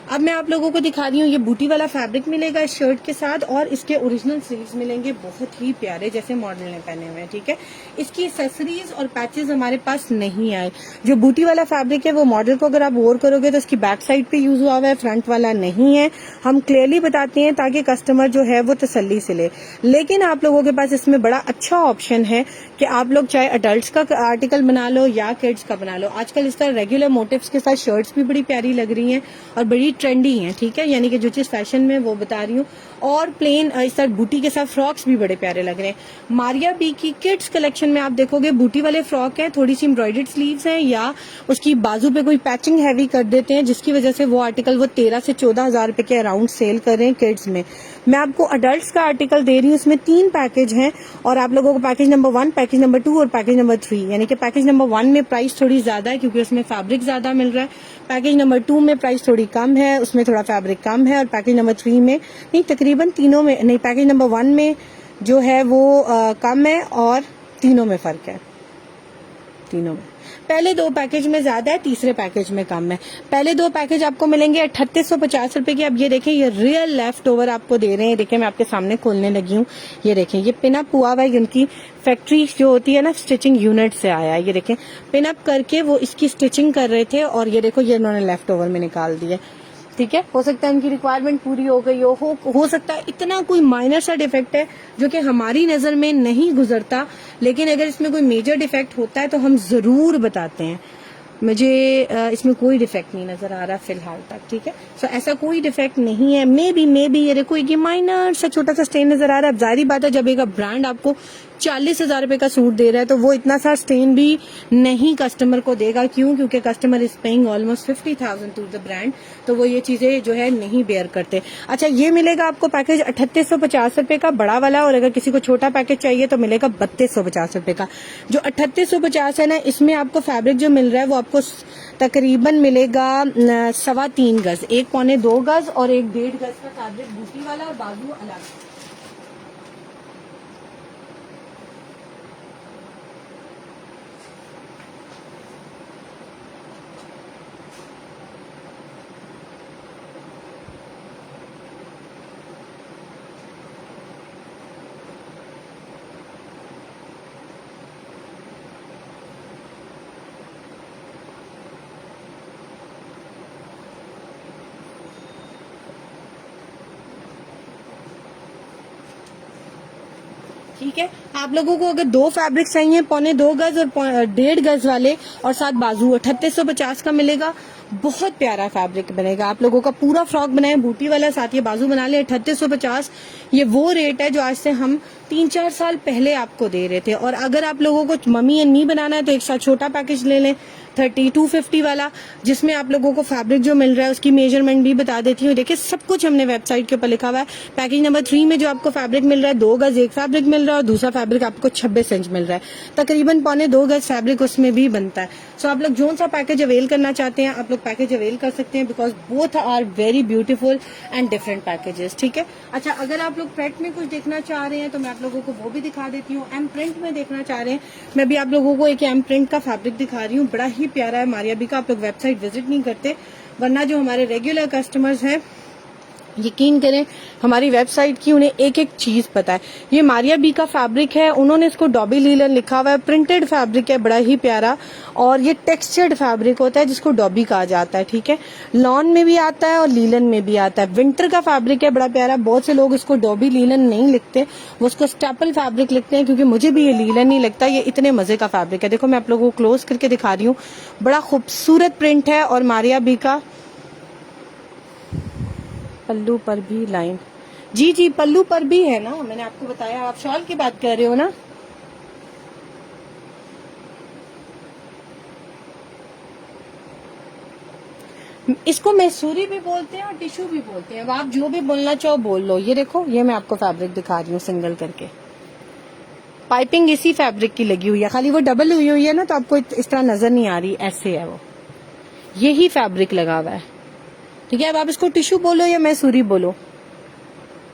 अब मैं आप लोगों को दिखा रही हूँ, ये बूटी वाला फैब्रिक मिलेगा इस शर्ट के साथ, और इसके ओरिजिनल स्लीव्स मिलेंगे, बहुत ही प्यारे, जैसे मॉडल ने पहने हुए हैं, ठीक है। इसकी एक्सेसरीज और पैचेस हमारे पास नहीं आए। जो बूटी वाला फैब्रिक है वो मॉडल को अगर आप वोर करोगे तो इसकी बैक साइड पे यूज हुआ है, फ्रंट वाला नहीं है। हम क्लियरली बताते हैं ताकि कस्टमर जो है वो तसल्ली से ले। लेकिन आप लोगों के पास इसमें बड़ा अच्छा ऑप्शन है कि आप लोग चाहे अडल्ट का आर्टिकल बना लो या किड्स का बना लो। आजकल इस तरह रेगुलर मोटिव्स के साथ शर्ट्स भी बड़ी प्यारी लग रही हैं और बड़ी ट्रेंडी हैं, ठीक है, यानी कि जो चीज फैशन में वो बता रही हूँ। और प्लेन इस तरह बूटी के साथ फ्रॉक्स भी बड़े प्यारे लग रहे हैं। मारिया बी की किड्स कलेक्शन में आप देखोगे बूटी वाले फ्रॉक है, थोड़ी सी एम्ब्रॉयडर्ड स्लीव्स हैं या उसकी बाजू पे कोई पैचिंग हैवी कर देते हैं, जिसकी वजह से वो आर्टिकल वो 13 से 14 हजार रुपए के अराउंड सेल कर रहे हैं किड्स में। मैं आपको अडल्ट्स का आर्टिकल दे रही हूँ, इसमें 3 पैकेज हैं और आप लोगों को पैकेज नंबर 1, पैकेज नंबर 2 और पैकेज नंबर 3, यानी कि पैकेज नंबर 1 में प्राइस थोड़ी ज्यादा है क्योंकि उसमें फैब्रिक ज्यादा मिल रहा है। पैकेज नंबर 2 में प्राइस थोड़ी कम है, उसमें थोड़ा फैब्रिक कम है। और पैकेज नंबर 3 में नहीं, तकरीबन तीनों में नहीं, पैकेज नंबर 1 में जो है वो कम है और तीनों में फर्क है। तीनों में पहले 2 पैकेज में ज्यादा है, तीसरे पैकेज में कम है। पहले 2 पैकेज आपको मिलेंगे 3850 रुपए के। अब ये देखें, ये रियल लेफ्ट ओवर आपको दे रहे हैं। देखिए मैं आपके सामने खोलने लगी हूँ, ये देखें, ये पिनअप हुआ हुआ है, उनकी फैक्ट्री जो होती है ना स्टिचिंग यूनिट से आया है। ये देखें पिनअप करके वो इसकी स्टिचिंग कर रहे थे और ये देखो ये इन्होंने लेफ्ट ओवर में निकाल दिया, ठीक है। हो सकता है उनकी रिक्वायरमेंट पूरी हो गई हो सकता है इतना कोई माइनर सा डिफेक्ट है जो कि हमारी नजर में नहीं गुजरता, लेकिन अगर इसमें कोई मेजर डिफेक्ट होता है तो हम जरूर बताते हैं। मुझे इसमें कोई डिफेक्ट नहीं नजर आ रहा फिलहाल तक, ठीक है। सो ऐसा कोई डिफेक्ट नहीं है। मे बी ये देखो ये माइनर सा छोटा सा स्टेन नजर आ रहा है। अब जाहिर बात है जब एक ब्रांड आपको 40,000 रुपए का सूट दे रहा है तो वो इतना सा स्टेन भी नहीं कस्टमर को देगा। क्यों? क्योंकि customer is paying almost 50,000 to the brand, तो वो ये चीजें जो है नहीं बेयर करते। अच्छा, ये मिलेगा आपको पैकेज 3850 रुपए का बड़ा वाला, और अगर किसी को छोटा पैकेज चाहिए तो मिलेगा 3250 रुपए का। जो 3850 है ना, इसमें आपको फैब्रिक जो मिल रहा है वो आपको तकरीबन मिलेगा 3.25 गज, 1.25 गज और 1.5 गज का फैब्रिक बूटी वाला और बाजू अलग। ठीक है, आप लोगों को अगर 2 फैब्रिक चाहिए 1.25 गज और 1.5 गज वाले और साथ बाजू 3850 का मिलेगा। बहुत प्यारा फैब्रिक बनेगा, आप लोगों का पूरा फ्रॉक बनाए बूटी वाला, साथ ये बाजू बना ले। 3850 ये वो रेट है जो आज से हम 3-4 साल पहले आपको दे रहे थे। और अगर आप लोगों को मम्मी एंड मी बनाना है तो एक साथ छोटा पैकेज ले लें 3250 वाला, जिसमें आप लोगों को फैब्रिक जो मिल रहा है उसकी मेजरमेंट भी बता देती हूँ। देखिए सब कुछ हमने वेबसाइट के ऊपर लिखा हुआ है। पैकेज नंबर 3 में जो आपको फैब्रिक मिल रहा है 2 गज एक फैब्रिक मिल रहा है और दूसरा फैब्रिक आपको 26 इंच मिल रहा है, तकरीबन 1.25 गज फैब्रिक उसमें भी बनता है। सो आप लोग जो सा पैकेज अवेल करना चाहते हैं आप लोग पैकेज अवेल कर सकते हैं, because both are very beautiful and different packages, ठीक है। अच्छा, अगर आप लोग प्रिंट में कुछ देखना चाह रहे हैं तो मैं आप लोगों को वो भी दिखा देती हूँ। एम प्रिंट में देखना चाह रहे हैं, मैं भी आप लोगों को एक एम प्रिंट का फैब्रिक दिखा रही हूँ, बड़ा ही प्यारा है मारिया बी का। आप लोग वेबसाइट विजिट नहीं करते, वरना जो हमारे रेगुलर कस्टमर्स हैं यकीन करें हमारी वेबसाइट की उन्हें एक एक चीज पता है। ये मारिया बी का फैब्रिक है, उन्होंने इसको डॉबी लीलन लिखा हुआ है, प्रिंटेड फैब्रिक है बड़ा ही प्यारा, और ये टेक्सचर्ड फैब्रिक होता है जिसको डॉबी कहा जाता है, ठीक है। लॉन में भी आता है और लीलन में भी आता है। विंटर का फैब्रिक है बड़ा प्यारा। बहुत से लोग इसको डॉबी लीलन नहीं लिखते, वो उसको स्टेपल फैब्रिक लिखते हैं, क्योंकि मुझे भी ये लीलन नहीं लगता। ये इतने मजे का फैब्रिक है। देखो मैं आप लोगों को क्लोज करके दिखा रही हूँ, बड़ा खूबसूरत प्रिंट है। और मारिया बी का पल्लू पर भी लाइन, जी पल्लू पर भी है ना, मैंने आपको बताया। आप शॉल की बात कर रहे हो ना? इसको मैसूरी भी बोलते हैं और टिश्यू भी बोलते हैं, अब आप जो भी बोलना चाहो बोल लो। ये देखो, ये मैं आपको फैब्रिक दिखा रही हूँ सिंगल करके, पाइपिंग इसी फैब्रिक की लगी हुई है, खाली वो डबल हुई हुई है ना तो आपको इस तरह नजर नहीं आ रही, ऐसे है वो, यही फैब्रिक लगा हुआ है, ठीक है। अब आप इसको टिश्यू बोलो या मैसूरी बोलो,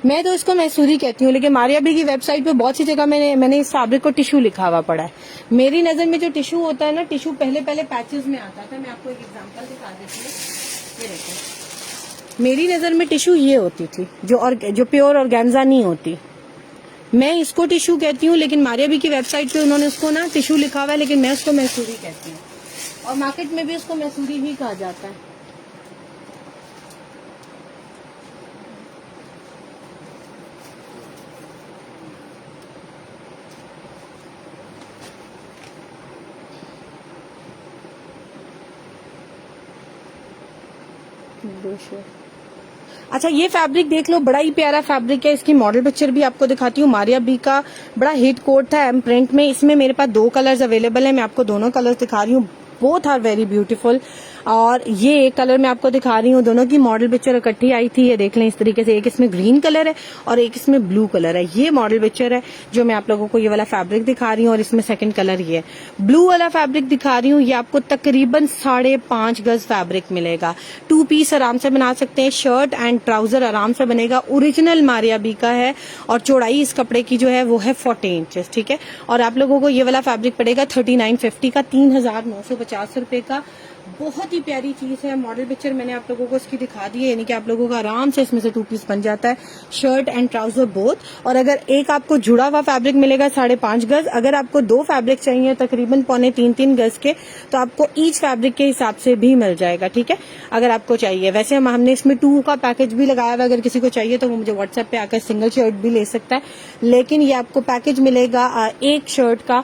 मैं तो इसको मैसूरी कहती हूँ, लेकिन मारिया बी की वेबसाइट पे बहुत सी जगह मैंने इस फैब्रिक को टिश्यू लिखा हुआ पड़ा है। मेरी नजर में जो टिश्यू होता है ना, टिश्यू पहले पैचेस में आता था। मैं आपको एक एग्जांपल दिखा देती हूँ, ये देखो, मेरी नजर में टिश्यू ये होती थी जो प्योर ऑर्गेन्जा नहीं होती, मैं इसको टिश्यू कहती हूँ। लेकिन मारिया बी की वेबसाइट पे उन्होंने उसको ना टिश्यू लिखा हुआ है, लेकिन मैं उसको मैसूरी कहती हूँ, और मार्केट में भी उसको मैसूरी ही कहा जाता है। अच्छा ये फैब्रिक देख लो, बड़ा ही प्यारा फैब्रिक है। इसकी मॉडल पिक्चर भी आपको दिखाती हूँ। मारिया बी का बड़ा हिट कोट था एम प्रिंट में। इसमें मेरे पास 2 कलर्स अवेलेबल है, मैं आपको दोनों कलर्स दिखा रही हूँ। Both are very beautiful. और ये एक कलर मैं आपको दिखा रही हूँ, दोनों की मॉडल पिक्चर इकट्ठी आई थी। ये देख लें इस तरीके से, एक इसमें ग्रीन कलर है और एक इसमें ब्लू कलर है। ये मॉडल पिक्चर है जो मैं आप लोगों को ये वाला फैब्रिक दिखा रही हूँ, और इसमें सेकंड कलर ये है। ब्लू वाला फैब्रिक दिखा रही हूँ, ये आपको तकरीबन 5.5 गज फैब्रिक मिलेगा। 2 पीस आराम से बना सकते हैं, शर्ट एंड ट्राउजर आराम से बनेगा। ओरिजिनल मारिया बी का है और चौड़ाई इस कपड़े की जो है वो है 40 इंचेस, ठीक है। और आप लोगों को ये वाला फैब्रिक पड़ेगा 3950 का, 3950 रुपए का। बहुत ही प्यारी चीज है। मॉडल पिक्चर मैंने आप लोगों को इसकी दिखा दी है, यानी कि आप लोगों का आराम से इसमें से 2 पीस बन जाता है, शर्ट एंड ट्राउजर बोथ। और अगर एक आपको जुड़ा हुआ फैब्रिक मिलेगा 5.5 गज, अगर आपको 2 फैब्रिक चाहिए तकरीबन 2.25-3 गज के, तो आपको ईच फैब्रिक के हिसाब से भी मिल जाएगा, ठीक है, अगर आपको चाहिए। वैसे हमने इसमें 2 का पैकेज भी लगाया हुआ, अगर किसी को चाहिए तो वो मुझे व्हाट्सएप पे आकर सिंगल शर्ट भी ले सकता है। लेकिन ये आपको पैकेज मिलेगा एक शर्ट का,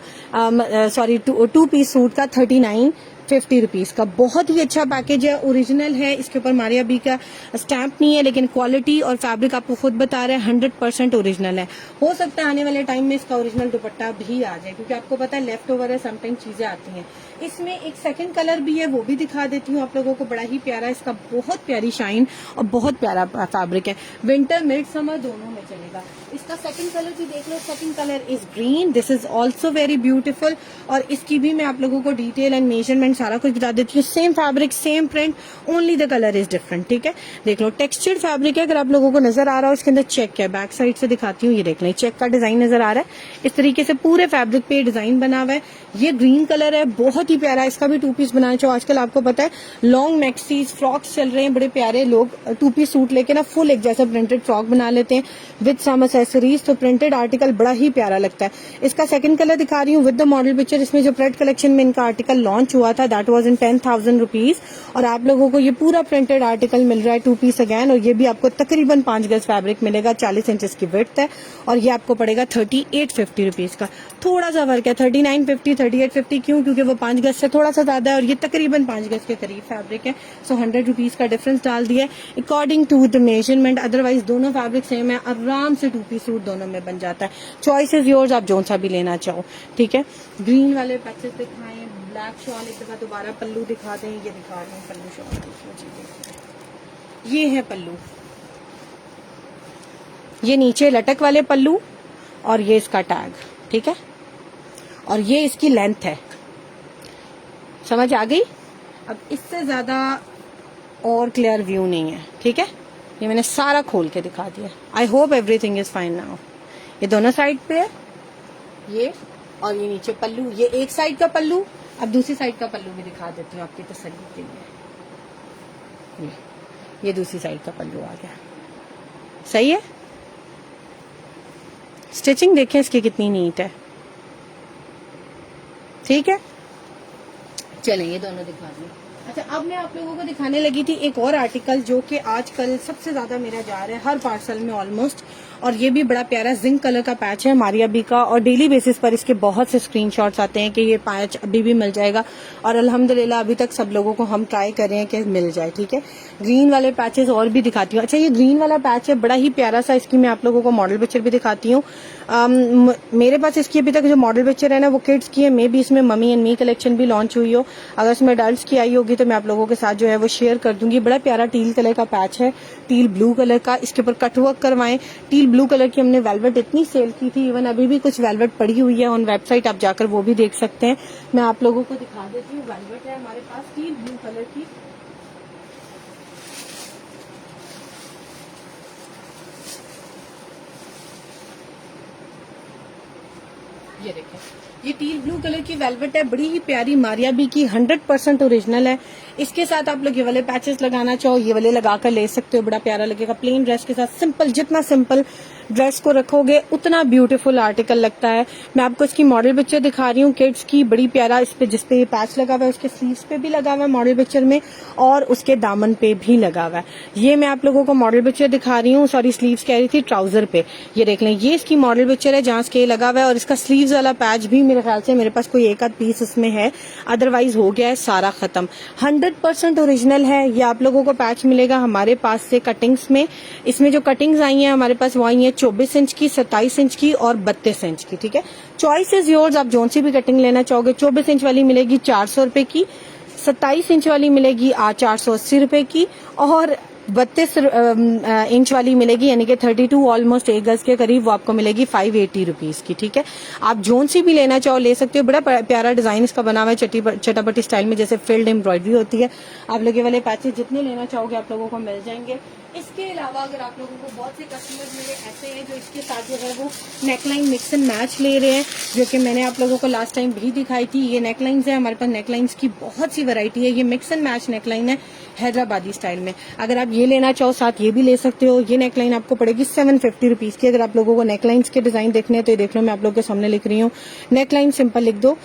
सॉरी 2 पीस सूट का 3950 रुपीज का। बहुत ही अच्छा पैकेज है, ओरिजिनल है। इसके ऊपर मारिया बी का स्टैंप नहीं है, लेकिन क्वालिटी और फैब्रिक आपको खुद बता रहे हैं 100% ओरिजिनल है। हो सकता है आने वाले टाइम में इसका ओरिजिनल दुपट्टा भी आ जाए, क्योंकि आपको पता है लेफ्ट ओवर है, समटाइम चीजें आती हैं। इसमें एक सेकंड कलर भी है, वो भी दिखा देती हूँ आप लोगों को। बड़ा ही प्यारा, इसका बहुत प्यारी शाइन और बहुत प्यारा फैब्रिक है। विंटर मिड समर दोनों में चलेगा। इसका सेकंड कलर भी देख लो, second colour is green, this is also very beautiful. और इसकी भी मैं आप लोगों को डिटेल एंड मेजरमेंट सारा कुछ बता देती हूँ। Same fabric, same print, only the colour is different, ठीक है। देख लो टेक्सचर्ड फैब्रिक है, अगर आप लोगों को नजर आ रहा हो। इसके अंदर चेक है, बैक साइड से दिखाती हूँ, ये देख लें, चेक का डिजाइन नजर आ रहा है। इस तरीके से पूरे फैब्रिक पे डिजाइन बना हुआ है। ये ग्रीन कलर है, बहुत ही प्यारा। इसका भी 2 पीस बनाना चाहो, आजकल आपको पता है लॉन्ग मैक्सीज फ्रॉक्स चल रहे हैं, बड़े प्यारे। लोग 2 पीस सूट लेके ना फुल एक जैसा प्रिंटेड फ्रॉक बना लेते हैं विद सम एक्सेसरीज, तो प्रिंटेड आर्टिकल बड़ा ही प्यारा लगता है। इसका सेकंड कलर दिखा रही हूँ विद द मॉडल पिक्चर। इसमें जो प्रेड कलेक्शन में इनका आर्टिकल लॉन्च हुआ था, दैट वाज इन 10,000 रुपीज। और आप लोगों को ये पूरा प्रिंटेड आर्टिकल मिल रहा है 2 पीस अगैन। और ये भी आपको तकरीबन 5 गज फैब्रिक मिलेगा, 40 इंचेस की विड्थ है। और ये आपको पड़ेगा 3850 रुपीज का। थोड़ा सा फर्क है, 3950 3850, क्यों? क्योंकि वो 5 गज से थोड़ा सा ज्यादा है और ये तकरीबन 5 गज के करीब फैब्रिक है। सो 100 रुपीज का डिफरेंस डाल दिया according to the measurement. Otherwise दोनों फैब्रिक सेम है, आराम से 2 पीस सूट दोनों में बन जाता है। चॉइस इज योर्स, आप जोन सा भी लेना चाहो, ठीक है। ग्रीन वाले पैचेस दिखाएं, ब्लैक शॉल एक दफा दोबारा पल्लू दिखा दें। ये दिखा रहे हैं पल्लू शॉल, ये है पल्लू, ये नीचे लटक वाले पल्लू और ये इसका टैग, ठीक है। और ये इसकी लेंथ है, समझ आ गई? अब इससे ज्यादा और क्लियर व्यू नहीं है, ठीक है। ये मैंने सारा खोल के दिखा दिया। I hope everything is fine now. ये दोनों साइड पे है, ये और ये नीचे पल्लू। ये एक साइड का पल्लू, अब दूसरी साइड का पल्लू भी दिखा देती हूँ आपकी तसल्ली के लिए। ये दूसरी साइड का पल्लू आ गया, सही है। स्टिचिंग देखें इसकी कितनी नीट है, ठीक है। चलें ये दोनों दिखा दिए। अच्छा अब मैं आप लोगों को दिखाने लगी थी एक और आर्टिकल जो कि आजकल सबसे ज्यादा मेरा जा रहा है हर पार्सल में ऑलमोस्ट। और ये भी बड़ा प्यारा जिंक कलर का पैच है मारिया बी का, और डेली बेसिस पर इसके बहुत से स्क्रीनशॉट्स आते हैं कि ये पैच अभी भी मिल जाएगा। और अल्हम्दुलिल्लाह अभी तक सब लोगों को हम ट्राई कर रहे हैं कि मिल जाए, ठीक है। ग्रीन वाले पैचेस और भी दिखाती हूँ। अच्छा ये ग्रीन वाला पैच है, बड़ा ही प्यारा सा। इसकी मैं आप लोगों को मॉडल पिक्चर भी दिखाती हूँ। मेरे पास इसकी अभी तक जो मॉडल पिक्चर है ना वो किड्स की है, मे बी इसमें मम्मी एंड मी कलेक्शन भी लॉन्च हुई हो। अगर इसमें अडल्ट की आई होगी तो मैं आप लोगों के साथ जो है वो शेयर कर दूंगी। बड़ा प्यारा टील कलर का पैच है, टील ब्लू कलर का। इसके ऊपर कटवर्क करवाएं। टील ब्लू कलर की हमने वेलवेट इतनी सेल की थी, इवन अभी भी कुछ वेलवेट पड़ी हुई है ऑन वेबसाइट, आप जाकर वो भी देख सकते हैं। मैं आप लोगों को दिखा देती हूँ। वेलवेट है हमारे पास टील ब्लू कलर की, ये देखें, ये टील ब्लू कलर की वेलवेट है, बड़ी ही प्यारी मारिया बी की, 100% ओरिजिनल है। इसके साथ आप लोग ये वाले पैचेस लगाना चाहो ये वाले लगाकर ले सकते हो, बड़ा प्यारा लगेगा। प्लेन ड्रेस के साथ सिंपल, जितना सिंपल ड्रेस को रखोगे उतना ब्यूटीफुल आर्टिकल लगता है। मैं आपको इसकी मॉडल पिक्चर दिखा रही हूँ किड्स की, बड़ी प्यारा। इस पे जिसपे ये पैच लगा हुआ है उसके स्लीव्स पे भी लगा हुआ है मॉडल पिक्चर में, और उसके दामन पे भी लगा हुआ है। ये मैं आप लोगों को मॉडल पिक्चर दिखा रही हूँ, सॉरी स्लीव्स कह रही थी, ट्राउजर पे। ये देख लें, ये इसकी मॉडल पिक्चर है जहाँ स्केल लगा हुआ है। और इसका स्लीव्स वाला पैच भी मेरे ख्याल से मेरे पास कोई एक आध पीस इसमें है, अदरवाइज हो गया है सारा खत्म। 100% ओरिजिनल है। ये आप लोगों को पैच मिलेगा हमारे पास से कटिंग्स में। इसमें जो कटिंग्स आई हैं हमारे पास वो आई हैं 24 इंच की, 27 इंच की और 32 इंच की, ठीक है। चॉइस इज योर्स, आप जोन सी भी कटिंग लेना चाहोगे। 24 इंच वाली मिलेगी 400 रुपए की, 27 इंच वाली मिलेगी 480 रुपए की और 32 इंच वाली मिलेगी यानी कि 32 ऑलमोस्ट 1 गज के करीब, वो आपको मिलेगी 580 रुपीज की, ठीक है। आप जोन सी भी लेना चाहो ले सकते हो। बड़ा प्यारा डिजाइन इसका बना हुआ है चटापटी स्टाइल में, जैसे फिल्ड एम्ब्रॉयडरी होती है। आप लोग ये वाले पैचेस जितने लेना चाहोगे आप लोगों को मिल जाएंगे। इसके अलावा अगर आप लोगों को बहुत से कस्टमर्स मेरे ऐसे हैं जो इसके साथ जो है वो नेकलाइन मिक्स एंड मैच ले रहे हैं, जो कि मैंने आप लोगों को लास्ट टाइम भी दिखाई थी। ये नेकलाइंस है, हमारे पास नेकलाइंस की बहुत सी वैरायटी है। ये मिक्स एंड मैच नेकलाइन है हैदराबादी स्टाइल में। अगर आप ये लेना चाहो साथ ये भी ले सकते हो। ये नेकलाइन आपको पड़ेगी 750 रुपीज की। अगर आप लोगों को नेकलाइंस के डिजाइन देखने हैं तो ये देख लो, मैं आप लोगों के सामने लिख रही हूँ। नेकलाइन सिंपल लिख दो।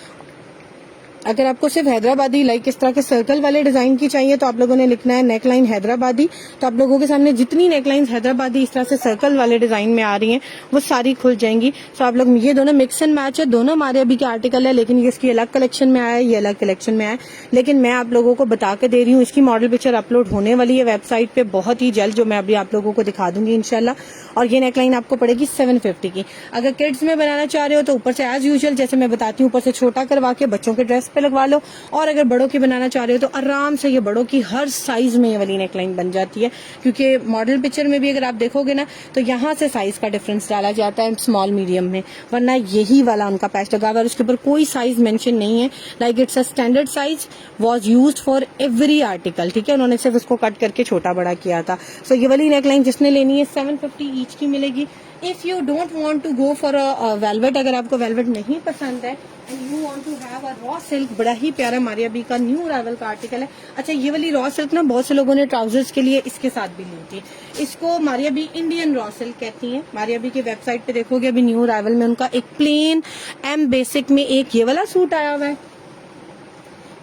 अगर आपको सिर्फ हैदराबादी लाइक इस तरह के सर्कल वाले डिजाइन की चाहिए तो आप लोगों ने लिखना है नेकलाइन हैदराबादी। तो आप लोगों के सामने जितनी नेकलाइन हैदराबादी इस तरह से सर्कल वाले डिजाइन में आ रही हैं वो सारी खुल जाएंगी। तो आप लोग, ये दोनों मिक्स एंड मैच है, दोनों हमारे अभी के आर्टिकल है, लेकिन ये इसकी अलग कलेक्शन में आया है, ये अलग कलेक्शन में आया है। लेकिन मैं आप लोगों को बता के दे रही हूँ, इसकी मॉडल पिक्चर अपलोड होने वाली है वेबसाइट पे बहुत ही जल्द, जो मैं अभी आप लोगों को दिखा दूंगी इंशाल्लाह। और ये नेकलाइन आपको पड़ेगी 750 की। अगर किड्स में बनाना चाह रहे हो तो ऊपर से एज यूजुअल जैसे मैं बताती हूँ ऊपर से छोटा करवा के बच्चों के ड्रेस पे लगवा लो। और अगर बड़ों की बनाना चाह रहे हो तो आराम से ये बड़ों की हर साइज में ये वाली नेकलाइन बन जाती है, क्योंकि मॉडल पिक्चर में भी अगर आप देखोगे ना तो यहाँ से साइज का डिफरेंस डाला जाता है स्मॉल मीडियम में, वरना यही वाला उनका पैच लगा हुआ है, उसके ऊपर कोई साइज मेंशन नहीं है। Like it's a standard size was used for every article, ठीक है। उन्होंने सिर्फ उसको कट करके छोटा बड़ा किया था। सो ये वाली नेकलाइन जिसने लेनी है 750 ईच की मिलेगी। If you don't want to go for a velvet, अगर आपको वेलवेट नहीं पसंद है and you want to have a raw silk, बड़ा ही प्यारा मारिया बी का न्यू अराइवल का आर्टिकल है। अच्छा, ये वाली रॉ सिल्क ना बहुत से लोगों ने ट्राउजर्स के लिए इसके साथ भी ली थी। इसको Maria B Indian raw silk कहती हैं। मारिया बी की वेबसाइट पे देखोगे अभी न्यू अराइवल में उनका एक प्लेन एम बेसिक में एक ये वाला सूट आया हुआ है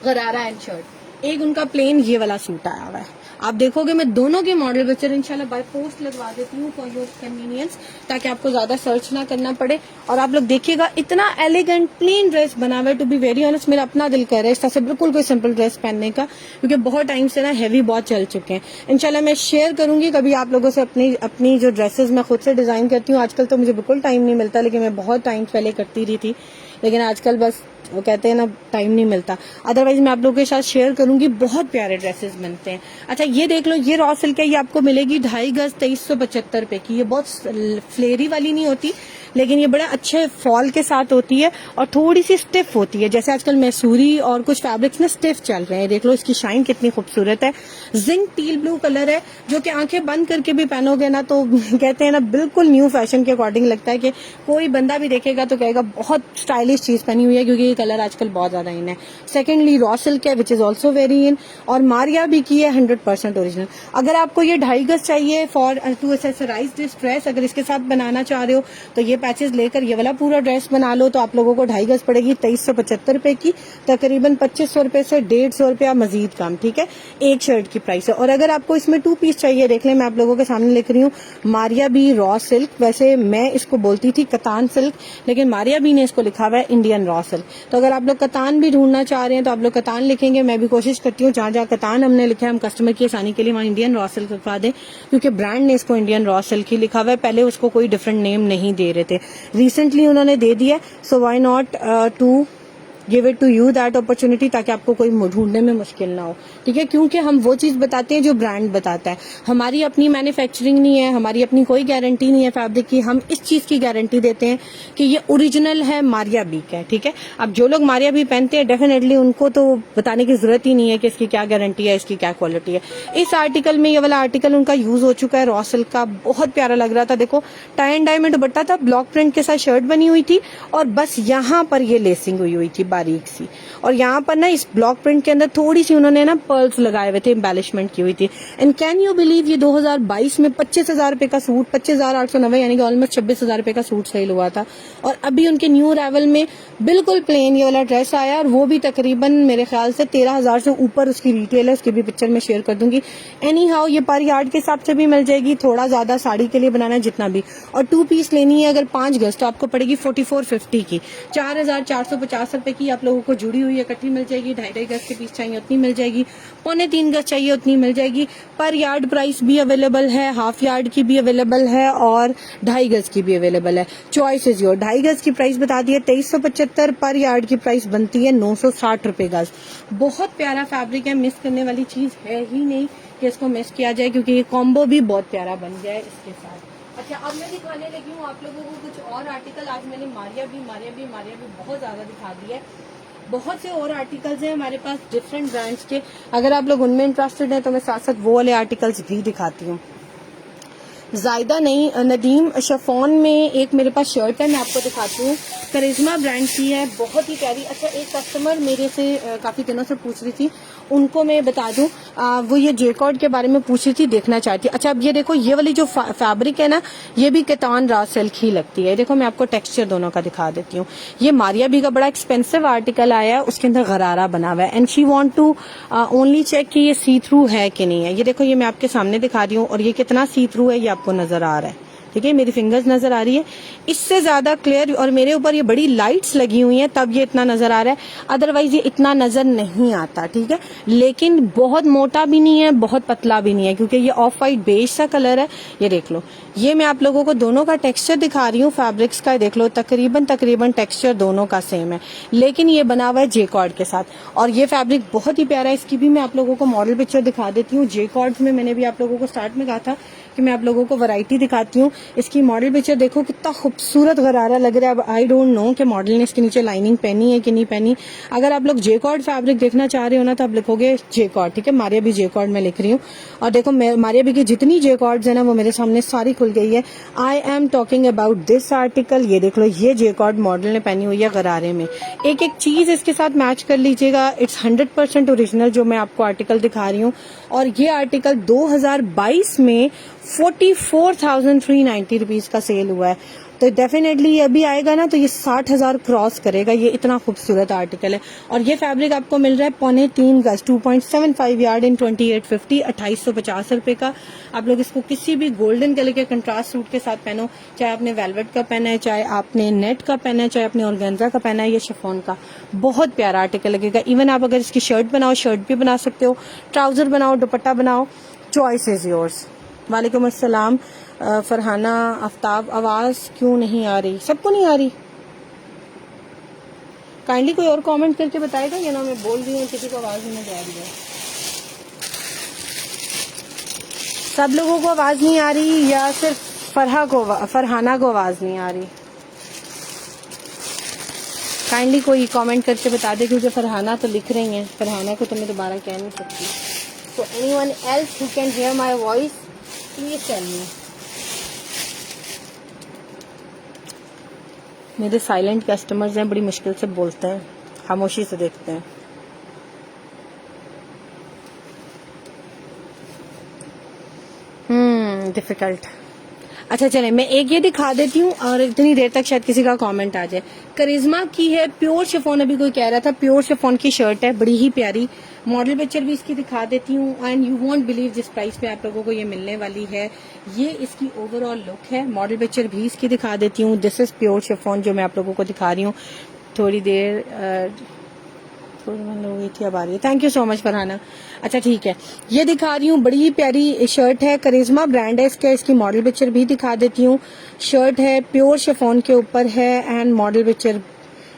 गरारा एंड शर्ट, एक उनका प्लेन ये वाला सूट आया हुआ है। आप देखोगे मैं दोनों के मॉडल पिक्चर इंशाल्लाह बाय पोस्ट लगवा देती हूँ फॉर योर कन्वीनियंस, ताकि आपको ज्यादा सर्च ना करना पड़े। और आप लोग देखिएगा इतना एलिगेंट प्लेन ड्रेस बना हुआ है। टू बी वेरी ऑनेस्ट मेरा अपना दिल कर रहा है इस तरह से बिल्कुल कोई सिंपल ड्रेस पहनने का, क्योंकि बहुत टाइम से ना हैवी बहुत चल चुके हैं। इंशाल्लाह मैं शेयर करूंगी कभी आप लोगों से अपनी जो ड्रेसेस मैं खुद से डिजाइन करती हूँ। आजकल तो मुझे बिल्कुल टाइम नहीं मिलता, लेकिन मैं बहुत टाइम पहले करती रही थी, लेकिन आजकल बस वो कहते हैं ना टाइम नहीं मिलता। अदरवाइज मैं आप लोगों के साथ शेयर करूंगी, बहुत प्यारे ड्रेसेस बनते हैं। अच्छा, ये देख लो, ये रॉ सिल्क है, ये आपको मिलेगी 2.5 गज 2375 रुपए की। ये बहुत फ्लेरी वाली नहीं होती, लेकिन ये बड़ा अच्छे फॉल के साथ होती है और थोड़ी सी स्टिफ होती है। जैसे आजकल मैसूरी और कुछ फैब्रिक्स में स्टिफ चल रहे हैं। देख लो इसकी शाइन कितनी खूबसूरत है। जिंक टील ब्लू कलर है, जो कि आंखें बंद करके भी पहनोगे ना तो कहते हैं ना बिल्कुल न्यू फैशन के अकॉर्डिंग लगता है कि कोई बंदा भी देखेगा तो कहेगा बहुत स्टाइलिश चीज पहनी हुई है, क्योंकि ये कलर आजकल बहुत ज्यादा इन है। सेकेंडली रॉ सिल्क है which is also very in, और मारिया भी की है 100% ओरिजिनल। अगर आपको ये 2.5 गज चाहिए for to accessorise this dress, अगर इसके साथ बनाना चाह रहे हो तो ये पैचेस लेकर ये वाला पूरा ड्रेस बना लो, तो आप लोगों को 2.5 गज पड़ेगी 2375 रुपए की, तकरीबन 2500 रुपए से 150 रुपया मजीद कम, ठीक है। एक शर्ट की प्राइस है। और अगर आपको इसमें 2 पीस चाहिए, देख लें मैं आप लोगों के सामने लिख रही हूँ मारिया बी रॉ सिल्क। वैसे मैं इसको बोलती थी कतान सिल्क, लेकिन मारिया बी ने इसको लिखा हुआ है इंडियन रॉ सिल्क। तो अगर आप लोग कतान भी ढूंढना चाह रहे हैं तो आप लोग कतान लिखेंगे। मैं भी कोशिश करती हूँ जहाँ जहाँ कतान हमने लिखा है हम कस्टमर की आसानी के लिए वहाँ इंडियन रॉ सिल्क लिखवा दें, क्योंकि ब्रांड ने इसको इंडियन रॉ सिल्क ही लिखा हुआ है। पहले उसको कोई डिफरेंट नेम नहीं दे रहे थे, रिसेंटली उन्होंने दे दिया। So why not to give it to you that opportunity, ताकि आपको कोई ढूंढने में मुश्किल ना हो, ठीक है। क्योंकि हम वो चीज बताते हैं जो ब्रांड बताता है। हमारी अपनी मैन्युफैक्चरिंग नहीं है, हमारी अपनी कोई गारंटी नहीं है फैब्रिक की। हम इस चीज की गारंटी देते हैं कि ये ओरिजिनल है, मारिया बी का है, ठीक है। अब जो लोग मारिया बी पहनते हैं डेफिनेटली उनको तो बताने की जरूरत ही नहीं है कि इसकी क्या गारंटी है, इसकी क्या क्वालिटी है। इस आर्टिकल में ये वाला आर्टिकल उनका यूज हो चुका है रॉ सिल्क का, बहुत प्यारा लग रहा था। देखो टाई एंड डाई में दुपट्टा था, ब्लॉक प्रिंट के साथ शर्ट बनी हुई थी और बस यहाँ पर ये लेसिंग हुई थी बारीक सी, और यहाँ पर ना इस ब्लॉक प्रिंट के अंदर थोड़ी सी उन्होंने ना पर्ल्स लगाए हुए थे, एम्बेलिशमेंट की हुई थी। एंड कैन यू बिलीव ये 2022 में 25,000 रुपए का सूट, 25,890 यानी कि ऑलमोस्ट 26,000 रुपए का सूट सेल हुआ था। और अभी उनके न्यू अराइवल में बिल्कुल प्लेन ये वाला ड्रेस आया, और वो भी तकरीबन मेरे ख्याल से 13,000 से ऊपर उसकी रिटेल है। उसकी भी पिक्चर में शेयर कर दूंगी। एनी हाउ ये पर यार्ड के हिसाब से भी मिल जाएगी, थोड़ा ज्यादा साड़ी के लिए बनाना जितना भी। और 2 पीस लेनी है अगर 5 गज तो आपको पड़ेगी 4450 की, 4,450 रुपए की की आप लोगों को जुड़ी हुई इकट्ठी मिल जाएगी। 2.5 गज के पीस चाहिए उतनी मिल जाएगी, 3.25 गज चाहिए उतनी मिल जाएगी। पर यार्ड प्राइस भी अवेलेबल है, हाफ यार्ड की भी अवेलेबल है और 2.5 गज की भी अवेलेबल है। Choice is your. 2.5 गज की प्राइस बता दी है 2375, पर यार्ड की प्राइस बनती है 960 रुपए गज। बहुत प्यारा फैब्रिक है, मिस करने वाली चीज है ही नहीं कि इसको मिस किया जाए, क्योंकि ये कॉम्बो भी बहुत प्यारा बन गया है इसके साथ। अच्छा, अब मैं दिखाने लगी हूँ आप लोगों को कुछ और आर्टिकल। आज मैंने मारिया भी बहुत ज्यादा दिखा दिया है। बहुत से और आर्टिकल्स हैं हमारे पास डिफरेंट ब्रांड्स के। अगर आप लोग उनमें इंटरेस्टेड हैं तो मैं साथ साथ वो वाले आर्टिकल्स भी दिखाती हूँ। जायदा नहीं, नदीम शिफॉन में एक मेरे पास शर्ट है, मैं आपको दिखाती हूँ। करिश्मा ब्रांड की है, बहुत ही प्यारी। अच्छा, एक कस्टमर मेरे से काफी दिनों से पूछ रही थी, उनको मैं बता दूं, वो ये जेकॉर्ड के बारे में पूछ रही थी, देखना चाहती। अच्छा, अब ये देखो, ये वाली जो फैब्रिक है ना, ये भी केतान रा सिल्क ही लगती है। देखो मैं आपको टेक्सचर दोनों का दिखा देती हूँ। ये मारिया भी का बड़ा एक्सपेंसिव आर्टिकल आया है, उसके अंदर गरारा बना हुआ है and she want to only check कि ये सी थ्रू है कि नहीं है। ये देखो, ये मैं आपके सामने दिखा रही हूँ और ये कितना सी थ्रू है ये आपको नजर आ रहा है। ठीक है, मेरी फिंगर्स नजर आ रही है, इससे ज्यादा क्लियर, और मेरे ऊपर ये बड़ी लाइट्स लगी हुई हैं तब ये इतना नजर आ रहा है, अदरवाइज ये इतना नजर नहीं आता। ठीक है, लेकिन बहुत मोटा भी नहीं है, बहुत पतला भी नहीं है, क्योंकि ये ऑफ वाइट बेज सा कलर है। ये देख लो, ये मैं आप लोगों को दोनों का टेक्सचर दिखा रही हूँ फैब्रिक्स का। देख लो, तकरीबन टेक्सचर दोनों का सेम है, लेकिन ये बना हुआ है जेकॉर्ड के साथ। और ये फैब्रिक बहुत ही प्यारा है, इसकी भी मैं आप लोगों को मॉडल पिक्चर दिखा देती हूँ। जेकॉर्ड में मैंने भी आप लोगों को स्टार्ट में कहा था कि मैं आप लोगों को वैरायटी दिखाती हूँ। इसकी मॉडल पिक्चर देखो, कितना खूबसूरत गरारा लग रहा है। अब आई डोंट नो कि मॉडल ने इसके नीचे लाइनिंग पहनी है कि नहीं पहनी। अगर आप लोग जेकॉर्ड फैब्रिक देखना चाह रहे हो ना, तो आप लिखोगे जेकॉर्ड। ठीक है, मारिया भी जेकॉर्ड में लिख रही हूँ। और देखो, मारिया भी की जितनी जेकॉर्ड्स है ना, वो मेरे सामने सारी खुल गई है। I am talking about this article. ये देख लो, ये जेकॉर्ड मॉडल ने पहनी हुई है गरारे में। एक एक चीज इसके साथ मैच कर लीजिएगा। इट्स 100% ओरिजिनल जो मैं आपको आर्टिकल दिखा रही हूँ। और ये आर्टिकल 2022 में 44,390 रुपीज का सेल हुआ है, तो डेफिनेटली ये अभी आएगा ना तो ये 60,000 क्रॉस करेगा। ये इतना खूबसूरत आर्टिकल है। और ये फैब्रिक आपको मिल रहा है 3.25 गज, 2.75 यार्ड इन 2850, 2850 रुपए का। आप लोग इसको किसी भी गोल्डन कलर के कंट्रास्ट सूट के साथ पहनो, चाहे आपने वेलवेट का पहना है, चाहे आपने नेट का पहना है, चाहे आपने ऑर्गेन्जा का पहना है, या शिफॉन का, बहुत प्यारा आर्टिकल लगेगा। इवन आप अगर इसकी शर्ट बनाओ, शर्ट भी बना सकते हो, ट्राउजर बनाओ, दुपट्टा बनाओ, चॉइस इज योर्स। वालेकुम अस्सलाम फरहाना आफ्ताब, आवाज क्यों नहीं आ रही? सबको नहीं आ रही? काइंडली कोई और कमेंट करके बताएगा, या ना मैं बोल रही हूँ किसी को आवाज नहीं जा रही है? सब लोगों को आवाज नहीं आ रही या सिर्फ फरहाना को आवाज नहीं आ रही? काइंडली कोई कमेंट करके बता दे, क्योंकि फरहाना तो लिख रही हैं, फरहाना को तो मैं दोबारा कह नहीं सकती। So anyone else who can hear my voice, please tell me. मेरे साइलेंट कस्टमर्स हैं, बड़ी मुश्किल से बोलते हैं, खामोशी से देखते हैं। डिफिकल्ट। अच्छा चले, मैं एक ये दिखा देती हूँ और इतनी देर तक शायद किसी का कमेंट आ जाए। करिश्मा की है प्योर शिफॉन, अभी कोई कह रहा था प्योर शिफॉन की शर्ट है, बड़ी ही प्यारी। मॉडल पिक्चर भी इसकी दिखा देती हूँ एंड यू वॉन्ट बिलीव जिस प्राइस पे आप लोगों को ये मिलने वाली है। ये इसकी ओवरऑल लुक है, मॉडल पिक्चर भी इसकी दिखा देती हूँ। दिस इज प्योर शिफॉन जो मैं आप लोगों को दिखा रही हूँ। थोड़ी देर हुई थी, अब आ रही है। Thank you so much Farhana. अच्छा ठीक है, ये दिखा रही हूँ, बड़ी ही प्यारी शर्ट है, करिश्मा ब्रांड है इसका। इसकी मॉडल पिक्चर भी दिखा देती हूँ। शर्ट है प्योर शिफॉन के ऊपर है एंड मॉडल पिक्चर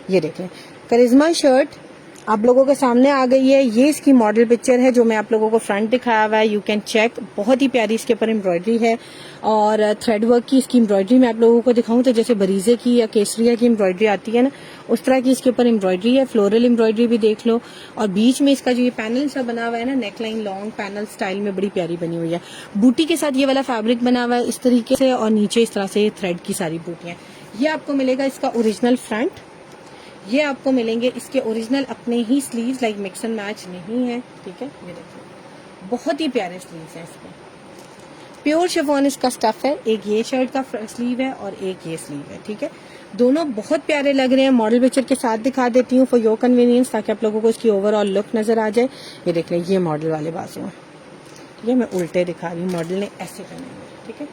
ये देख लें। करिश्मा शर्ट आप लोगों के सामने आ गई है। ये इसकी मॉडल पिक्चर है जो मैं आप लोगों को फ्रंट दिखाया हुआ है, यू कैन चेक। बहुत ही प्यारी इसके ऊपर एम्ब्रॉयडरी है और थ्रेड वर्क की इसकी एम्ब्रॉयडरी मैं आप लोगों को दिखाऊं तो जैसे बरीजे की या केसरिया की एम्ब्रॉयडरी आती है ना, उस तरह की इसके ऊपर एम्ब्रॉयडरी है। फ्लोरल एम्ब्रॉयडरी भी देख लो। और बीच में इसका जो ये पैनल सा बना हुआ है ना, नेकलाइन लॉन्ग पैनल स्टाइल में बड़ी प्यारी बनी हुई है। बूटी के साथ ये वाला फैब्रिक बना हुआ है इस तरीके से, और नीचे इस तरह से थ्रेड की सारी बूटियां। ये आपको मिलेगा इसका ओरिजिनल फ्रंट, ये आपको मिलेंगे इसके ओरिजिनल अपने ही sleeves, like mix and match नहीं है। ठीक है, ये देखिए बहुत ही प्यारे स्लीव्स हैं इसके। प्योर शिफॉन इसका स्टफ है। एक ये शर्ट का स्लीव है और एक ये स्लीव है। ठीक है, दोनों बहुत प्यारे लग रहे हैं। मॉडल पिक्चर के साथ दिखा देती हूँ फॉर योर कन्वीनियंस, ताकि आप लोगों को इसकी ओवरऑल लुक नजर आ जाए। ये देख लें, ये मॉडल वाले बाजू है। ठीक है, मैं उल्टे दिखा रही हूँ, मॉडल ने ऐसे पहने हुए। ठीक है,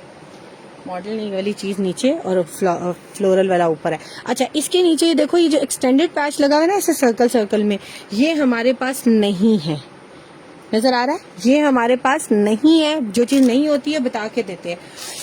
मॉडल नहीं वाली चीज नीचे और फ्लोरल वाला ऊपर है। अच्छा, इसके नीचे ये देखो, ये जो एक्सटेंडेड पैच लगा हुआ है ना ऐसे सर्कल सर्कल में, ये हमारे पास नहीं है। नजर आ रहा है? ये हमारे पास नहीं है। जो चीज नहीं होती है बता के देते हैं।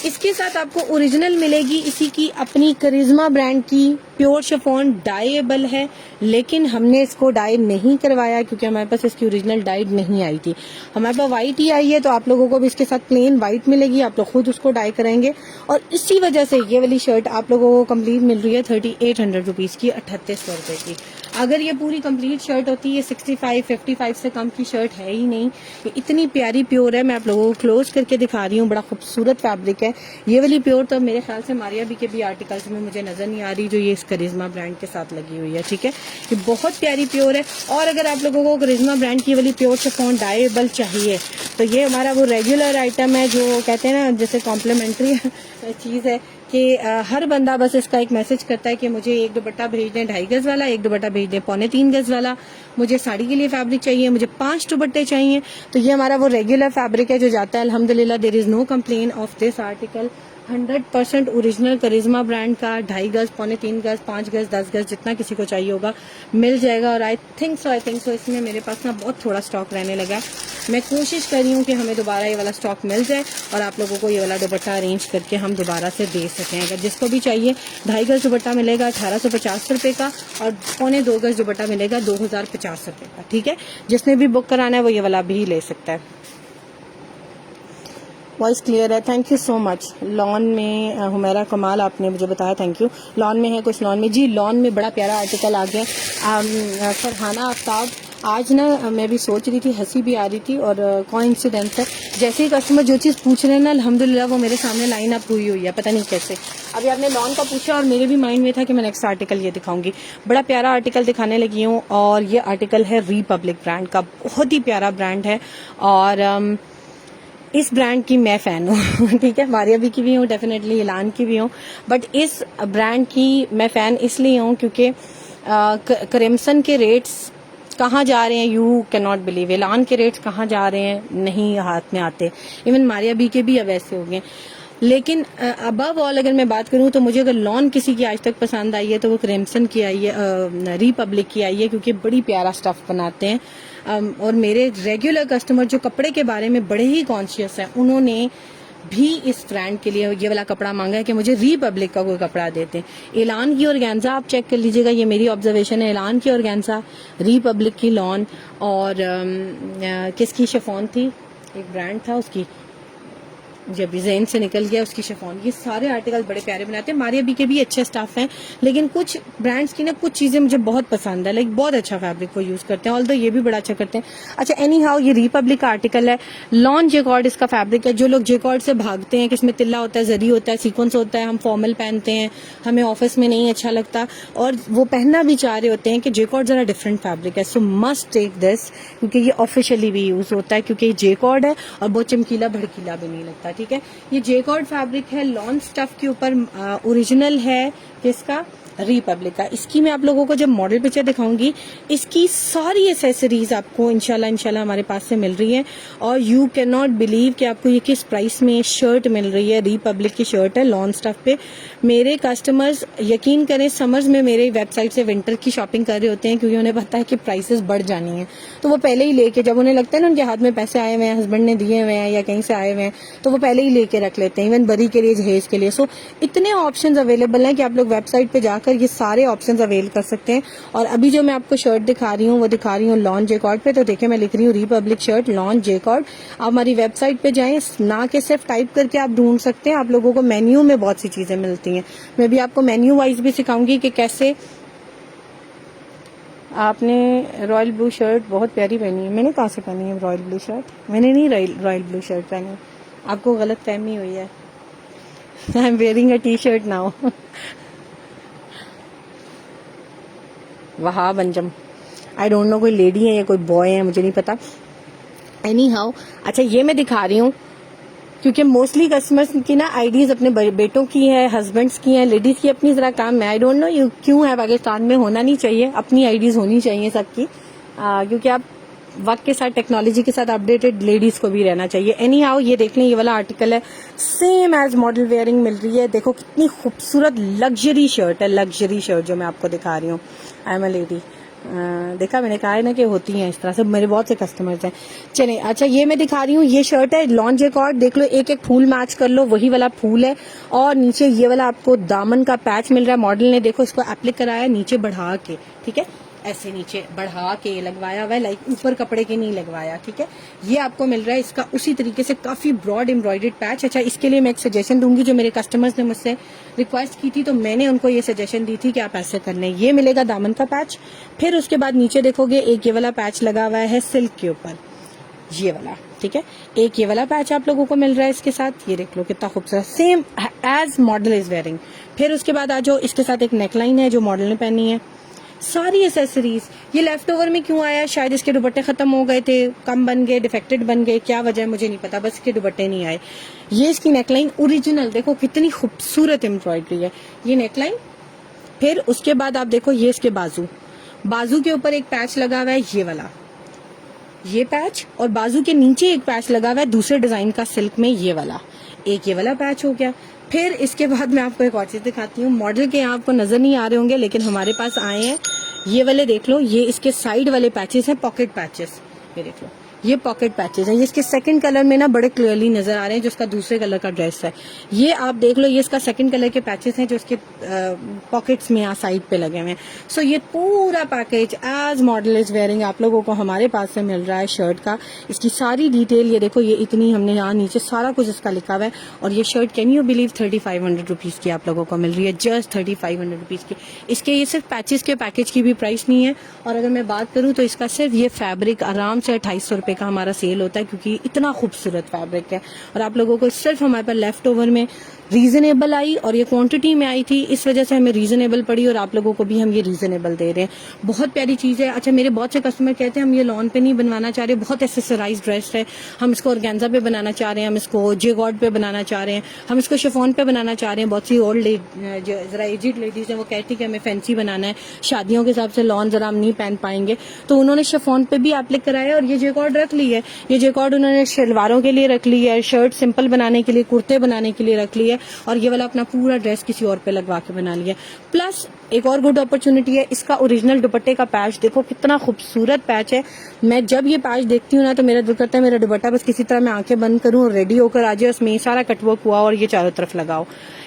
इसके साथ आपको ओरिजिनल मिलेगी इसी की अपनी करिश्मा ब्रांड की प्योर शिफॉन, डाइएबल है, लेकिन हमने इसको डाई नहीं करवाया क्योंकि हमारे पास इसकी ओरिजिनल डाई नहीं आई थी। हमारे पास व्हाइट ही आई है, तो आप लोगों को भी इसके साथ प्लेन व्हाइट मिलेगी, आप लोग खुद उसको डाई कराएंगे। और इसी वजह से ये वाली शर्ट आप लोगों को कंप्लीट मिल रही है 3800 रुपीज की, 3800 रुपए की। अगर ये पूरी कंप्लीट शर्ट होती है 65 55 से कम की शर्ट है ही नहीं। ये इतनी प्यारी प्योर है, मैं आप लोगों को क्लोज करके दिखा रही हूँ, बड़ा खूबसूरत फैब्रिक है। ये वाली प्योर तो मेरे ख्याल से मारिया बी के भी आर्टिकल्स में मुझे नजर नहीं आ रही, जो ये इस करिश्मा ब्रांड के साथ लगी हुई है। ठीक है, ये बहुत प्यारी प्योर है। और अगर आप लोगों को करिश्मा ब्रांड की वाली प्योर शिफॉन डाइएबल चाहिए तो ये हमारा वो रेगुलर आइटम है, जो कहते हैं ना जैसे कॉम्प्लीमेंट्री चीज है कि हर बंदा बस इसका एक मैसेज करता है कि मुझे एक दुपट्टा भेज दें 2.5 गज वाला, एक दुपट्टा भेज दें 3.25 गज वाला, मुझे साड़ी के लिए फैब्रिक चाहिए, मुझे 5 दुपट्टे चाहिए। तो ये हमारा वो रेगुलर फैब्रिक है जो जाता है। अल्हम्दुलिल्लाह there is no complain of this article. 100% original Karishma brand का 2.5 गज, 3.25 गज, 5 गज, 10 गज, जितना किसी को चाहिए होगा मिल जाएगा। और आई थिंक सो इसमें मेरे पास ना बहुत थोड़ा स्टॉक रहने लगा है। मैं कोशिश कर रही हूँ कि हमें दोबारा ये वाला स्टॉक मिल जाए और आप लोगों को ये वाला दुपट्टा अरेंज करके हम दोबारा से दे सकें। अगर जिसको भी चाहिए 2.5 गज दुपट्टा मिलेगा 1850 रुपए का, और 2.25 गज दुपट्टा मिलेगा 2050 रुपए का। ठीक है, जिसने भी बुक कराना है वो ये वाला भी ले सकता है। वॉइस क्लियर है, thank you so much. Lawn में हुमैरा कमाल आपने मुझे बताया, थैंक यू। लॉन में है कुछ, लॉन में जी, लॉन में बड़ा प्यारा आर्टिकल आ गया। फरहाना आफ्ताब, आज ना मैं भी सोच रही थी, हंसी भी आ रही थी, और कोइंसिडेंस है, जैसे ही कस्टमर जो चीज़ पूछ रहे हैं ना अल्हम्दुलिल्लाह वो मेरे सामने लाइन अप हुई है, पता नहीं कैसे। अभी आपने लॉन का पूछा और मेरे भी माइंड में था कि मैं नेक्स्ट आर्टिकल ये दिखाऊंगी। बड़ा प्यारा आर्टिकल दिखाने लगी हूँ, और ये आर्टिकल है रिपब्लिक ब्रांड का, बहुत ही प्यारा ब्रांड है। और इस ब्रांड की मैं फ़ैन हूँ। ठीक है, मारिया बी की भी हूँ, डेफिनेटली एलान की भी हूँ, बट इस ब्रांड की मैं फ़ैन इसलिए हूँ क्योंकि क्रिम्सन के रेट्स कहाँ जा रहे हैं, यू कैन नॉट बिलीव। एलान के रेट्स कहाँ जा रहे हैं, नहीं हाथ में आते। इवन मारिया बी के भी अब ऐसे हो गए। लेकिन अबव ऑल अगर मैं बात करूं तो मुझे अगर लॉन किसी की आज तक पसंद आई है तो वो क्रिम्सन की आई है, रिपब्लिक की आई है, क्योंकि बड़ी प्यारा स्टफ बनाते हैं। और मेरे रेगुलर कस्टमर जो कपड़े के बारे में बड़े ही कॉन्शियस हैं, उन्होंने भी इस ब्रांड के लिए ये वाला कपड़ा मांगा है कि मुझे रिपब्लिक का कोई कपड़ा देते हैं। एलान की ऑर्गेन्जा आप चेक कर लीजिएगा, ये मेरी ऑब्जर्वेशन है। एलान की ऑर्गेन्जा, रिपब्लिक की लॉन, और किसकी शिफॉन थी, एक ब्रांड था उसकी, जब जैन से निकल गया उसकी शिफॉन, ये सारे आर्टिकल बड़े प्यारे बनाते हैं। मारिया बी के भी अच्छे स्टाफ हैं, लेकिन कुछ ब्रांड्स की ना कुछ चीजें मुझे बहुत पसंद है, लाइक बहुत अच्छा फैब्रिक वो यूज करते हैं, ऑल्दो ये भी बड़ा अच्छा करते हैं। अच्छा, एनी हाउ ये रिपब्लिक का आर्टिकल है, लॉन जेकॉर्ड इसका फैब्रिक है। जो लोग जेकॉर्ड से भागते हैं कि इसमें तिल्ला होता है, जरी होता है, सीक्वेंस होता है, हम फॉर्मल पहनते हैं, हमें ऑफिस में नहीं अच्छा लगता, और वो पहनना भी चाह रहे होते हैं कि जेकॉर्ड जरा डिफरेंट फैब्रिक है, सो मस्ट टेक दिस, क्योंकि ये ऑफिशियली भी यूज होता है, क्योंकि ये जेकॉर्ड है और बहुत चमकीला भड़कीला भी नहीं लगता। ठीक है, ये जेकॉर्ड फैब्रिक है, लॉन स्टफ के ऊपर, ओरिजिनल है किसका, रिपब्लिक का। इसकी मैं आप लोगों को जब मॉडल पिक्चर दिखाऊंगी, इसकी सारी एसेसरीज आपको इंशाल्लाह हमारे पास से मिल रही है। और यू कैन नॉट बिलीव कि आपको ये किस प्राइस में शर्ट मिल रही है। रिपब्लिक की शर्ट है लॉन स्टफ पे। मेरे कस्टमर्स यकीन करें समर्स में मेरे वेबसाइट से विंटर की शॉपिंग कर रहे होते हैं, क्योंकि उन्हें पता है कि प्राइसेस बढ़ जानी है, तो वो पहले ही लेके, जब उन्हें लगता है ना उनके हाथ में पैसे आए हुए हैं, हस्बैंड ने दिए हुए हैं या कहीं से आए हुए हैं, तो वो पहले ही लेके रख लेते हैं, इवन बरी के लिए, जहेज के लिए। सो इतने ऑप्शंस अवेलेबल हैं कि आप लोग वेबसाइट पे जाकर ये सारे ऑप्शंस अवेल कर सकते हैं। और अभी जो मैं आपको शर्ट दिखा रही हूँ वो दिखा रही हूँ लॉन जेकॉर्ड पे, तो देखिए मैं लिख रही हूँ रिपब्लिक शर्ट लॉन जेकॉर्ड। आप हमारी वेबसाइट पे जाएं, ना कि सिर्फ टाइप करके आप ढूंढ सकते हैं, आप लोगों को मेन्यू में बहुत सी चीजें मिलती हैं। मैं भी आपको मेन्यू वाइज भी सिखाऊंगी कि कैसे। आपने रॉयल ब्लू शर्ट बहुत प्यारी पहनी है। मैंने कहाँ से पहनी है रॉयल ब्लू शर्ट? मैंने नहीं रॉयल ब्लू शर्ट पहनी, आपको गलत फहमी हुई है। I am wearing a T shirt now. Wahab Anjum, I don't know कोई लेडी है या कोई बॉय है, मुझे नहीं पता। एनी हाउ, अच्छा ये मैं दिखा रही हूँ क्योंकि मोस्टली कस्टमर्स की ना आईडीज अपने बेटों की है, हस्बैंड्स की है, लेडीज की अपनी जरा काम है। आई डोंट नो क्यों है, पाकिस्तान में होना नहीं चाहिए, अपनी आईडीज होनी चाहिए सबकी, क्योंकि आप वक्त के साथ, टेक्नोलॉजी के साथ अपडेटेड लेडीज को भी रहना चाहिए। एनी हाउ, ये देख लें, ये वाला आर्टिकल है, सेम एज मॉडल वेयरिंग मिल रही है। देखो कितनी खूबसूरत लग्जरी शर्ट है, लग्जरी शर्ट जो मैं आपको दिखा रही हूँ। I am a lady. देखा, मैंने कहा है ना कि होती हैं इस तरह से, मेरे बहुत से कस्टमर्स हैं। चलिए, अच्छा ये मैं दिखा रही हूँ, ये शर्ट है लॉन्ग जैकॉर्ड। देख लो, एक एक फूल मैच कर लो, वही वाला फूल है। और नीचे ये वाला आपको दामन का पैच मिल रहा है। मॉडल ने देखो इसको एप्लिक कराया नीचे बढ़ा के, ठीक है, ऐसे नीचे बढ़ा के लगवाया हुआ है, लाइक ऊपर कपड़े के नहीं लगवाया, ठीक है। ये आपको मिल रहा है इसका उसी तरीके से काफी ब्रॉड एम्ब्रॉयडर्ड पैच। अच्छा, इसके लिए मैं एक सजेशन दूंगी, जो मेरे कस्टमर्स ने मुझसे रिक्वेस्ट की थी तो मैंने उनको ये सजेशन दी थी कि आप ऐसे कर लें। ये मिलेगा दामन का पैच। फिर उसके बाद नीचे देखोगे एक ये वाला पैच लगा हुआ है सिल्क के ऊपर, ये वाला, ठीक है। एक ये वाला पैच आप लोगों को मिल रहा है इसके साथ, ये देख लो कितना खूबसूरत, same as model is wearing. फिर उसके बाद आ जाओ, इसके साथ एक नेकलाइन है जो मॉडल ने पहनी है। सारी एसेसरीज, ये लेफ्ट ओवर में क्यों आया, शायद इसके दुपट्टे खत्म हो गए थे, कम बन गए, डिफेक्टेड बन गए, क्या वजह है मुझे नहीं पता, बस इसके दुपट्टे नहीं आए। ये इसकी नेकलाइन ओरिजिनल, देखो कितनी खूबसूरत एम्ब्रॉयडरी है ये नेकलाइन। फिर उसके बाद आप देखो, ये इसके बाजू, बाजू के ऊपर एक पैच लगा हुआ है, ये वाला, ये पैच, और बाजू के नीचे एक पैच लगा हुआ है दूसरे डिजाइन का सिल्क में, ये वाला, एक ये वाला पैच हो गया। फिर इसके बाद मैं आपको एक और चीज दिखाती हूँ। मॉडल के यहाँ आपको नजर नहीं आ रहे होंगे, लेकिन हमारे पास आए हैं ये वाले, देख लो, ये इसके साइड वाले पैचेस हैं, पॉकेट पैचेस, ये देख लो, ये पॉकेट पैचेस हैं। ये इसके सेकंड कलर में ना बड़े क्लियरली नजर आ रहे हैं, जो इसका दूसरे कलर का ड्रेस है। ये आप देख लो, ये इसका सेकंड कलर के पैचेस हैं जो इसके पॉकेट्स में यहाँ साइड पे लगे हुए हैं। सो ये पूरा package as model is wearing आप लोगों को हमारे पास से मिल रहा है शर्ट का। इसकी सारी डिटेल ये देखो, ये इतनी हमने यहाँ नीचे सारा कुछ इसका लिखा हुआ है। और ये shirt can you believe 3500 rupees की आप लोगों को मिल रही है, जस्ट 3500 रुपीज की। इसके ये सिर्फ पैचेस के पैकेज की भी प्राइस नहीं है। और अगर मैं बात करूँ तो इसका सिर्फ ये फैब्रिक आराम से 2800 रुपए का हमारा सेल होता है, क्योंकि इतना खूबसूरत फैब्रिक है। और आप लोगों को सिर्फ हमारे पास लेफ्ट ओवर में रीजनेबल आई और ये क्वांटिटी में आई थी, इस वजह से हमें रीजनेबल पड़ी और आप लोगों को भी हम ये रीजनेबल दे रहे हैं। बहुत प्यारी चीज है। अच्छा, मेरे बहुत से कस्टमर कहते हैं हम ये लॉन पे नहीं बनवाना चाह रहे, बहुत एक्सेसराइज ड्रेस है, हम इसको ऑर्गेन्जा पे बनाना चाह रहे हैं, हम इसको जेगॉर्ड पे बनाना चाह रहे हैं, हम इसको शिफॉन पे बनाना चाह रहे हैं। बहुत सी ओल्ड जरा एजिड लेडीज है, वो कहती है कि हमें फैंसी बनाना है, शादियों के हिसाब से लॉन जरा हम नहीं पहन पाएंगे, तो उन्होंने शिफॉन पे भी एप्लिक कराया और ये जेकॉर्ड रख ली है। ये जेकॉर्ड उन्होंने शलवारों के लिए रख ली है, शर्ट सिंपल बनाने के लिए, कुर्ते बनाने के लिए रख ली है, और ये वाला अपना पूरा ड्रेस किसी और पे लगवा के बना लिया। प्लस एक और गुड अपॉर्चुनिटी है, इसका ओरिजिनल दुपट्टे का पैच देखो कितना खूबसूरत पैच है। मैं जब ये पैच देखती हूँ ना तो मेरा दिल करता है मेरा दुपट्टा बस किसी तरह मैं आंखें बंद करूँ और रेडी होकर आ जाए, उसमें सारा कटवर्क हुआ और ये चारों तरफ लगाओ।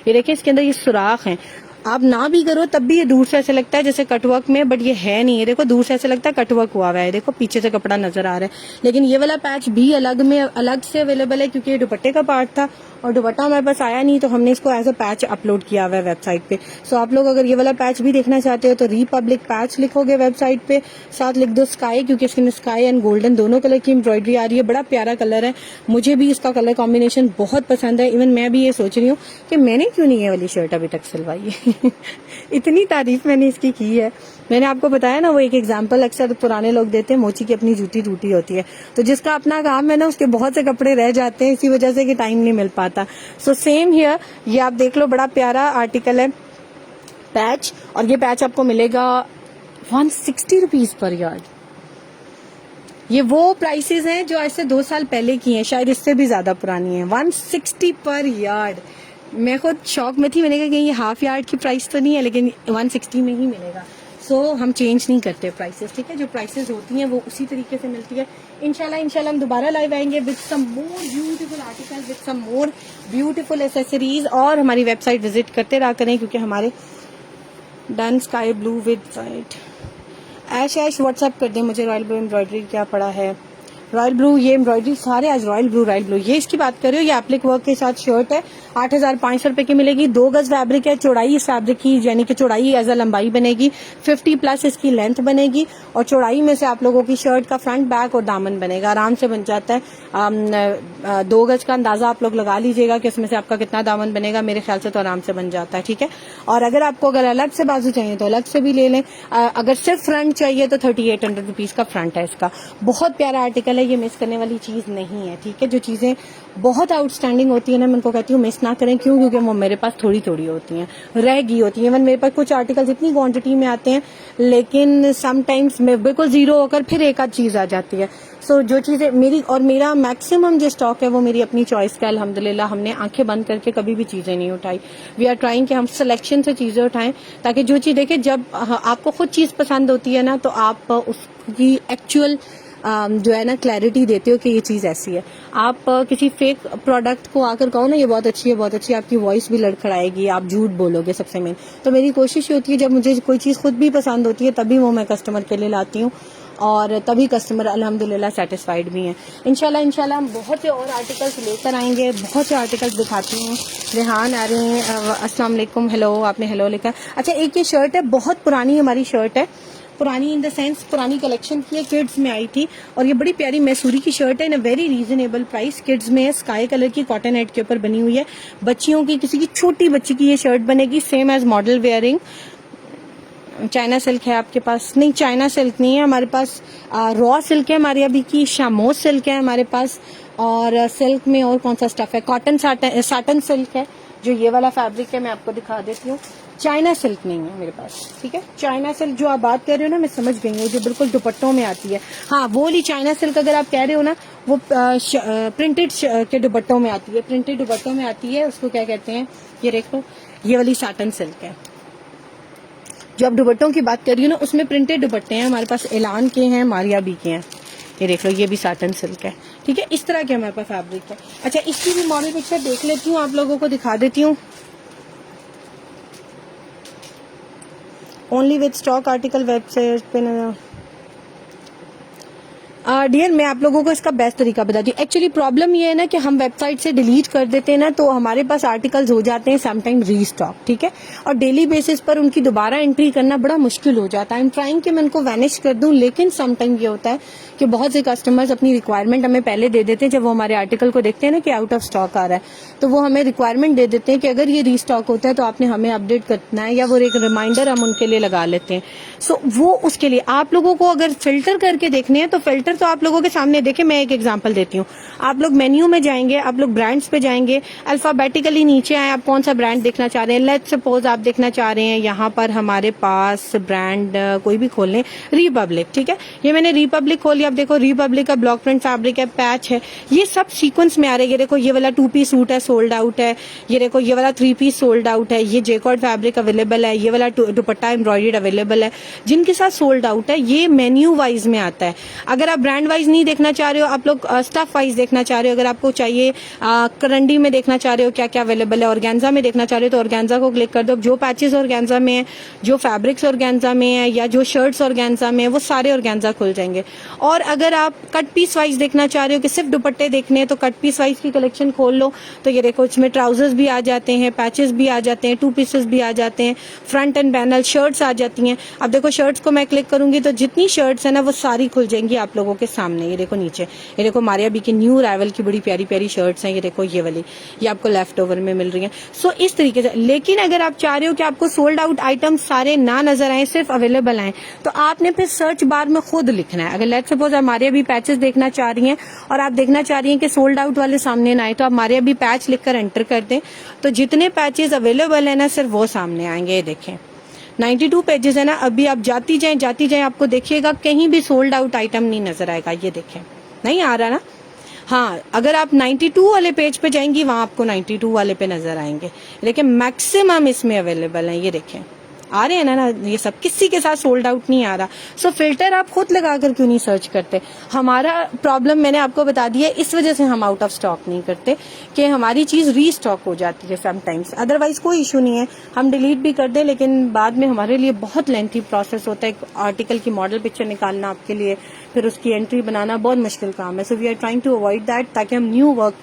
ये देखिए इसके अंदर ये सुराख है, आप ना भी करो तब भी ये दूर से ऐसे लगता है जैसे कटवर्क में, बट ये है नहीं है। देखो दूर से ऐसे लगता है कटवर्क हुआ है, देखो पीछे से कपड़ा नजर आ रहा है। लेकिन ये वाला पैच भी अलग से अवेलेबल है, क्योंकि ये दुपट्टे का पार्ट था और दुपट्टा हमारे पास आया नहीं, तो हमने इसको एज अ पैच अपलोड किया हुआ है वेबसाइट पे। सो आप लोग अगर ये वाला पैच भी देखना चाहते हो तो रिपब्लिक पैच लिखोगे वेबसाइट पे, साथ लिख दो स्काई, क्योंकि इसके स्काई एंड गोल्डन दोनों कलर की एम्ब्रॉयडरी आ रही है। बड़ा प्यारा कलर है, मुझे भी इसका कलर कॉम्बिनेशन बहुत पसंद है। इवन मैं भी ये सोच रही हूँ कि मैंने क्यों नहीं ये वाली शर्ट अभी तक सिलवाई है। इतनी तारीफ मैंने इसकी की है। मैंने आपको बताया ना, वो एक एग्जाम्पल अक्सर पुराने लोग देते हैं, मोची की अपनी जूती टूटी होती है, तो जिसका अपना काम है ना उसके बहुत से कपड़े रह जाते हैं इसी वजह से कि टाइम नहीं मिल पाता। सो सेम हियर, ये आप देख लो, बड़ा प्यारा आर्टिकल है पैच, और ये पैच आपको मिलेगा 160 रुपीज पर यार्ड। ये वो प्राइसेस हैं जो आज से 2 साल पहले की हैं, शायद इससे भी ज्यादा पुरानी है। 160 पर यार्ड। मैं खुद शॉक में थी, मैंने कहा कि ये हाफ यार्ड की प्राइस तो नहीं है, लेकिन 160 में ही मिलेगा। सो हम चेंज नहीं करते प्राइसेस, ठीक है, जो प्राइसेस होती हैं वो उसी तरीके से मिलती है। इंशाल्लाह हम दोबारा लाइव आएंगे with some more beautiful articles, with some more beautiful accessories. और हमारी वेबसाइट विजिट करते रहा करें, क्योंकि हमारे done sky blue with white ash WhatsApp कर दें मुझे, रॉयल ब्लू एम्ब्रॉयडरी क्या पड़ा है, रॉयल ब्लू, ये एम्ब्रॉयडरी सारे आज रॉयल ब्लू। ये इसकी बात कर रहे हो, ये एप्लिक वर्क के साथ शर्ट है, 8500 रुपए की मिलेगी। 2 गज फैब्रिक है, चौड़ाई इस फैब्रिक की यानी कि चौड़ाई एज अ लंबाई बनेगी, 50 प्लस इसकी लेंथ बनेगी, और चौड़ाई में से आप लोगों की शर्ट का फ्रंट बैक और दामन बनेगा, आराम से बन जाता है। 2 गज का अंदाजा आप लोग लगा लीजिएगा कि उसमें से आपका कितना दामन बनेगा, मेरे ख्याल से तो आराम से बन जाता है, ठीक है। और अगर आपको अगर अलग से बाजू चाहिए तो अलग से भी ले लें, अगर सिर्फ फ्रंट चाहिए तो 3800 रुपीज का फ्रंट है इसका। बहुत प्यारा आर्टिकल है। है, ये मिस करने वाली चीज़ नहीं है, ठीक है। जो चीज़ें बहुत आउटस्टैंडिंग होती है ना, मैं उनको कहती हूँ मिस ना करें। क्यों? क्योंकि वो मेरे पास थोड़ी थोड़ी होती हैं, रह गई होती हैं। इवन मेरे पास कुछ आर्टिकल्स इतनी क्वांटिटी में आते हैं, लेकिन समटाइम्स में बिल्कुल जीरो होकर फिर एक आध चीज़ आ जाती है। सो जो चीज़ें मेरी और मेरा मैक्सिमम जो स्टॉक है वो मेरी अपनी चॉइस का, अल्हम्दुलिल्लाह। हमने आंखें बंद करके कभी भी चीज़ें नहीं उठाई। वी आर ट्राइंग कि हम सिलेक्शन से चीज़ें उठाएं, ताकि जो चीज़ देखें, जब आपको खुद चीज़ पसंद होती है ना, तो आप उसकी एक्चुअल जो है ना क्लैरिटी देते हो कि ये चीज़ ऐसी है। आप किसी फेक प्रोडक्ट को आकर कहो ना ये बहुत अच्छी है, बहुत अच्छी है, आपकी वॉइस भी लड़खड़ाएगी, आप झूठ बोलोगे सबसे मेन। तो मेरी कोशिश ये होती है, जब मुझे कोई चीज़ खुद भी पसंद होती है तभी वो मैं कस्टमर के लिए लाती हूँ, और तभी कस्टमर अल्हम्दुलिल्लाह सेटिस्फाइड भी हैं। इंशाल्लाह हम बहुत से और आर्टिकल्स लेकर आएंगे, बहुत से आर्टिकल्स दिखाती हूँ। रेहान आ रही हैं, अस्सलाम वालेकुम, हेलो, आपने हेलो लिखा। अच्छा, एक ये शर्ट है, बहुत पुरानी हमारी शर्ट है, पुरानी इन द सेंस पुरानी कलेक्शन की है, किड्स में आई थी, और ये बड़ी प्यारी मैसूरी की शर्ट है, in a very reasonable price. Kids में है, स्काई कलर की कॉटन नेट के ऊपर बनी हुई है। बच्चियों की, किसी की छोटी बच्ची की ये शर्ट बनेगी, same as model wearing. China silk है आपके पास? नहीं, चाइना सिल्क नहीं है हमारे पास, रॉ सिल्क है हमारे अभी की, शामोज सिल्क है हमारे पास। और सिल्क में और कौन सा स्टफ है? कॉटन साटन सिल्क है, जो ये वाला फैब्रिक है, मैं आपको दिखा देती हूँ। चाइना सिल्क नहीं है मेरे पास, ठीक है। चाइना सिल्क जो आप बात कर रहे हो ना, मैं समझ गई हूँ, जो बिल्कुल दुपट्टों में आती है। हाँ, वो वाली चाइना सिल्क अगर आप कह रहे हो ना, वो प्रिंटेड के दुपट्टों में आती है, प्रिंटेड दुपट्टों में आती है, उसको क्या कहते हैं? ये देखो, ये वाली साटन सिल्क है। जो आप दुपट्टों की बात कर रही हो ना, उसमें प्रिंटेड दुपट्टे हैं हमारे पास, एलान के हैं, मारिया बी के हैं। ये देख लो, ये भी साटन सिल्क है, ठीक है। इस तरह के हमारे पास फैब्रिक है। अच्छा, इसकी भी मॉडल पिक्चर देख लेती हूँ, आप लोगों को दिखा देती हूँ। Only with stock article website पे। डियर, मैं आप लोगों को इसका बेस्ट तरीका बताती हूँ। एक्चुअली प्रॉब्लम ये है ना कि हम वेबसाइट से डिलीट कर देते हैं ना, तो हमारे पास आर्टिकल्स हो जाते हैं समटाइम रीस्टॉक, ठीक है। और डेली बेसिस पर उनकी दोबारा एंट्री करना बड़ा मुश्किल हो जाता है। आई एम ट्राइंग कि मैं उनको वैनिश कर दूं, लेकिन समटाइम ये होता है कि बहुत से कस्टमर्स अपनी रिक्वायरमेंट हमें पहले दे देते हैं। जब वो हमारे आर्टिकल को देखते हैं ना कि आउट ऑफ स्टॉक आ रहा है, तो वो हमें रिक्वायरमेंट दे देते हैं कि अगर ये रीस्टॉक होता है तो आपने हमें अपडेट करना है, या वो एक रिमाइंडर हम उनके लिए लगा लेते हैं। सो वो उसके लिए आप लोगों को अगर फिल्टर करके देखने हैं, तो फिल्टर तो आप लोगों के सामने देखे। मैं एक एग्जांपल देती हूँ। आप लोग मेन्यू में जाएंगे, आप लोग ब्रांड्स पे जाएंगे, अल्फाबेटिकली नीचे आए, आप कौन सा ब्रांड देखना चाह रहे हैं। लेट्स सपोज आप देखना चाह रहे हैं यहाँ पर हमारे पास ब्रांड कोई भी खोल लें, रिपब्लिक, ठीक है। ये मैंने रिपब्लिक खोल लिया। आप देखो, रिपब्लिक का ब्लॉक प्रिंट फैब्रिक है, पैच है, ये सब सीक्वेंस में आ रहे हैं। ये देखो, ये वाला 2 पीस सूट है, सोल्ड आउट है। ये देखो, ये वाला 3 पीस सोल्ड आउट है। ये जेकॉर्ड फैब्रिक अवेलेबल है। ये वाला दुपट्टा एम्ब्रॉयडर्ड अवेलेबल है, जिनके साथ सोल्ड आउट है। ये मेन्यू वाइज में आता है। अगर आप ब्रांड वाइज नहीं देखना चाह रहे हो, आप लोग स्टफ वाइज देखना चाह रहे हो, अगर आपको चाहिए करंडी में देखना चाह रहे हो क्या क्या अवेलेबल है, ऑर्गेन्जा में देखना चाह रहे हो, तो ऑर्गेन्जा को क्लिक कर दो। जो पैचेस ऑर्गेन्जा में है, जो फैब्रिक्स ऑर्गेन्जा में है, या जो शर्ट्स ऑर्गेन्जा में है, वो सारे ऑर्गेन्जा खुल जाएंगे। और अगर आप कट पीस वाइज देखना चाह रहे हो कि सिर्फ दुपट्टे देखने हैं, तो कट पीस वाइज की कलेक्शन खोल लो। तो ये देखो, इसमें ट्राउजर्स भी आ जाते हैं, पैचेस भी आ जाते हैं, 2 पीसेस भी आ जाते हैं, फ्रंट एंड पैनल शर्ट्स आ जाती हैं। अब देखो, शर्ट्स को मैं क्लिक करूंगी तो जितनी शर्ट्स है ना, वो सारी खुल जाएंगी आप लोगों के सामने। ये देखो नीचे, ये देखो मारिया बी की न्यू अराइवल की बड़ी प्यारी प्यारी शर्ट्स हैं। ये देखो, ये वाली, ये आपको लेफ्ट ओवर में मिल रही हैं। सो इस तरीके से। लेकिन अगर आप चाह रहे हो कि आपको सोल्ड आउट आइटम सारे ना नजर आए, सिर्फ अवेलेबल आए, तो आपने फिर सर्च बार में खुद लिखना है। अगर लेट्स सपोज आप मारिया बी पैचेस देखना चाह रही हैं और आप देखना चाह रही हैं कि सोल्ड आउट वाले सामने ना आए, तो आप मारिया बी पैच लिखकर एंटर कर दें, तो जितने पैचेस अवेलेबल है ना, सिर्फ वो सामने आएंगे। ये देखें, 92 पेजेस है ना। अभी आप जाती जाए आपको देखिएगा कहीं भी सोल्ड आउट आइटम नहीं नजर आएगा। ये देखें, नहीं आ रहा ना। हाँ, अगर आप 92 वाले पेज पे जाएंगी, वहां आपको 92 वाले पे नजर आएंगे। लेकिन मैक्सिमम इसमें अवेलेबल है। ये देखें, आ रहे हैं ना ये सब, किसी के साथ सोल्ड आउट नहीं आ रहा। सो फिल्टर आप खुद लगाकर क्यों नहीं सर्च करते? हमारा प्रॉब्लम मैंने आपको बता दिया, इस वजह से हम आउट ऑफ स्टॉक नहीं करते कि हमारी चीज रीस्टॉक हो जाती है समटाइम्स। अदरवाइज कोई इशू नहीं है, हम डिलीट भी कर दें, लेकिन बाद में हमारे लिए बहुत लेंथी प्रोसेस होता है। आर्टिकल की मॉडल पिक्चर निकालना आपके लिए, फिर उसकी एंट्री बनाना बहुत मुश्किल काम है। So we are trying to avoid that, ताकि हम न्यू वर्क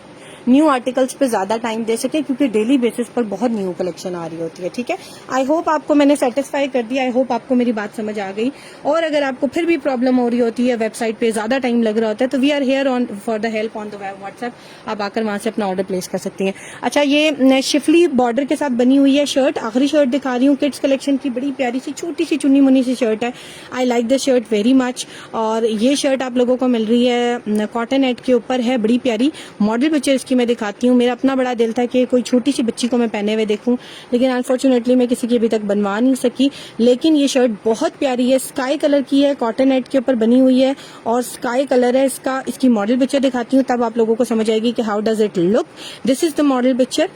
न्यू आर्टिकल्स पे ज्यादा टाइम दे सके, क्योंकि डेली बेसिस पर बहुत न्यू कलेक्शन आ रही होती है। ठीक है, आई होप आपको मैंने सेटिस्फाई कर दिया, आई होप आपको मेरी बात समझ आ गई। और अगर आपको फिर भी प्रॉब्लम हो रही होती है, वेबसाइट पे ज्यादा टाइम लग रहा होता है, तो we are here on for the help on the WhatsApp, आप आकर वहां से अपना ऑर्डर प्लेस कर सकती हैं। अच्छा, ये शिफली बॉर्डर के साथ बनी हुई है शर्ट, आखिरी शर्ट दिखा रही हूँ किड्स कलेक्शन की, बड़ी प्यारी सी छोटी सी चुन्नी मुन्नी सी शर्ट है। I like the shirt very much. और ये शर्ट आप लोगों को मिल रही है कॉटन एड के ऊपर है, बड़ी प्यारी। मॉडल पिक्चर इसकी मैं दिखाती हूँ। मेरा अपना बड़ा दिल था कि कोई छोटी सी बच्ची को मैं पहने हुए देखूं, लेकिन अनफॉर्चुनेटली मैं किसी की अभी तक बनवा नहीं सकी। लेकिन ये शर्ट बहुत प्यारी है, स्काई कलर की है, कॉटन एड के ऊपर बनी हुई है और स्काई कलर है इसका। इसकी मॉडल पिक्चर दिखाती हूँ, तब आप लोगों को समझ आएगी कि how does it look. This is the model picture.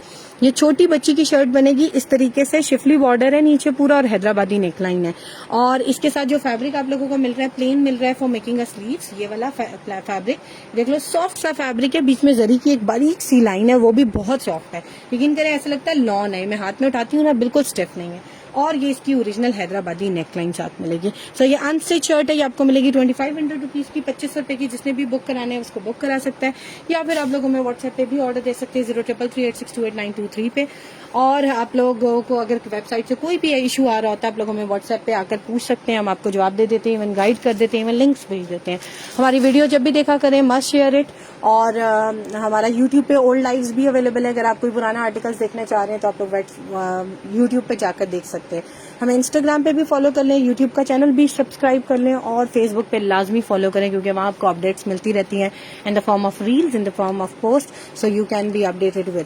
ये छोटी बच्ची की शर्ट बनेगी इस तरीके से, शिफली बॉर्डर है नीचे पूरा और हैदराबादी नेकलाइन है। और इसके साथ जो फैब्रिक आप लोगों को मिल रहा है, प्लेन मिल रहा है फॉर मेकिंग अ स्लीव्स। ये वाला फैब्रिक देख लो, सॉफ्ट सा फैब्रिक है, बीच में जरी की एक बारीक सी लाइन है, वो भी बहुत सॉफ्ट है। यकीन करें ऐसा लगता है लॉन है, मैं हाथ में उठाती हूँ ना, बिल्कुल स्टिफ नहीं है। और ये इसकी ओरिजिनल हैदराबादी नेकलाइन साथ मिलेगी। सो ये अनस्टिच शर्ट है, ये आपको मिलेगी 2500 रुपीज की, 2500 रुपए की। जिसने भी बुक कराने है उसको बुक करा सकता है, या फिर आप लोगों में व्हाट्सएप पे भी ऑर्डर दे सकते हैं 0333862892 पे। और आप लोगों को अगर वेबसाइट से कोई भी इशू आ रहा होता है, आप लोगों में व्हाट्सएप पे आकर पूछ सकते हैं, हम आपको जवाब दे देते हैं, इवन गाइड कर देते हैं, इवन लिंक्स भेज देते हैं। हमारी वीडियो जब भी देखा करें, मस्ट शेयर इट। और हमारा यूट्यूब पे ओल्ड लाइव्स भी अवेलेबल है, अगर आप कोई पुराना आर्टिकल्स देखना चाह रहे हैं तो आप लोग यूट्यूब पे जाकर देख सकते हैं। हमें इंस्टाग्राम पे भी फॉलो कर लें, यूट्यूब का चैनल भी सब्सक्राइब कर लें, और फेसबुक पे लाजमी फॉलो करें, क्योंकि वहां आपको अपडेट्स मिलती रहती हैं in the form of reels, in the form of post, so you can be updated with